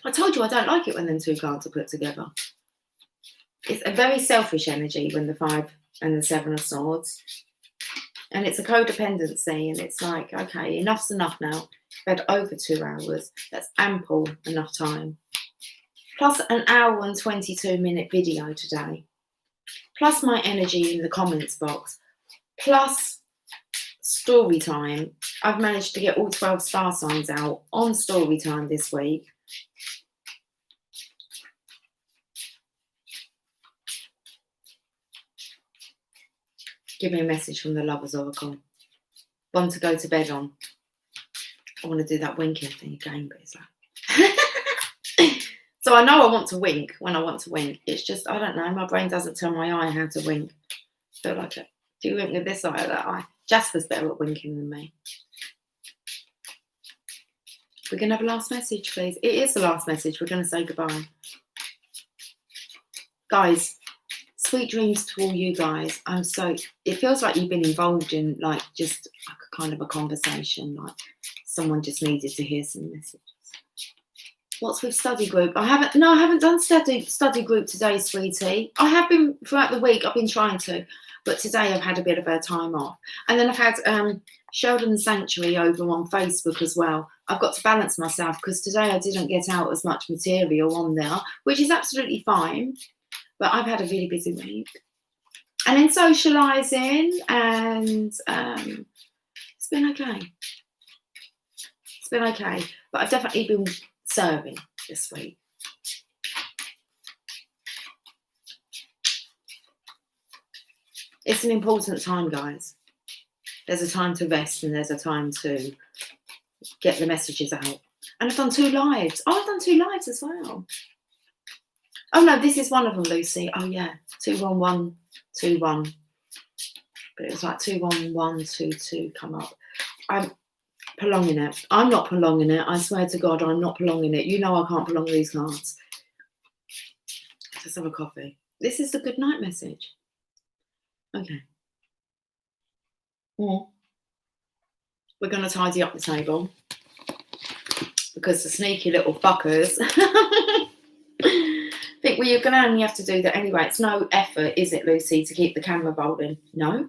I told you I don't like it when them 2 cards are put together. It's a very selfish energy when the 5 and the 7 of Swords. And it's a codependency, and it's like, okay, enough's enough now. I've had over 2 hours. That's ample enough time. Plus an hour and 22-minute video today. Plus my energy in the comments box. Plus story time. I've managed to get all 12 star signs out on story time this week. Give me a message from the Lovers Oracle. One to go to bed on. I want to do that winking thing again, but it's like... So I know I want to wink when I want to wink. It's just, I don't know, my brain doesn't tell my eye how to wink. I feel like it. Do you wink with this eye or that eye? Jasper's better at winking than me. We're going to have a last message, please. It is the last message. We're going to say goodbye. Guys, sweet dreams to all you guys. It feels like you've been involved in like just a kind of a conversation, like someone just needed to hear some messages. What's with study group? I haven't done study group today, sweetie. I have been throughout the week. I've been trying to, but today I've had a bit of a time off. And then I've had Sheldon Sanctuary over on Facebook as well. I've got to balance myself because today I didn't get out as much material on there, which is absolutely fine. But I've had a really busy week. And then socialising, and it's been okay. It's been okay. But I've definitely been serving this week. It's an important time, guys. There's a time to rest and there's a time to get the messages out. And I've done 2 lives. Oh, I've done 2 lives as well. Oh no, this is one of them, Lucy. Oh yeah, 21121. But it was like 21122 come up. I'm prolonging it. I'm not prolonging it. I swear to God, I'm not prolonging it. You know I can't prolong these cards. Let's have a coffee. This is the good night message. Okay. We're going to tidy up the table because the sneaky little fuckers think, well, you're going to only have to do that anyway. It's no effort, is it, Lucy, to keep the camera rolling? No.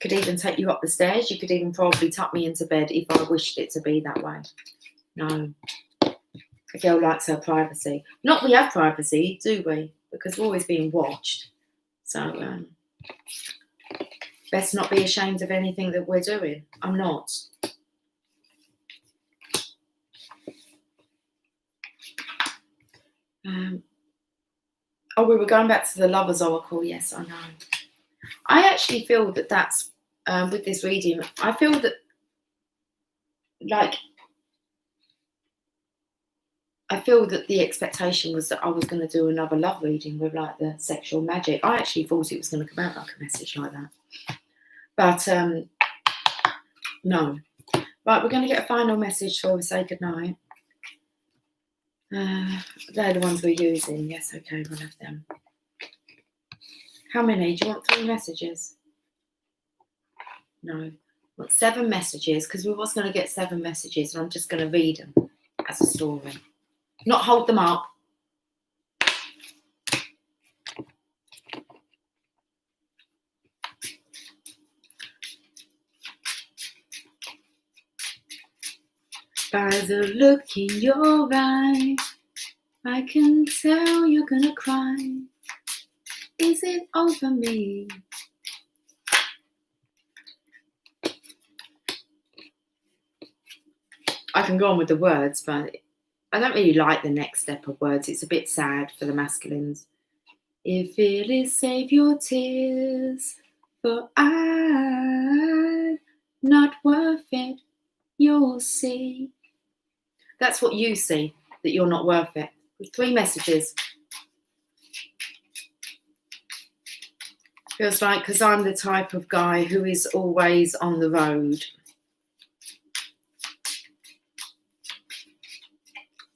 Could even take you up the stairs. You could even probably tuck me into bed if I wished it to be that way. No. A girl likes her privacy. Not we have privacy, do we? Because we're always being watched. So, best not be ashamed of anything that we're doing. I'm not. We were going back to the Lovers Oracle. Yes, I know. I actually feel that that's, with this reading, I feel that, the expectation was that I was going to do another love reading with like the sexual magic. I actually thought it was going to come out like a message like that. But no. Right, we're going to get a final message before we say goodnight. They're the ones we're using. Yes, okay, we'll have them. How many? Do you want 3 messages? No. I want 7 messages because we was going to get 7 messages and I'm just going to read them as a story. Not hold them up. By the look in your eye, I can tell you're gonna cry. Is it over me? I can go on with the words, but I don't really like the next step of words. It's a bit sad for the masculines. If it is, save your tears, for I'm not worth it, you'll see. That's what you see, that you're not worth it. With 3 messages. Feels like, because I'm the type of guy who is always on the road.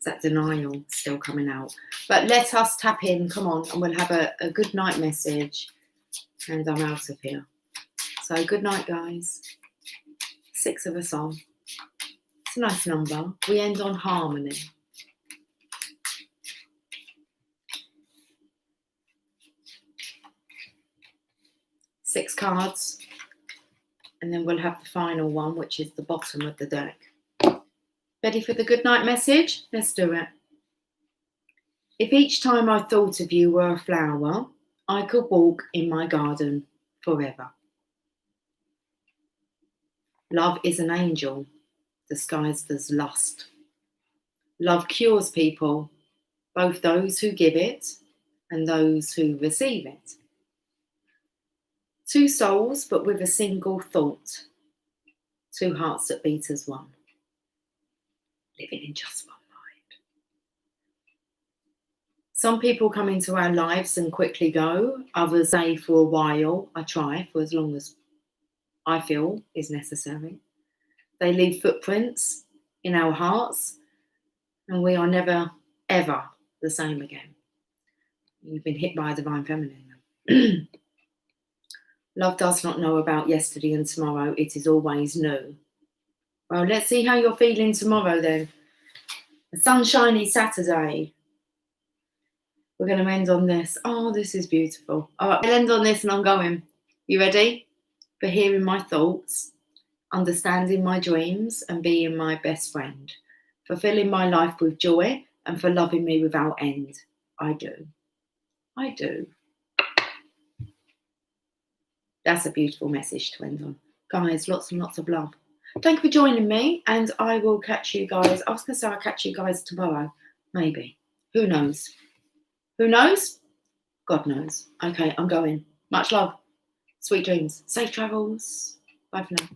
That denial still coming out. But let us tap in, come on, and we'll have a good night message and I'm out of here. So good night, guys. 6 of us on. It's a nice number. We end on harmony. Six cards, and then we'll have the final one, which is the bottom of the deck. Ready for the good night message? Let's do it. If each time I thought of you were a flower, I could walk in my garden forever. Love is an angel disguised as lust. Love cures people, both those who give it and those who receive it. Two souls, but with a single thought. Two hearts that beat as one. Living in just one mind. Some people come into our lives and quickly go. Others stay for a while. I try for as long as I feel is necessary. They leave footprints in our hearts, and we are never, ever the same again. You've been hit by a divine feminine. Love does not know about yesterday and tomorrow. It is always new. Well, let's see how you're feeling tomorrow then. A sunshiny Saturday. We're going to end on this. Oh, this is beautiful. All right, I'll end on this and I'm going. You ready? For hearing my thoughts, understanding my dreams and being my best friend. Fulfilling my life with joy and for loving me without end. I do. I do. That's a beautiful message to end on. Guys, lots and lots of love. Thank you for joining me, and I will catch you guys. I was going to say I'll catch you guys tomorrow. Maybe. Who knows? Who knows? God knows. Okay, I'm going. Much love. Sweet dreams. Safe travels. Bye for now.